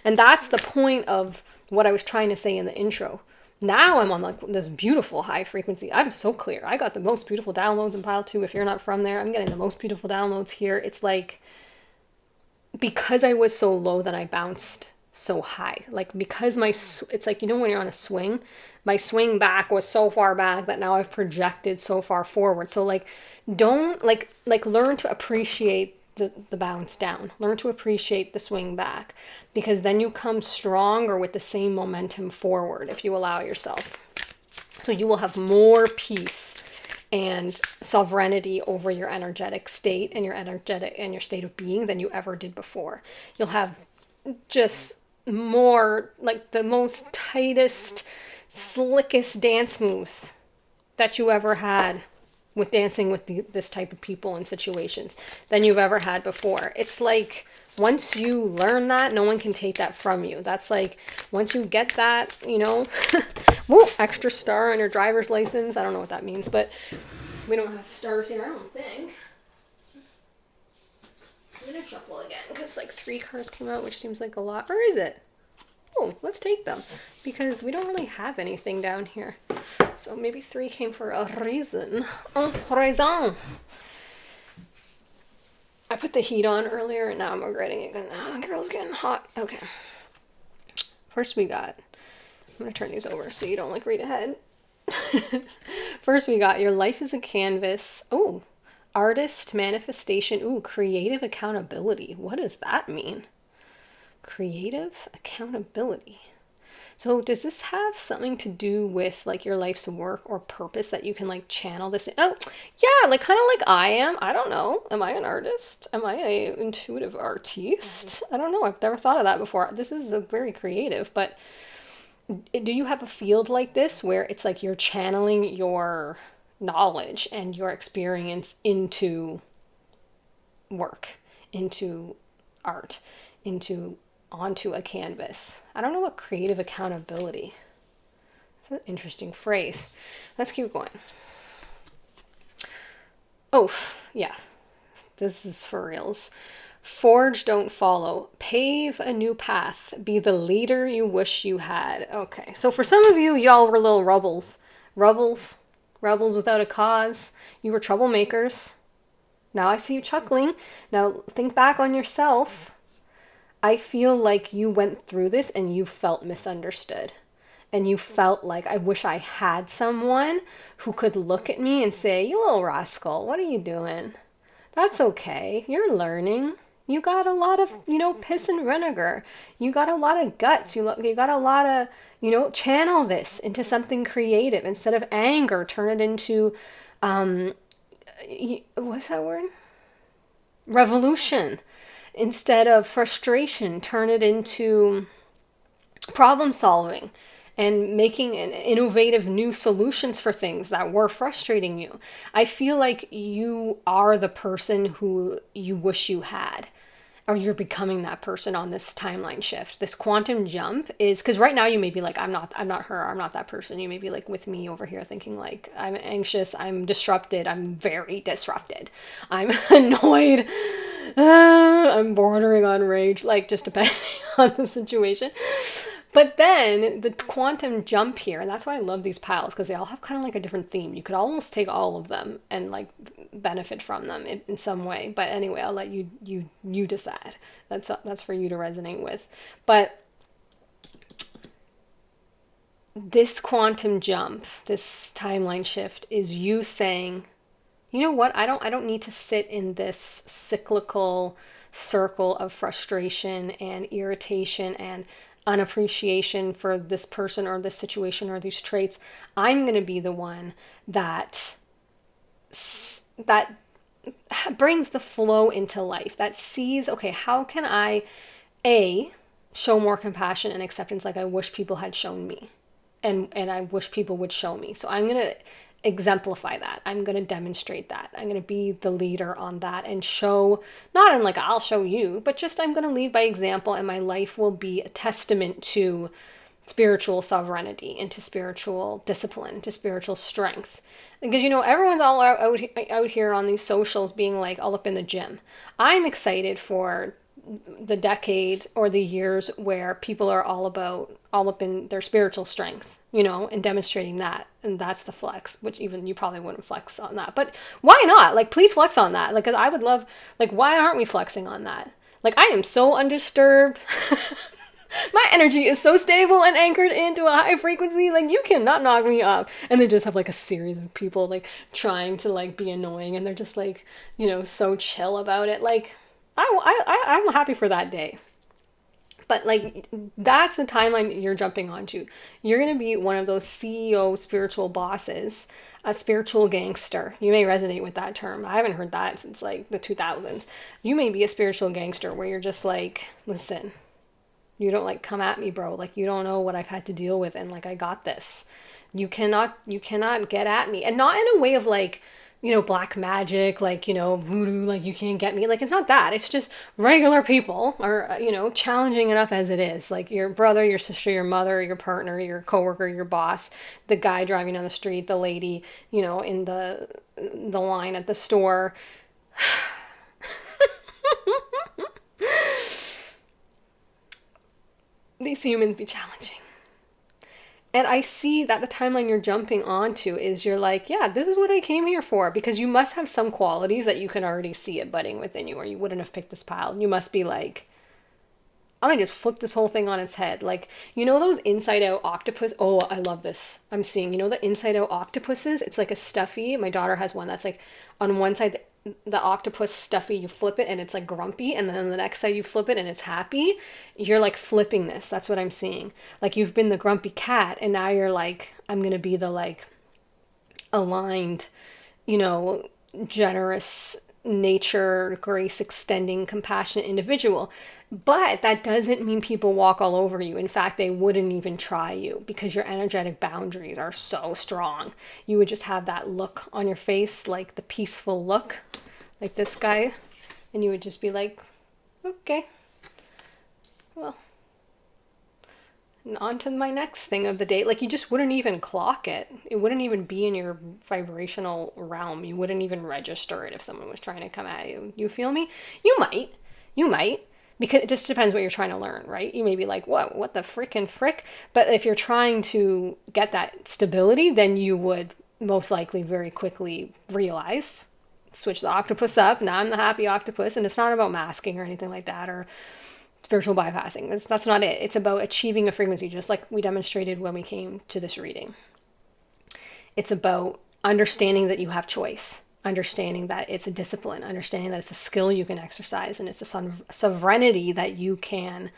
[SPEAKER 1] And that's the point of what I was trying to say in the intro. Now I'm on like this beautiful high frequency. I'm so clear. I got the most beautiful downloads in pile 2. If you're not from there, I'm getting the most beautiful downloads here. It's like, because I was so low that I bounced so high, like, because it's like, you know, when you're on a swing, my swing back was so far back that now I've projected so far forward. So like, don't like learn to appreciate the bounce down, learn to appreciate the swing back, because then you come stronger with the same momentum forward if you allow yourself. So you will have more peace and sovereignty over your energetic state and your state of being than you ever did before. You'll have just more, like, the most tightest, slickest dance moves that you ever had with dancing with this type of people and situations than you've ever had before. It's like Once you learn that, no one can take that from you. That's like, once you get that, you know, whoa, extra star on your driver's license. I don't know what that means, but we don't have stars here, I don't think. I'm gonna shuffle again because like 3 cards came out, which seems like a lot. Or is it? Oh, let's take them because we don't really have anything down here. So maybe 3 came for a reason. Un raison. I put the heat on earlier and now I'm regretting it because now the girl's getting hot. Okay. First we got, I'm going to turn these over so you don't like read ahead. First we got, your life is a canvas. Oh, artist, manifestation. Ooh, creative accountability. What does that mean? Creative accountability. So does this have something to do with like your life's work or purpose that you can like channel this in? Oh, yeah, like kind of like I am. I don't know. Am I an artist? Am I a intuitive artiste? I don't know. I've never thought of that before. This is a very creative, but do you have a field like this where it's like you're channeling your knowledge and your experience into work, into art, into onto a canvas? I don't know what creative accountability. It's an interesting phrase. Let's keep going. Oh, yeah. This is for reals. Forge, don't follow. Pave a new path. Be the leader you wish you had. Okay, so for some of you, y'all were little rebels. Rebels without a cause. You were troublemakers. Now I see you chuckling. Now think back on yourself. I feel like you went through this and you felt misunderstood. And you felt like, I wish I had someone who could look at me and say, you little rascal, what are you doing? That's okay. You're learning. You got a lot of, piss and vinegar. You got a lot of guts. You got a lot of, channel this into something creative. Instead of anger, turn it into, what's that word? Revolution. Instead of frustration, turn it into problem solving and making innovative new solutions for things that were frustrating you. I feel like you are the person who you wish you had, or you're becoming that person on this timeline shift. This quantum jump is, because right now you may be like, I'm not her, I'm not that person. You may be like with me over here thinking like, I'm anxious, I'm disrupted, I'm very disrupted, I'm annoyed, I'm bordering on rage, like just depending on the situation. But then the quantum jump here, and that's why I love these piles, because they all have kind of like a different theme. You could almost take all of them and like benefit from them in some way. But anyway, I'll let you decide. That's for you to resonate with. But this quantum jump, this timeline shift, is you saying, you know what? I don't need to sit in this cyclical circle of frustration and irritation and unappreciation for this person or this situation or these traits. I'm going to be the one that brings the flow into life, that sees, okay, how can I show more compassion and acceptance like I wish people had shown me, and I wish people would show me. So I'm going to exemplify that. I'm going to demonstrate that. I'm going to be the leader on that and show, not in like I'll show you, but just I'm going to lead by example, and my life will be a testament to spiritual sovereignty, and to spiritual discipline, to spiritual strength. Because everyone's all out here on these socials being like all up in the gym. I'm excited for the decades or the years where people are all up in their spiritual strength, and demonstrating that. And that's the flex, which even you probably wouldn't flex on that. But why not? Like, please flex on that. Like, 'cause I would love, like, why aren't we flexing on that? Like, I am so undisturbed. My energy is so stable and anchored into a high frequency. Like, you cannot knock me up. And they just have like a series of people like trying to like be annoying, and they're just like, so chill about it. Like, I'm happy for that day. But like, that's the timeline you're jumping onto. You're going to be one of those CEO spiritual bosses, a spiritual gangster. You may resonate with that term. I haven't heard that since like the 2000s. You may be a spiritual gangster where you're just like, listen, you don't like come at me, bro. Like, you don't know what I've had to deal with, and like, I got this. You cannot get at me. And not in a way of like black magic, like, voodoo, like you can't get me. Like, it's not that. It's just regular people are, challenging enough as it is. Like your brother, your sister, your mother, your partner, your coworker, your boss, the guy driving down the street, the lady, in the line at the store. These humans be challenging. And I see that the timeline you're jumping onto is you're like, yeah, this is what I came here for. Because you must have some qualities that you can already see it budding within you, or you wouldn't have picked this pile. You must be like, I'm gonna just flip this whole thing on its head. Like, those inside out octopus. Oh, I love this. I'm seeing, the inside out octopuses? It's like a stuffy. My daughter has one that's like on one side, the octopus stuffy, you flip it and it's like grumpy, and then on the next side you flip it and it's happy. You're like flipping this. That's what I'm seeing. Like you've been the grumpy cat and now you're like, I'm gonna be the like aligned, generous, nature, grace extending, compassionate individual. But that doesn't mean people walk all over you. In fact, they wouldn't even try you because your energetic boundaries are so strong. You would just have that look on your face, like the peaceful look, like this guy. And you would just be like, okay, well, on to my next thing of the day. Like you just wouldn't even clock it. It wouldn't even be in your vibrational realm. You wouldn't even register it if someone was trying to come at you. You feel me? You might. Because it just depends what you're trying to learn, right? You may be like, what the frickin' frick? But if you're trying to get that stability, then you would most likely very quickly realize, switch the octopus up. Now I'm the happy octopus. And it's not about masking or anything like that or spiritual bypassing. That's not it. It's about achieving a frequency, just like we demonstrated when we came to this reading. It's about understanding that you have choice, understanding that it's a discipline, understanding that it's a skill you can exercise, and it's a sovereignty that you can,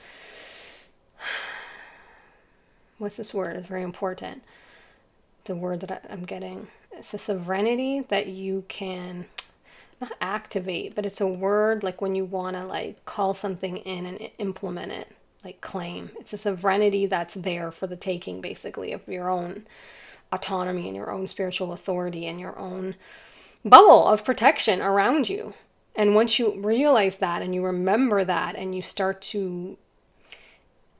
[SPEAKER 1] what's this word? It's very important. The word that I'm getting. It's a sovereignty that you can not activate, but it's a word like when you want to like call something in and implement it, like claim. It's a sovereignty that's there for the taking, basically, of your own autonomy and your own spiritual authority and your own bubble of protection around you. And once you realize that and you remember that and you start to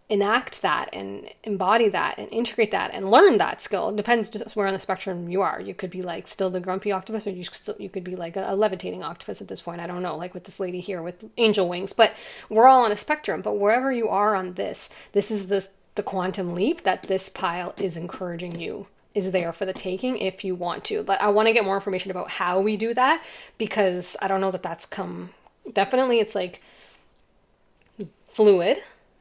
[SPEAKER 1] enact that and embody that and integrate that and learn that skill, it depends just where on the spectrum you are. You could be like still the grumpy octopus, or you could be like a levitating octopus at this point. I don't know, like with this lady here with angel wings, but we're all on a spectrum. But wherever you are on this is the quantum leap that this pile is encouraging you, is there for the taking if you want to. But I want to get more information about how we do that, because I don't know that that's come. Definitely it's like fluid,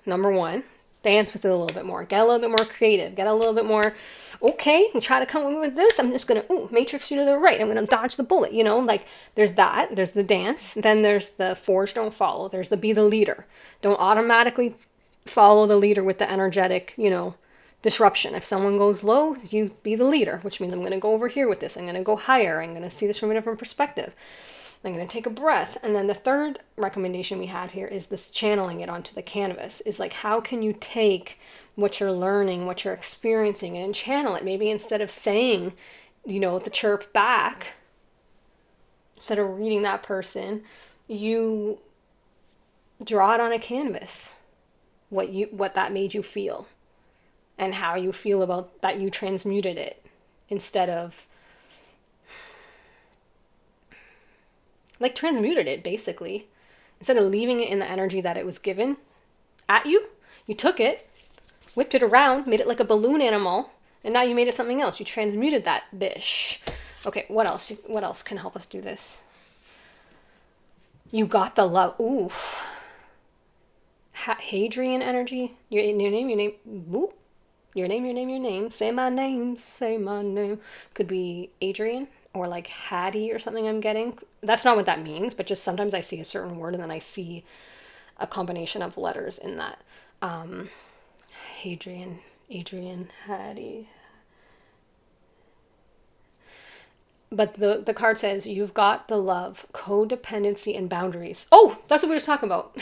[SPEAKER 1] number one. Dance with it a little bit more. Get a little bit more creative. Get a little bit more, okay, you try to come with this. I'm just going to, matrix you to the right. I'm going to dodge the bullet, like there's that. There's the dance. Then there's the forge, don't follow. There's the be the leader. Don't automatically follow the leader with the energetic, disruption. If someone goes low, you be the leader, which means I'm going to go over here with this. I'm going to go higher. I'm going to see this from a different perspective. I'm going to take a breath. And then the third recommendation we have here is this channeling it onto the canvas. Is like, how can you take what you're learning, what you're experiencing, and channel it? Maybe instead of saying, the chirp back, instead of reading that person, you draw it on a canvas, what that made you feel and how you feel about that you transmuted it, instead of like transmuted it, basically. Instead of leaving it in the energy that it was given at you, you took it, whipped it around, made it like a balloon animal, and now you made it something else. You transmuted that bish. Okay, what else? What else can help us do this? You got the love. Ooh. Hadrian energy. Your name. Whoop. Your name. Say my name. Could be Adrian. Or like Hattie or something I'm getting. That's not what that means, but just sometimes I see a certain word and then I see a combination of letters in that. Adrian, Hattie. But the card says, you've got the love, codependency, and boundaries. Oh, that's what we were talking about.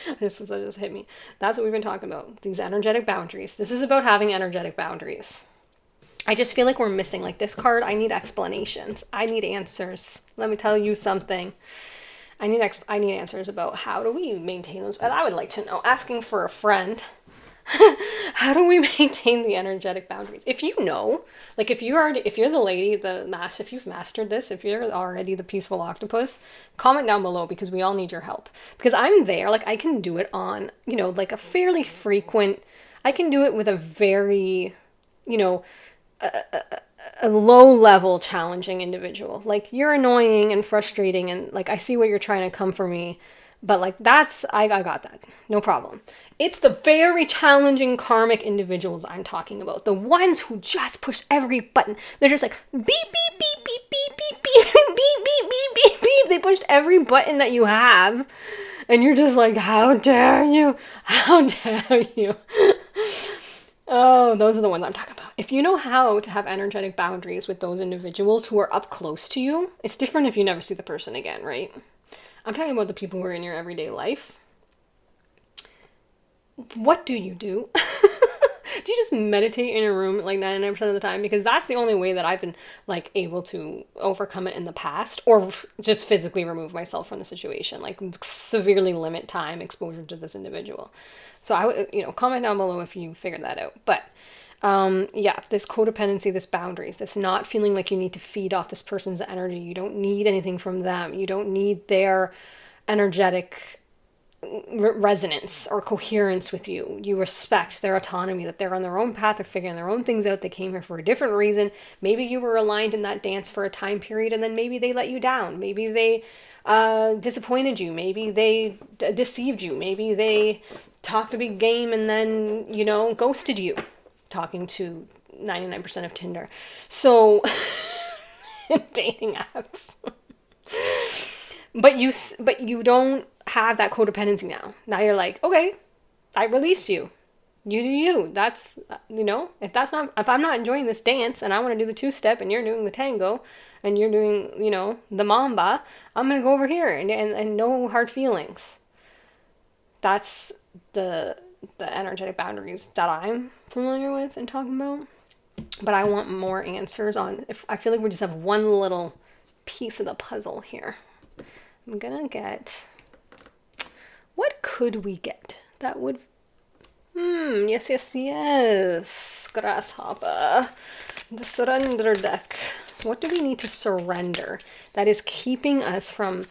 [SPEAKER 1] That just hit me. That's what we've been talking about. These energetic boundaries. This is about having energetic boundaries. I just feel like we're missing, like this card, I need explanations. I need answers. Let me tell you something. I need answers about how do we maintain those. I would like to know, asking for a friend, how do we maintain the energetic boundaries? If you know, like if you're the lady, if you've mastered this, if you're already the peaceful octopus, comment down below because we all need your help. Because I'm there, like I can do it on, like a fairly frequent, I can do it with a very, you know, a low level challenging individual. Like you're annoying and frustrating and like I see what you're trying to come for me, but like I got that. No problem. It's the very challenging karmic individuals I'm talking about. The ones who just push every button. They're just like beep beep beep beep beep beep beep beep beep beep beep beep. They pushed every button that you have. And you're just like, how dare you? How dare you? Oh, those are the ones I'm talking about. If you know how to have energetic boundaries with those individuals who are up close to you, it's different if you never see the person again, right? I'm talking about the people who are in your everyday life. What do you do? Do you just meditate in a room like 99% of the time? Because that's the only way that I've been like able to overcome it in the past, or just physically remove myself from the situation, like severely limit time exposure to this individual. So I would, comment down below if you figured that out. But yeah, this codependency, this boundaries, this not feeling like you need to feed off this person's energy. You don't need anything from them. You don't need their energetic resonance or coherence with you. You respect their autonomy, that they're on their own path, they're figuring their own things out, they came here for a different reason. Maybe you were aligned in that dance for a time period and then maybe they let you down. Maybe they disappointed you. Maybe they deceived you. Maybe they talked a big game and then, ghosted you. Talking to 99% of Tinder. So, dating apps. But you don't have that codependency now. Now you're like, okay, I release you. You do you. That's, if I'm not enjoying this dance and I want to do the two-step and you're doing the tango and you're doing, the mamba, I'm going to go over here and no hard feelings. That's the energetic boundaries that I'm familiar with and talking about. But I want more answers on, if I feel like we just have one little piece of the puzzle here. I'm gonna get, what could we get that would, yes, grasshopper, the surrender deck. What do we need to surrender that is keeping us from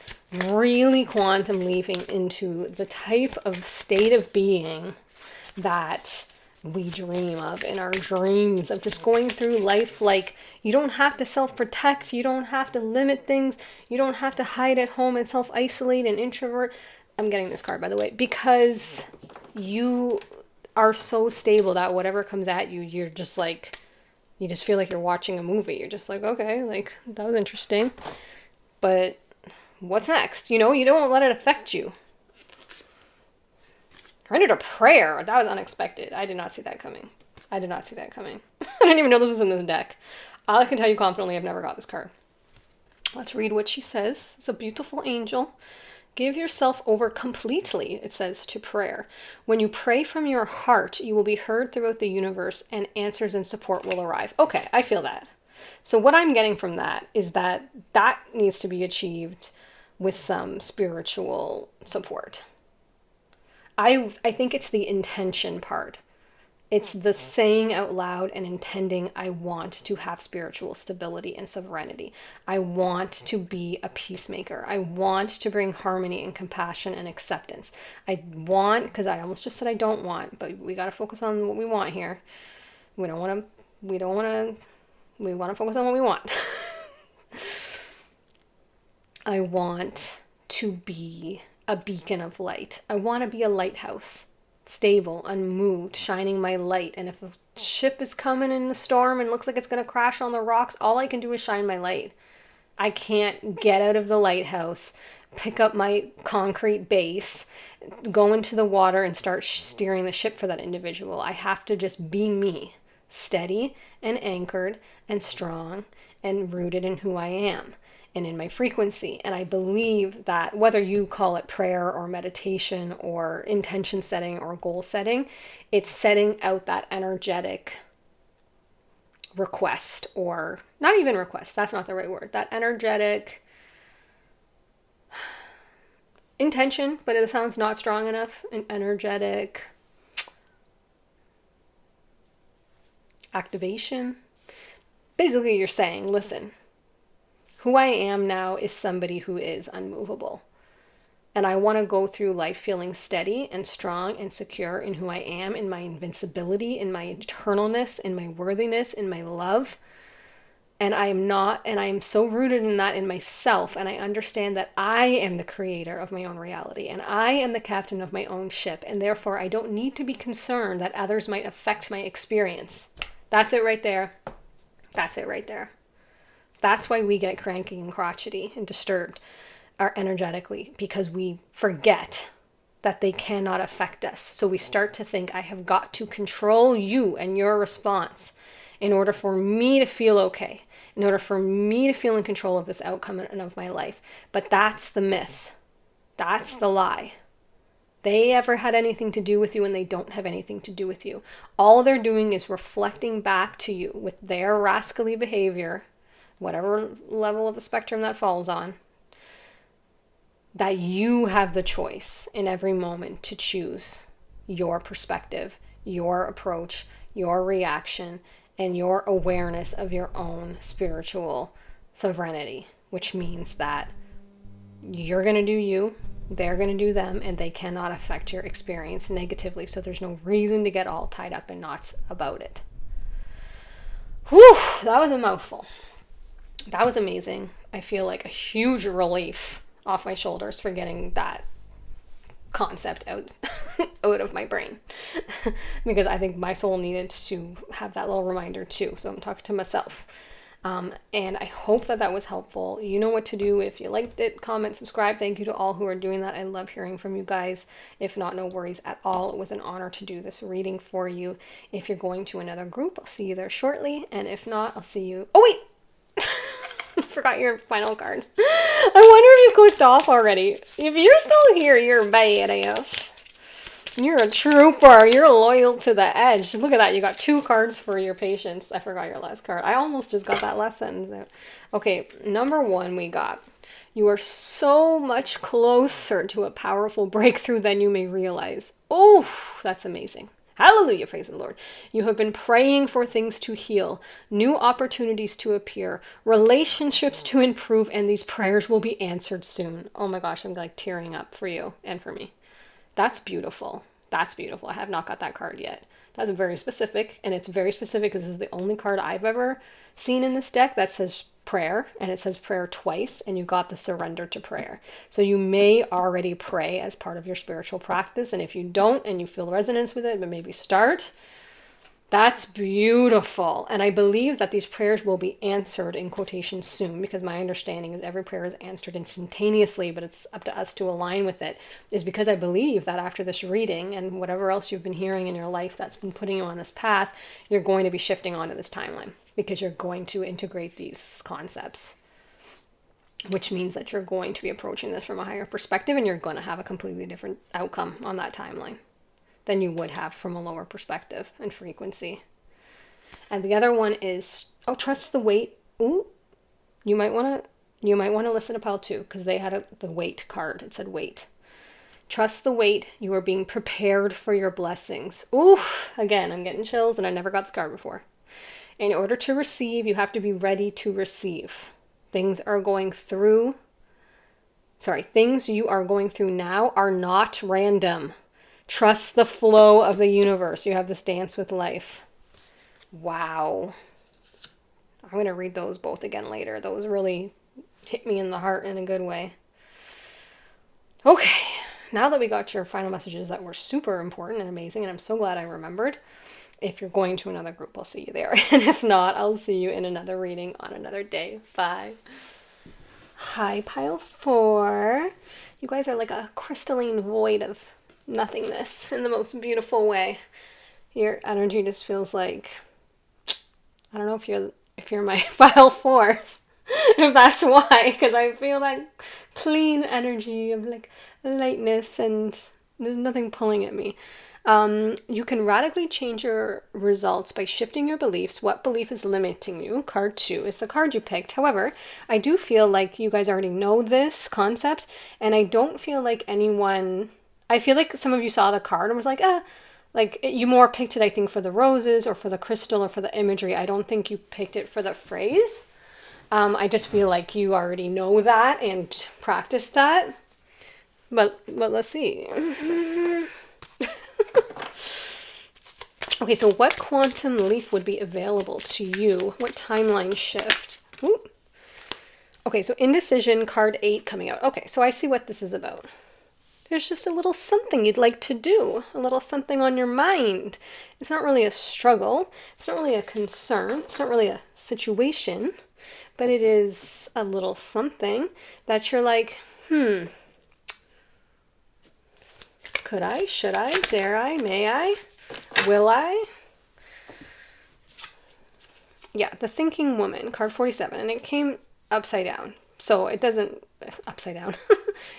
[SPEAKER 1] really quantum leaping into the type of state of being that we dream of in our dreams, of just going through life like you don't have to self-protect, you don't have to limit things, you don't have to hide at home and self-isolate and introvert. I'm getting this card, by the way, because you are so stable that whatever comes at you, you're just like, you just feel like you're watching a movie. You're just like, okay, like that was interesting, but what's next? You don't let it affect you. Surrender to prayer. That was unexpected. I did not see that coming. I didn't even know this was in this deck. I can tell you confidently I've never got this card. Let's read what she says. It's a beautiful angel. Give yourself over completely, it says, to prayer. When you pray from your heart, you will be heard throughout the universe and answers and support will arrive. Okay, I feel that. So what I'm getting from that is that needs to be achieved with some spiritual support. I think it's the intention part. It's the saying out loud and intending, I want to have spiritual stability and sovereignty. I want to be a peacemaker. I want to bring harmony and compassion and acceptance. I want, because I almost just said I don't want, but we got to focus on what we want here. We want to focus on what we want. I want to be a beacon of light. I want to be a lighthouse, stable, unmoved, shining my light. And if a ship is coming in the storm and looks like it's going to crash on the rocks, all I can do is shine my light. I can't get out of the lighthouse, pick up my concrete base, go into the water and start steering the ship for that individual. I have to just be me, steady and anchored and strong and rooted in who I am and in my frequency. And I believe that whether you call it prayer or meditation or intention setting or goal setting, it's setting out that energetic request, or not even request, that's not the right word, that energetic intention, but it sounds not strong enough, an energetic activation. Basically, you're saying, listen, who I am now is somebody who is unmovable. And I want to go through life feeling steady and strong and secure in who I am, in my invincibility, in my eternalness, in my worthiness, in my love. And I am so rooted in that in myself. And I understand that I am the creator of my own reality. And I am the captain of my own ship. And therefore, I don't need to be concerned that others might affect my experience. That's it right there. That's it right there. That's why we get cranky and crotchety and disturbed are energetically, because we forget that they cannot affect us. So we start to think, I have got to control you and your response in order for me to feel okay, in order for me to feel in control of this outcome and of my life. But that's the myth. That's the lie. They ever had anything to do with you, and they don't have anything to do with you. All they're doing is reflecting back to you with their rascally behavior, whatever level of the spectrum that falls on, that you have the choice in every moment to choose your perspective, your approach, your reaction, and your awareness of your own spiritual sovereignty, which means that you're going to do you, they're going to do them, and they cannot affect your experience negatively. So there's no reason to get all tied up in knots about it. Whew, that was a mouthful. That was amazing. I feel like a huge relief off my shoulders for getting that concept out of my brain. Because I think my soul needed to have that little reminder too. So I'm talking to myself. And I hope that was helpful. You know what to do. If you liked it, comment, subscribe. Thank you to all who are doing that. I love hearing from you guys. If not, no worries at all. It was an honor to do this reading for you. If you're going to another group, I'll see you there shortly. And if not, I'll see you... Oh, wait! Forgot your final card. I wonder if you clicked off already. If you're still here, you're badass. You're a trooper. You're loyal to the edge. Look at that. You got 2 cards for your patience. I forgot your last card. I almost just got that last sentence out. Okay, number 1 we got. You are so much closer to a powerful breakthrough than you may realize. Oh, that's amazing. Hallelujah, praise the Lord. You have been praying for things to heal, new opportunities to appear, relationships to improve, and these prayers will be answered soon. Oh my gosh, I'm like tearing up for you and for me. That's beautiful. That's beautiful. I have not got that card yet. That's very specific, and it's very specific because this is the only card I've ever seen in this deck that says prayer, and it says prayer twice, and you got the surrender to prayer. So you may already pray as part of your spiritual practice, and if you don't and you feel resonance with it, but maybe start. That's beautiful. And I believe that these prayers will be answered in quotation soon, because my understanding is every prayer is answered instantaneously, but it's up to us to align with it, is because I believe that after this reading and whatever else you've been hearing in your life that's been putting you on this path, you're going to be shifting onto this timeline, because you're going to integrate these concepts, which means that you're going to be approaching this from a higher perspective, and you're going to have a completely different outcome on that timeline than you would have from a lower perspective and frequency. And the other one is, trust the weight. Ooh, you might want to listen to pile 2, because they had the weight card. It said wait. Trust the wait. You are being prepared for your blessings. Ooh, again, I'm getting chills, and I never got this card before. In order to receive, you have to be ready to receive. Things you are going through now are not random. Trust the flow of the universe. You have this dance with life. Wow. I'm going to read those both again later. Those really hit me in the heart in a good way. Okay. Now that we got your final messages that were super important and amazing, and I'm so glad I remembered. If you're going to another group, I'll see you there. And if not, I'll see you in another reading on another day. Bye. Hi, pile 4. You guys are like a crystalline void of nothingness in the most beautiful way. Your energy just feels like, I don't know if you're my pile 4s, if that's why, because I feel that clean energy of like lightness and there's nothing pulling at me. You can radically change your results by shifting your beliefs. What belief is limiting you? Card 2 is the card you picked. However, I do feel like you guys already know this concept, and I don't feel like anyone... I feel like some of you saw the card and was like, you more picked it, I think, for the roses or for the crystal or for the imagery. I don't think you picked it for the phrase. I just feel like you already know that and practice that. But let's see. Okay, so what quantum leap would be available to you? What timeline shift? Ooh. Okay, so indecision, card 8 coming out. Okay, so I see what this is about. There's just a little something you'd like to do, a little something on your mind. It's not really a struggle. It's not really a concern. It's not really a situation, but it is a little something that you're like, could I, should I, dare I, may I, will I? Yeah, the thinking woman, card 47, and it came upside down. So it doesn't, upside down,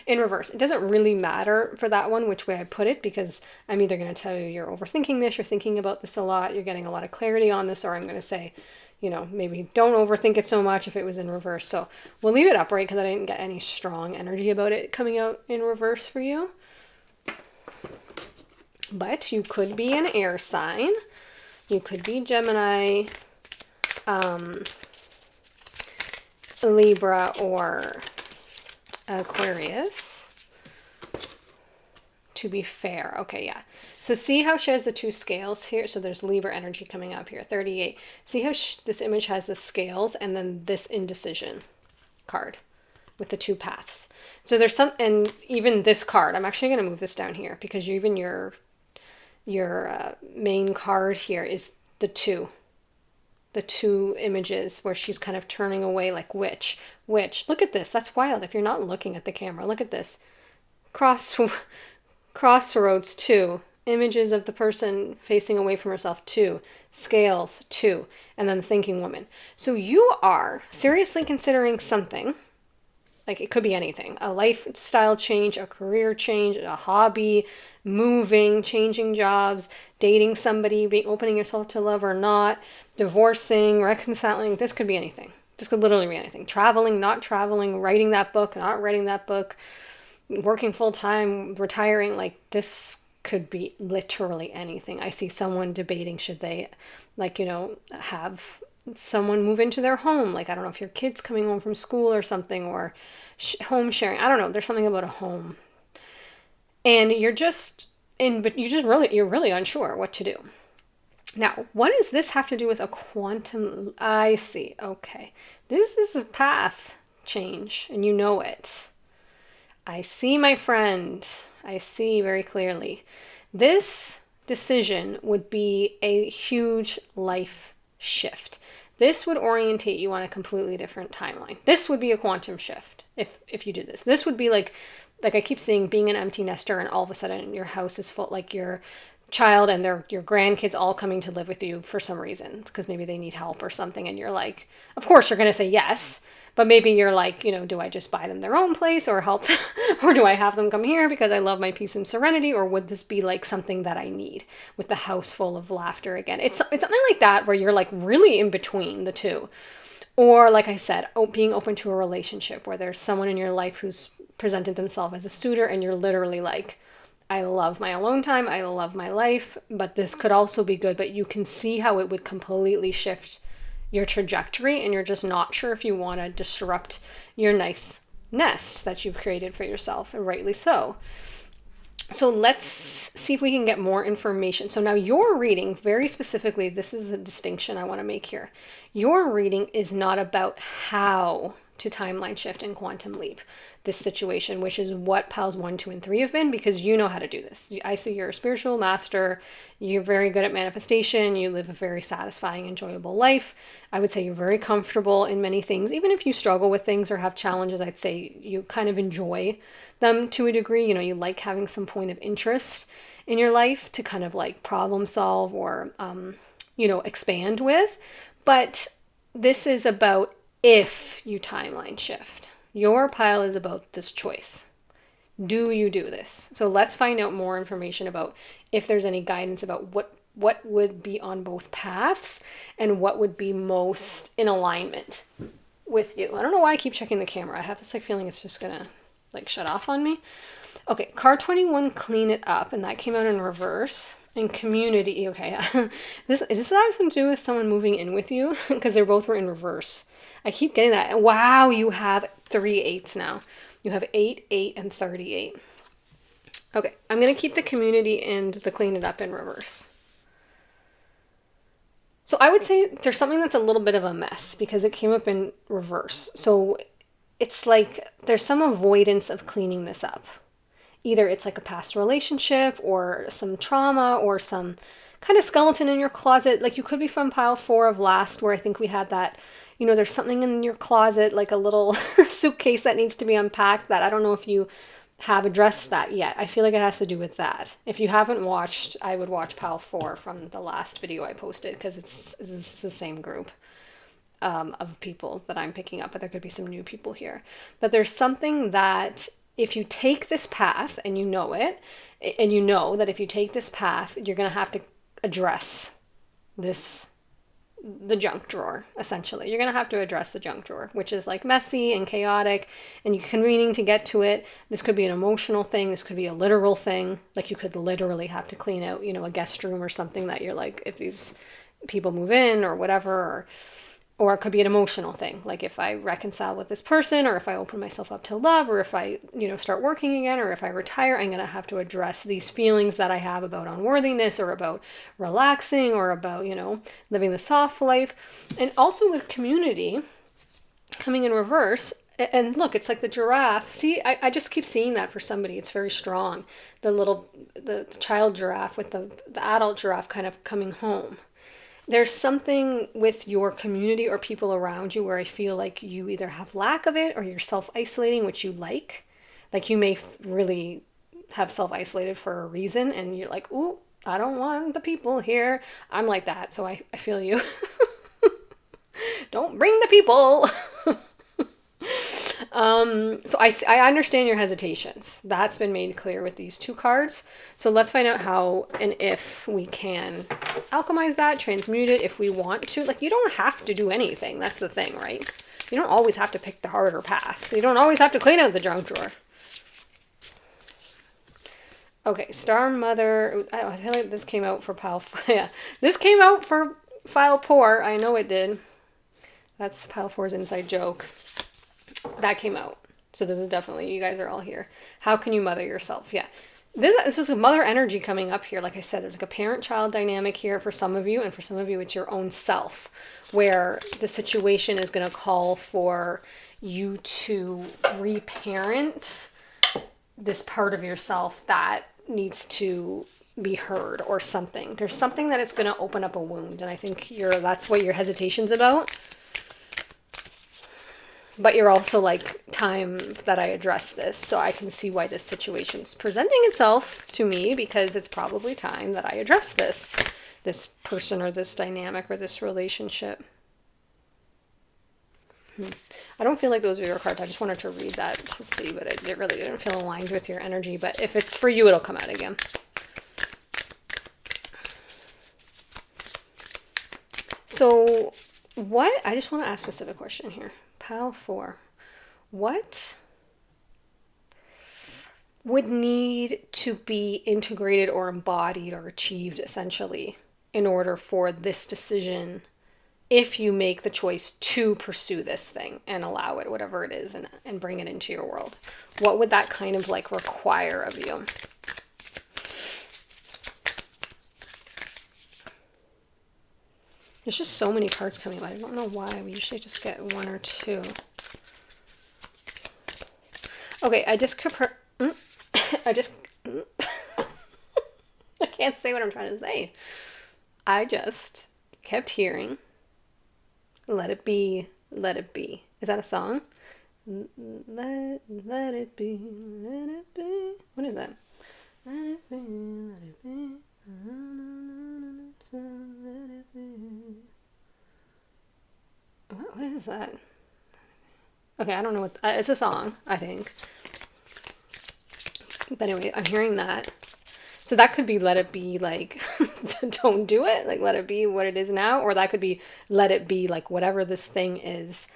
[SPEAKER 1] in reverse. It doesn't really matter for that one which way I put it, because I'm either going to tell you you're overthinking this, you're thinking about this a lot, you're getting a lot of clarity on this, or I'm going to say, maybe don't overthink it so much if it was in reverse. So we'll leave it upright because I didn't get any strong energy about it coming out in reverse for you. But you could be an air sign. You could be Gemini, Libra, or Aquarius. To be fair. Okay, yeah. So see how she has the 2 scales here? So there's Libra energy coming up here, 38. See how this image has the scales and then this indecision card with the 2 paths. So there's some, and even this card, I'm actually going to move this down here because even your main card here is the 2 images where she's kind of turning away like which. Look at this. That's wild. If you're not looking at the camera, look at this. Crossroads 2. Images of the person facing away from herself 2. Scales 2. And then the thinking woman. So you are seriously considering something. Like it could be anything. A lifestyle change, a career change, a hobby, moving, changing jobs, dating somebody, opening yourself to love or not, divorcing, reconciling. This could be anything. This could literally be anything. Traveling, not traveling, writing that book, not writing that book, working full time, retiring. Like this could be literally anything. I see someone debating, should they have someone move into their home. Like, I don't know if your kid's coming home from school or something, or home sharing. I don't know. There's something about a home. And you're really unsure what to do. Now, what does this have to do with a quantum? I see. Okay. This is a path change, and you know it. I see, my friend. I see very clearly. This decision would be a huge life shift. This would orientate you on a completely different timeline. This would be a quantum shift if you did this. This would be like I keep seeing being an empty nester, and all of a sudden your house is full, like your child and your grandkids all coming to live with you for some reason, because maybe they need help or something, and you're like, of course you're going to say yes, but maybe you're like, do I just buy them their own place or help them, or do I have them come here because I love my peace and serenity, or would this be like something that I need with the house full of laughter again? It's something like that where you're like really in between the two. Or like I said, being open to a relationship where there's someone in your life who's presented themselves as a suitor, and you're literally like, I love my alone time, I love my life, but this could also be good. But you can see how it would completely shift your trajectory, and you're just not sure if you want to disrupt your nice nest that you've created for yourself, and rightly so. So let's see if we can get more information. So now your reading, very specifically, this is a distinction I want to make here. Your reading is not about how to timeline shift and quantum leap this situation, which is what piles 1, 2, and 3 have been, because you know how to do this. I see you're a spiritual master. You're very good at manifestation. You live a very satisfying, enjoyable life. I would say you're very comfortable in many things. Even if you struggle with things or have challenges, I'd say you kind of enjoy them to a degree. You like having some point of interest in your life to kind of like problem solve or, expand with. But this is about if you timeline shift. Your pile is about this choice. Do you do this? So let's find out more information about if there's any guidance about what would be on both paths and what would be most in alignment with you. I don't know why I keep checking the camera. I have this like feeling it's just gonna like shut off on me. Okay, card 21, clean it up, and that came out in reverse. And community, okay. This has something to do with someone moving in with you because they both were in reverse. I keep getting that. Wow, you have 3 8s now. You have 8, 8, and 38. Okay, I'm going to keep the community and the clean it up in reverse. So I would say there's something that's a little bit of a mess because it came up in reverse. So it's like there's some avoidance of cleaning this up. Either it's like a past relationship or some trauma or some kind of skeleton in your closet. Like you could be from pile 4 of last where I think we had that, you know, there's something in your closet, like a little suitcase that needs to be unpacked that I don't know if you have addressed that yet. I feel like it has to do with that. If you haven't watched, I would watch pile 4 from the last video I posted because it's the same group of people that I'm picking up, but there could be some new people here. But there's something that if you take this path and you know it, and you know that if you take this path, you're going to have to address the junk drawer, essentially. You're going to have to address the junk drawer, which is like messy and chaotic and you're convening to get to it. This could be an emotional thing. This could be a literal thing. Like you could literally have to clean out, you know, a guest room or something that you're like, if these people move in or whatever, or it could be an emotional thing. Like if I reconcile with this person, or if I open myself up to love, or if I, you know, start working again, or if I retire, I'm going to have to address these feelings that I have about unworthiness or about relaxing or about, you know, living the soft life. And also with community coming in reverse. And look, it's like the giraffe. See, I just keep seeing that for somebody. It's very strong. The child giraffe with the adult giraffe kind of coming home. There's something with your community or people around you where I feel like you either have lack of it or you're self-isolating, which you like. Like you may really have self-isolated for a reason and you're like, ooh, I don't want the people here. I'm like that, so I feel you. Don't bring the people. So I understand your hesitations. That's been made clear with these 2 cards. So let's find out how and if we can alchemize that, transmute it if we want to. Like you don't have to do anything. That's the thing, right? You don't always have to pick the harder path. You don't always have to clean out the junk drawer. Okay, Star Mother. I feel like this came out for pile. Yeah, this came out for file 4. I know it did. That's pile 4's inside joke. That came out. So this is definitely, you guys are all here. How can you mother yourself? Yeah. This is a mother energy coming up here. Like I said, there's like a parent-child dynamic here for some of you, and for some of you, it's your own self, where the situation is going to call for you to reparent this part of yourself that needs to be heard or something. There's something that it's going to open up a wound, and I think that's what your hesitation's about. But you're also like, time that I address this, so I can see why this situation's presenting itself to me, because it's probably time that I address this person or this dynamic or this relationship. I don't feel like those are your cards. I just wanted to read that to see, but it really didn't feel aligned with your energy. But if it's for you, it'll come out again. So I just want to ask a specific question here. Pile 4. What would need to be integrated or embodied or achieved essentially in order for this decision, if you make the choice to pursue this thing and allow it, whatever it is, and bring it into your world? What would that kind of like require of you? There's just so many cards coming out. I don't know why. We usually just get 1 or 2. Okay, I can't say what I'm trying to say. I just kept hearing, let it be, let it be. Is that a song? Let it be, let it be. What is that? Let it be, let it be. Let it be. What is that? Okay, I don't know what... it's a song, I think. But anyway, I'm hearing that. So that could be let it be, like, don't do it, like let it be what it is now. Or that could be let it be, like whatever this thing is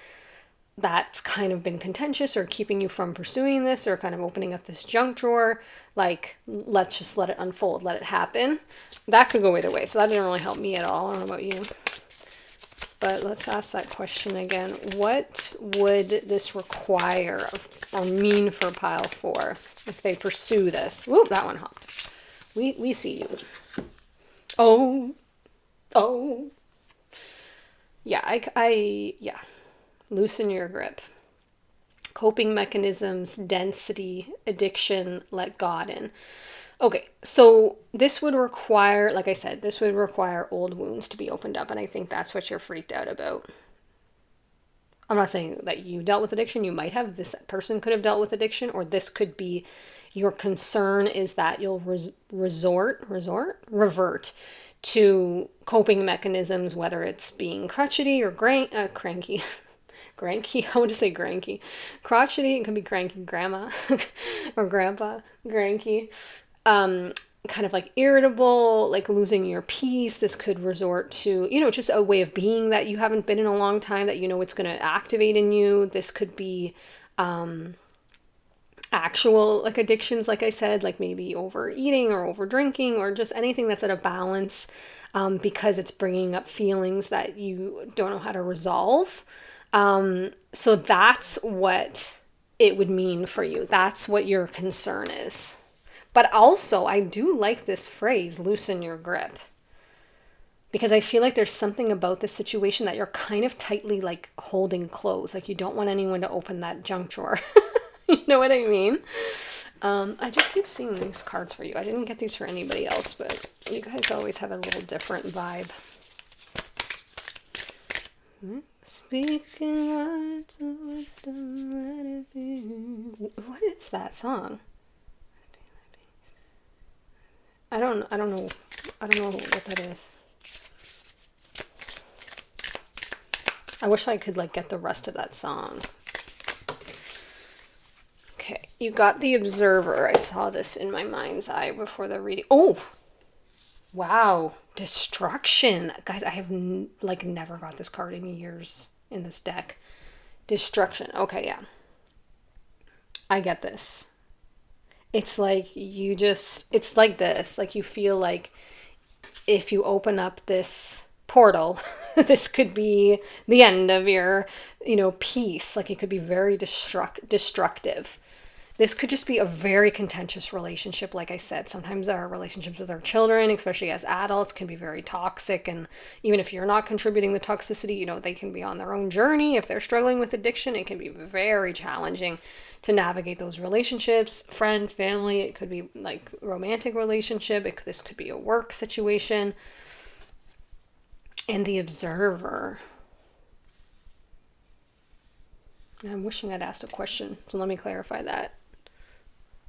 [SPEAKER 1] that's kind of been contentious or keeping you from pursuing this or kind of opening up this junk drawer. Like, let's just let it unfold, let it happen. That could go either way. So that didn't really help me at all. I don't know about you. But let's ask that question again. What would this require or mean for pile 4 if they pursue this? Whoop, that one hopped. We see you. Oh. Yeah, yeah. Loosen your grip. Coping mechanisms, density, addiction, let God in. Okay, so this would require, like I said, this would require old wounds to be opened up, and I think that's what you're freaked out about. I'm not saying that you dealt with addiction. You might have. This person could have dealt with addiction, or this could be your concern is that you'll revert to coping mechanisms, whether it's being crotchety or cranky. Cranky, I want to say cranky. Crotchety, it could be cranky grandma or grandpa, cranky. Kind of like irritable, like losing your peace. This could resort to, just a way of being that you haven't been in a long time that it's going to activate in you. This could be actual like addictions, like I said, like maybe overeating or over drinking or just anything that's at a balance because it's bringing up feelings that you don't know how to resolve. So that's what it would mean for you. That's what your concern is. But also, I do like this phrase, loosen your grip. Because I feel like there's something about this situation that you're kind of tightly like holding close. Like you don't want anyone to open that junk drawer. You know what I mean? I just keep seeing these cards for you. I didn't get these for anybody else, but you guys always have a little different vibe. Speaking words of wisdom, let it be. What is that song? I don't know what that is. I wish I could like get the rest of that song. Okay, you got the Observer. I saw this in my mind's eye before the reading. Oh, wow, Destruction, guys. I have never got this card in years in this deck. Destruction. Okay, yeah, I get this. It's like it's like this. Like you feel like if you open up this portal, this could be the end of your, peace. Like it could be very destructive. This could just be a very contentious relationship. Like I said, sometimes our relationships with our children, especially as adults, can be very toxic. And even if you're not contributing the toxicity, they can be on their own journey. If they're struggling with addiction, it can be very challenging to navigate those relationships. Friend, family, it could be like romantic relationship. This could be a work situation. And the Observer. I'm wishing I'd asked a question, so let me clarify that.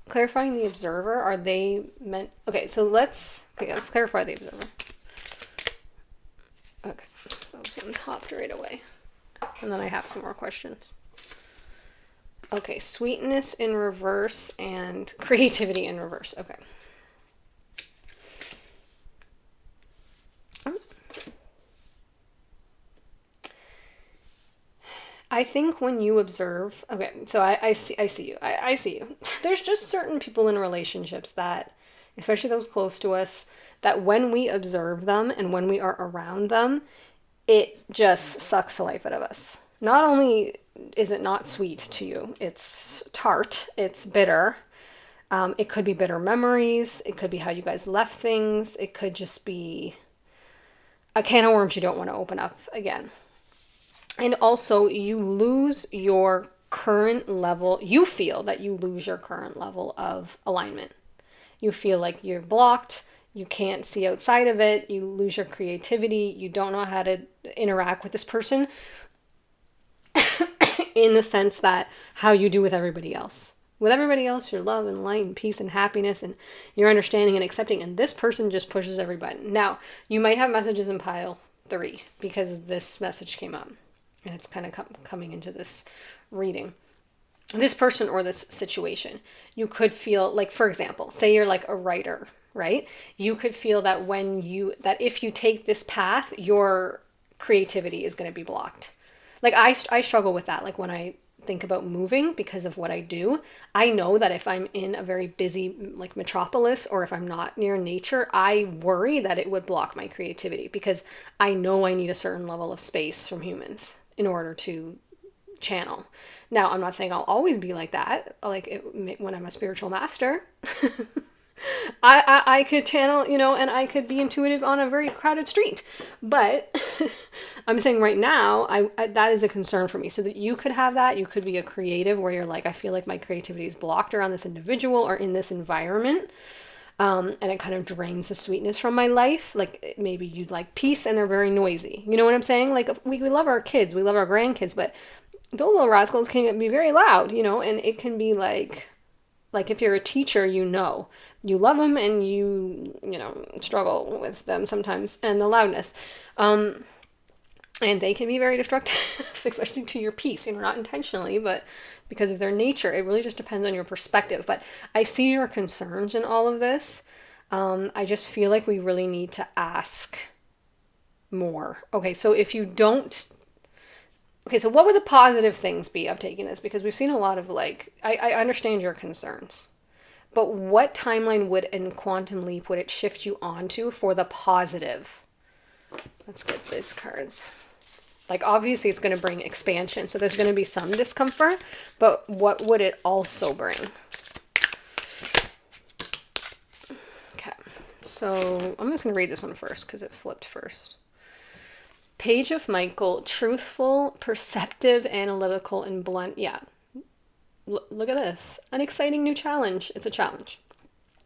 [SPEAKER 1] Clarifying the Observer, are they meant... Okay, so let's clarify the Observer. Okay, those ones hopped right away. And then I have some more questions. Okay, sweetness in reverse and creativity in reverse. Okay. I think when you observe, okay, so I see you. I see you. There's just certain people in relationships that, especially those close to us, that when we observe them and when we are around them, it just sucks the life out of us. Not only is it not sweet to you, it's tart, it's bitter. It could be bitter memories. It could be how you guys left things. It could just be a can of worms you don't want to open up again. And also you lose your current level. You feel that you lose your current level of alignment. You feel like you're blocked. You can't see outside of it. You lose your creativity. You don't know how to interact with this person in the sense that how you do with everybody else. With everybody else, your love and light and peace and happiness and your understanding and accepting. And this person just pushes every button. Now, you might have messages in pile 3 because this message came up. And it's kind of coming into this reading. this person or this situation. You could feel like, for example, say you're like a writer, right? You could feel that that if you take this path, your creativity is going to be blocked. Like I struggle with that. Like when I think about moving because of what I do, I know that if I'm in a very busy like metropolis or if I'm not near nature, I worry that it would block my creativity because I know I need a certain level of space from humans in order to channel. Now, I'm not saying I'll always be like that. Like when I'm a spiritual master, I could channel, and I could be intuitive on a very crowded street. But I'm saying right now, that is a concern for me. So that you could have that, you could be a creative where you're like, I feel like my creativity is blocked around this individual or in this environment. And it kind of drains the sweetness from my life. Like maybe you'd like peace and they're very noisy. You know what I'm saying? Like we love our kids, we love our grandkids, but those little rascals can be very loud, and it can be like if you're a teacher, you love them and you struggle with them sometimes and the loudness. And they can be very destructive, especially to your peace, not intentionally, but because of their nature. It really just depends on your perspective. But I see your concerns in all of this. I just feel like we really need to ask more. Okay, so if you don't... Okay, so what would the positive things be of taking this? Because we've seen a lot of I understand your concerns. But what timeline would in Quantum Leap would it shift you onto for the positive? Let's get these cards. Like obviously it's going to bring expansion. So there's going to be some discomfort. But what would it also bring? Okay. So I'm just going to read this one first because it flipped first. Page of Michael, truthful, perceptive, analytical, and blunt. Yeah. Look at this. An exciting new challenge. It's a challenge.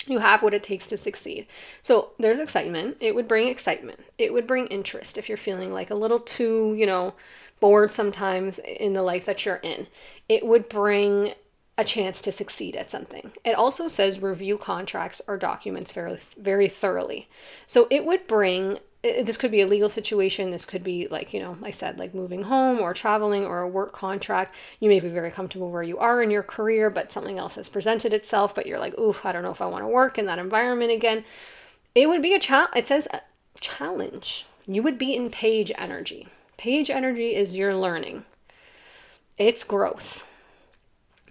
[SPEAKER 1] You have what it takes to succeed. So there's excitement. It would bring excitement. It would bring interest if you're feeling like a little too, bored sometimes in the life that you're in. It would bring a chance to succeed at something. It also says review contracts or documents very, very thoroughly. So it would bring... This could be a legal situation. This could be I said, like moving home or traveling or a work contract. You may be very comfortable where you are in your career, but something else has presented itself, but you're like, oof, I don't know if I want to work in that environment again. It would be it says a challenge. You would be in page energy. Page energy is your learning. It's growth.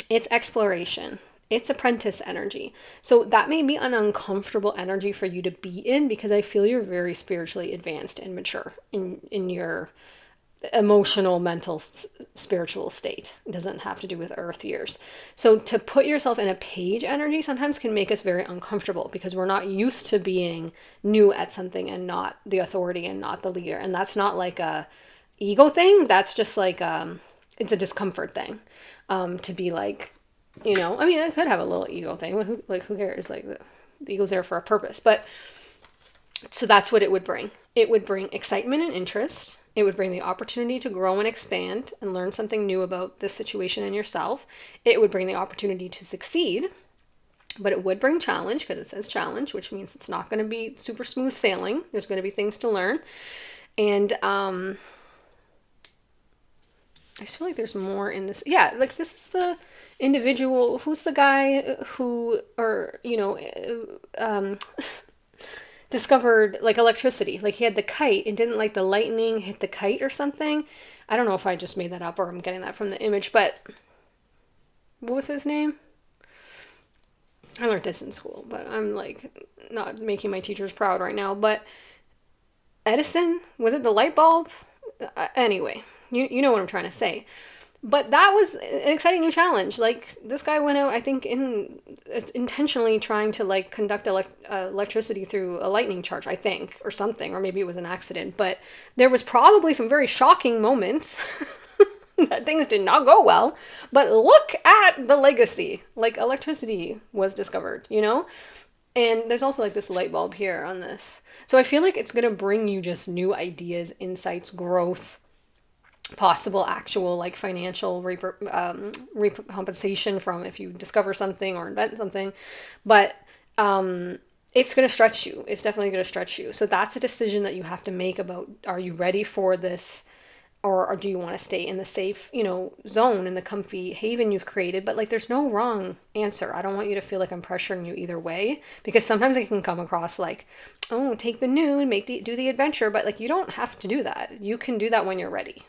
[SPEAKER 1] It's exploration. It's apprentice energy. So that may be an uncomfortable energy for you to be in because I feel you're very spiritually advanced and mature in your emotional, mental, spiritual state. It doesn't have to do with earth years. So to put yourself in a page energy sometimes can make us very uncomfortable because we're not used to being new at something and not the authority and not the leader. And that's not like a ego thing. That's just like, it's a discomfort thing, to be like, I could have a little ego thing. Who cares? Like the ego's there for a purpose. But so that's what it would bring. It would bring excitement and interest. It would bring the opportunity to grow and expand and learn something new about this situation and yourself. It would bring the opportunity to succeed, but it would bring challenge because it says challenge, which means it's not going to be super smooth sailing. There's going to be things to learn. And I just feel like there's more in this. Yeah, like this is the individual. Who's the guy who, discovered like electricity? Like he had the kite and didn't like the lightning hit the kite or something. I don't know if I just made that up or I'm getting that from the image, but what was his name? I learned this in school, but I'm like not making my teachers proud right now. But Edison, was it the light bulb? Anyway, you know what I'm trying to say. But that was an exciting new challenge. Like this guy went out, I think, intentionally trying to like conduct electricity through a lightning charge, I think, or something, or maybe it was an accident. But there was probably some very shocking moments that things did not go well. But look at the legacy. Like electricity was discovered, And there's also like this light bulb here on this. So I feel like it's going to bring you just new ideas, insights, growth, possible actual like financial recompensation from if you discover something or invent something. But it's going to stretch you. It's definitely going to stretch you. So that's a decision that you have to make about, are you ready for this? or do you want to stay in the safe, zone, in the comfy haven you've created? But like, there's no wrong answer. I don't want you to feel like I'm pressuring you either way, because sometimes it can come across like, oh, take the nude, do the adventure. But like, you don't have to do that. You can do that when you're ready.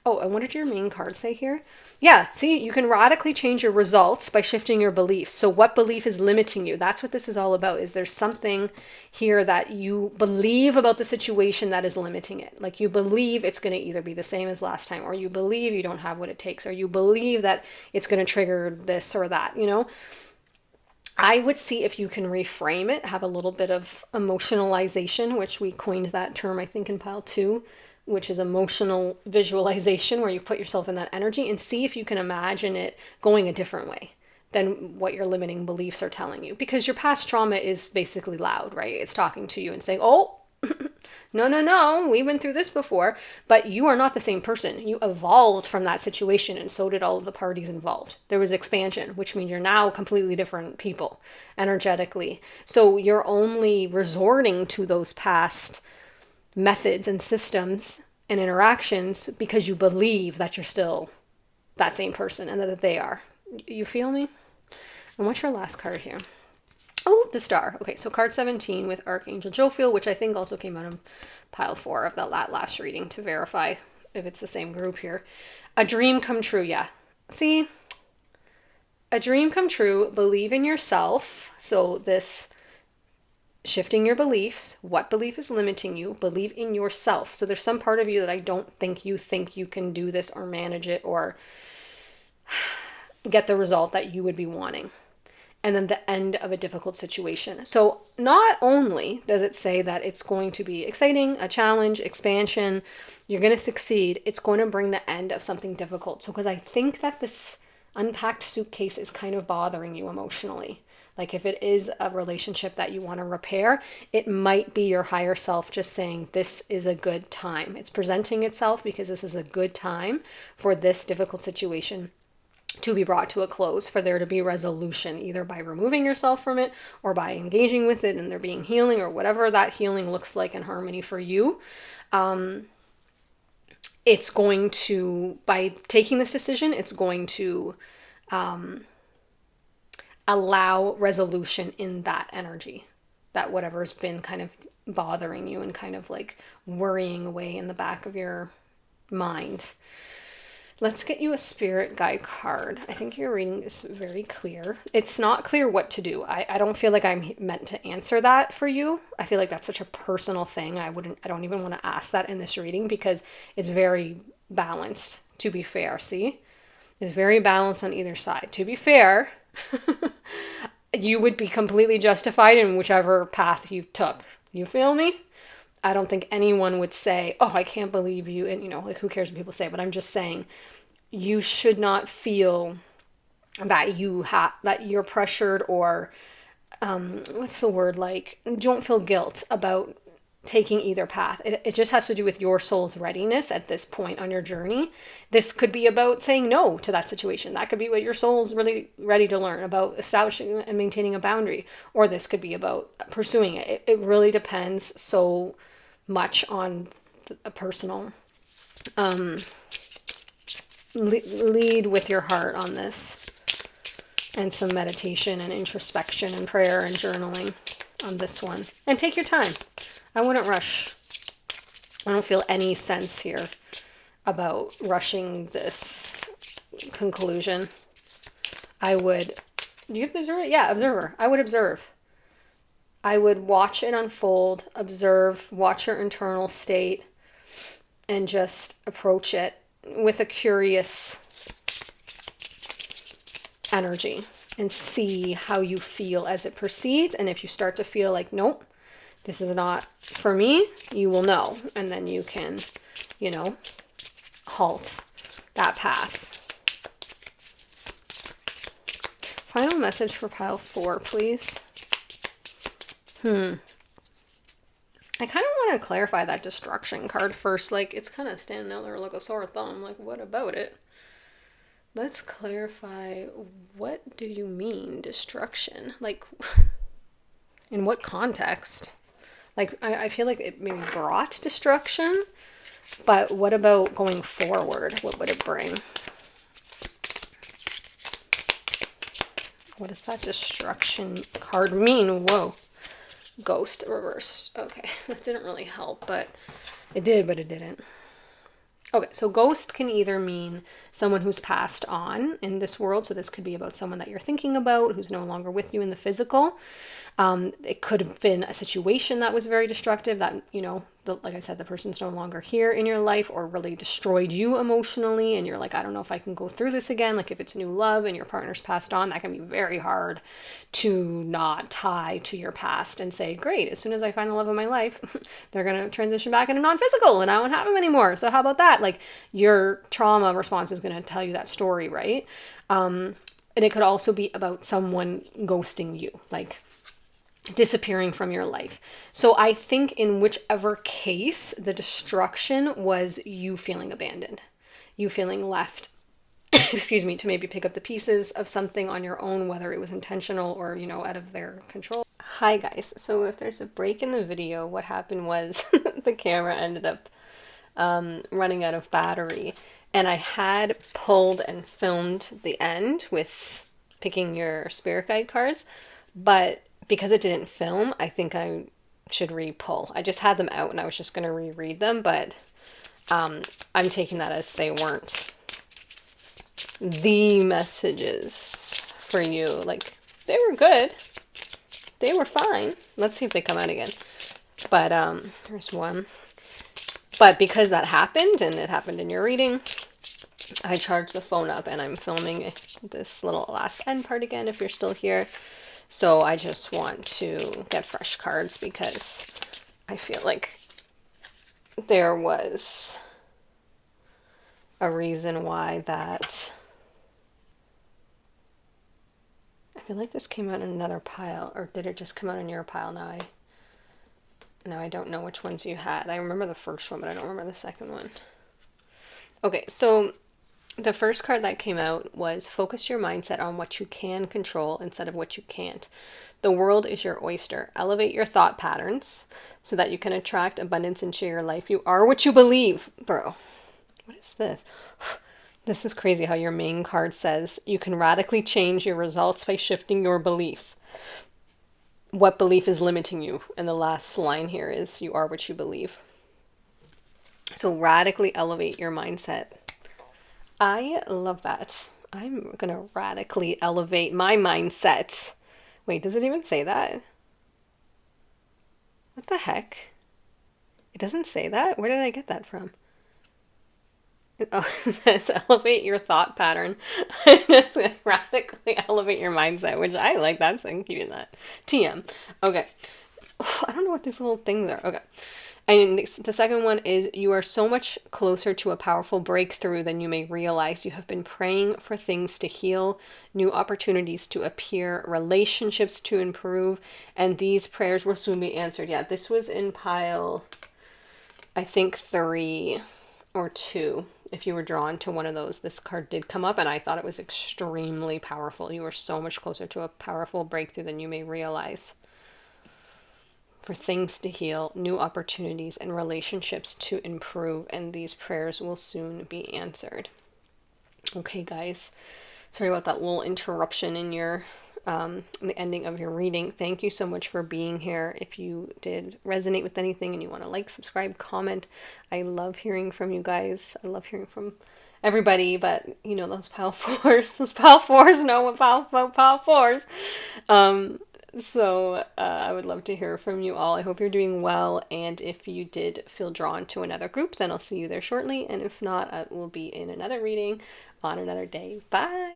[SPEAKER 1] Oh, and what did your main card say here? Yeah, see, you can radically change your results by shifting your beliefs. So what belief is limiting you? That's what this is all about. Is there something here that you believe about the situation that is limiting it? Like, you believe it's going to either be the same as last time, or you believe you don't have what it takes, or you believe that it's going to trigger this or that, I would see if you can reframe it, have a little bit of emotionalization, which we coined that term, I think, in pile 2, which is emotional visualization, where you put yourself in that energy, and see if you can imagine it going a different way than what your limiting beliefs are telling you. Because your past trauma is basically loud, right? It's talking to you and saying, oh, no, we've been through this before. But you are not the same person. You evolved from that situation, and so did all of the parties involved. There was expansion, which means you're now completely different people energetically. So you're only resorting to those past methods and systems and interactions because you believe that you're still that same person and that they are. You feel me? And what's your last card here? Oh, the Star. Okay, so card 17 with Archangel Jophiel, which I think also came out of pile 4 of that last reading, to verify if it's the same group here. A dream come true, yeah. See? A dream come true, believe in yourself. So this shifting your beliefs, what belief is limiting you, believe in yourself. So there's some part of you that I don't think you can do this or manage it or get the result that you would be wanting. And then the end of a difficult situation. So not only does it say that it's going to be exciting, a challenge, expansion, you're going to succeed, it's going to bring the end of something difficult. So because I think that this unpacked suitcase is kind of bothering you emotionally. Like, if it is a relationship that you want to repair, it might be your higher self just saying, this is a good time. It's presenting itself because this is a good time for this difficult situation to be brought to a close, for there to be resolution, either by removing yourself from it or by engaging with it and there being healing, or whatever that healing looks like in harmony for you. It's going to, by taking this decision, it's going to allow resolution in that energy, that whatever's been kind of bothering you and kind of like worrying away in the back of your mind. Let's get you a spirit guide card. I think your reading is very clear. It's not clear what to do. I don't feel like I'm meant to answer that for you. I feel like that's such a personal thing. I don't even want to ask that in this reading, because it's very balanced, to be fair. See? It's very balanced on either side. To be fair, you would be completely justified in whichever path you took. You feel me? I don't think anyone would say, oh, I can't believe you. And, like, who cares what people say? But I'm just saying, you should not feel that that you're pressured, or, what's the word? Like, don't feel guilt about taking either path. It just has to do with your soul's readiness at this point on your journey. This could be about saying no to that situation. That could be what your soul's really ready to learn about, establishing and maintaining a boundary. Or this could be about pursuing it. It really depends so much on a personal lead with your heart on this, and some meditation and introspection and prayer and journaling on this one. And take your time. I wouldn't rush. I don't feel any sense here about rushing this conclusion. I would, do you have the observer? Yeah, observer. I would observe. I would watch it unfold, observe, watch your internal state, and just approach it with a curious energy and see how you feel as it proceeds. And if you start to feel like, nope, this is not for me, you will know. And then you can, halt that path. Final message for pile 4, please. I kind of want to clarify that destruction card first. Like, it's kind of standing out there like a sore thumb. Like, what about it? Let's clarify, what do you mean destruction? Like, in what context? Like, I feel like it maybe brought destruction, But what about going forward? What would it bring? What does that destruction card mean? Whoa. Ghost reverse. Okay, that didn't really help, but it did, but it didn't. Okay, so ghost can either mean someone who's passed on in this world. So this could be about someone that you're thinking about who's no longer with you in the physical. It could have been a situation that was very destructive that, you know, like I said, the person's no longer here in your life or really destroyed you emotionally. And you're like, I don't know if I can go through this again. Like if it's new love and your partner's passed on, that can be very hard to not tie to your past and say, great, as soon as I find the love of my life, they're going to transition back into non-physical and I won't have them anymore. So how about that? Like your trauma response is going to tell you that story, right? And it could also be about someone ghosting you, like disappearing from your life. So I think in whichever case, the destruction was you feeling abandoned, you feeling left, excuse me, to maybe pick up the pieces of something on your own, whether it was intentional or, you know, out of their control. Hi guys. So if there's a break in the video, what happened was the camera ended up running out of battery, and I had pulled and filmed the end with picking your spirit guide cards, but because it didn't film, I think I should re-pull. I just had them out and I was just going to reread them, but I'm taking that as they weren't the messages for you. Like, they were good. They were fine. Let's see if they come out again. But here's one. But because that happened, and it happened in your reading, I charged the phone up and I'm filming this little last end part again if you're still here. So I just want to get fresh cards because I feel like there was a reason why that... I feel like this came out in another pile, or did it just come out in your pile? Now I don't know which ones you had. I remember the first one, but I don't remember the second one. Okay, so the first card that came out was focus your mindset on what you can control instead of what you can't. The world is your oyster. Elevate your thought patterns so that you can attract abundance into your life. You are what you believe. Bro, what is this? This is crazy how your main card says you can radically change your results by shifting your beliefs. What belief is limiting you? And the last line here is you are what you believe. So radically elevate your mindset. I love that. I'm going to radically elevate my mindset. Wait, does it even say that? What the heck? It doesn't say that? Where did I get that from? Oh, it says elevate your thought pattern. It's going to radically elevate your mindset, which I like that. So I'm keeping that. TM. Okay. I don't know what these little things are. Okay. And the second one is you are so much closer to a powerful breakthrough than you may realize. You have been praying for things to heal, new opportunities to appear, relationships to improve, and these prayers will soon be answered. Yeah, this was in pile, I think 3 or 2. If you were drawn to one of those, this card did come up and I thought it was extremely powerful. You are so much closer to a powerful breakthrough than you may realize. For things to heal, new opportunities, and relationships to improve, and these prayers will soon be answered. Okay, guys. Sorry about that little interruption in your the ending of your reading. Thank you so much for being here. If you did resonate with anything and you want to like, subscribe, comment, I love hearing from you guys. I love hearing from everybody, but you know, those pile fours know what pile fours. So I would love to hear from you all. I hope you're doing well, and if you did feel drawn to another group, then I'll see you there shortly, and if not, I will be in another reading on another day. Bye!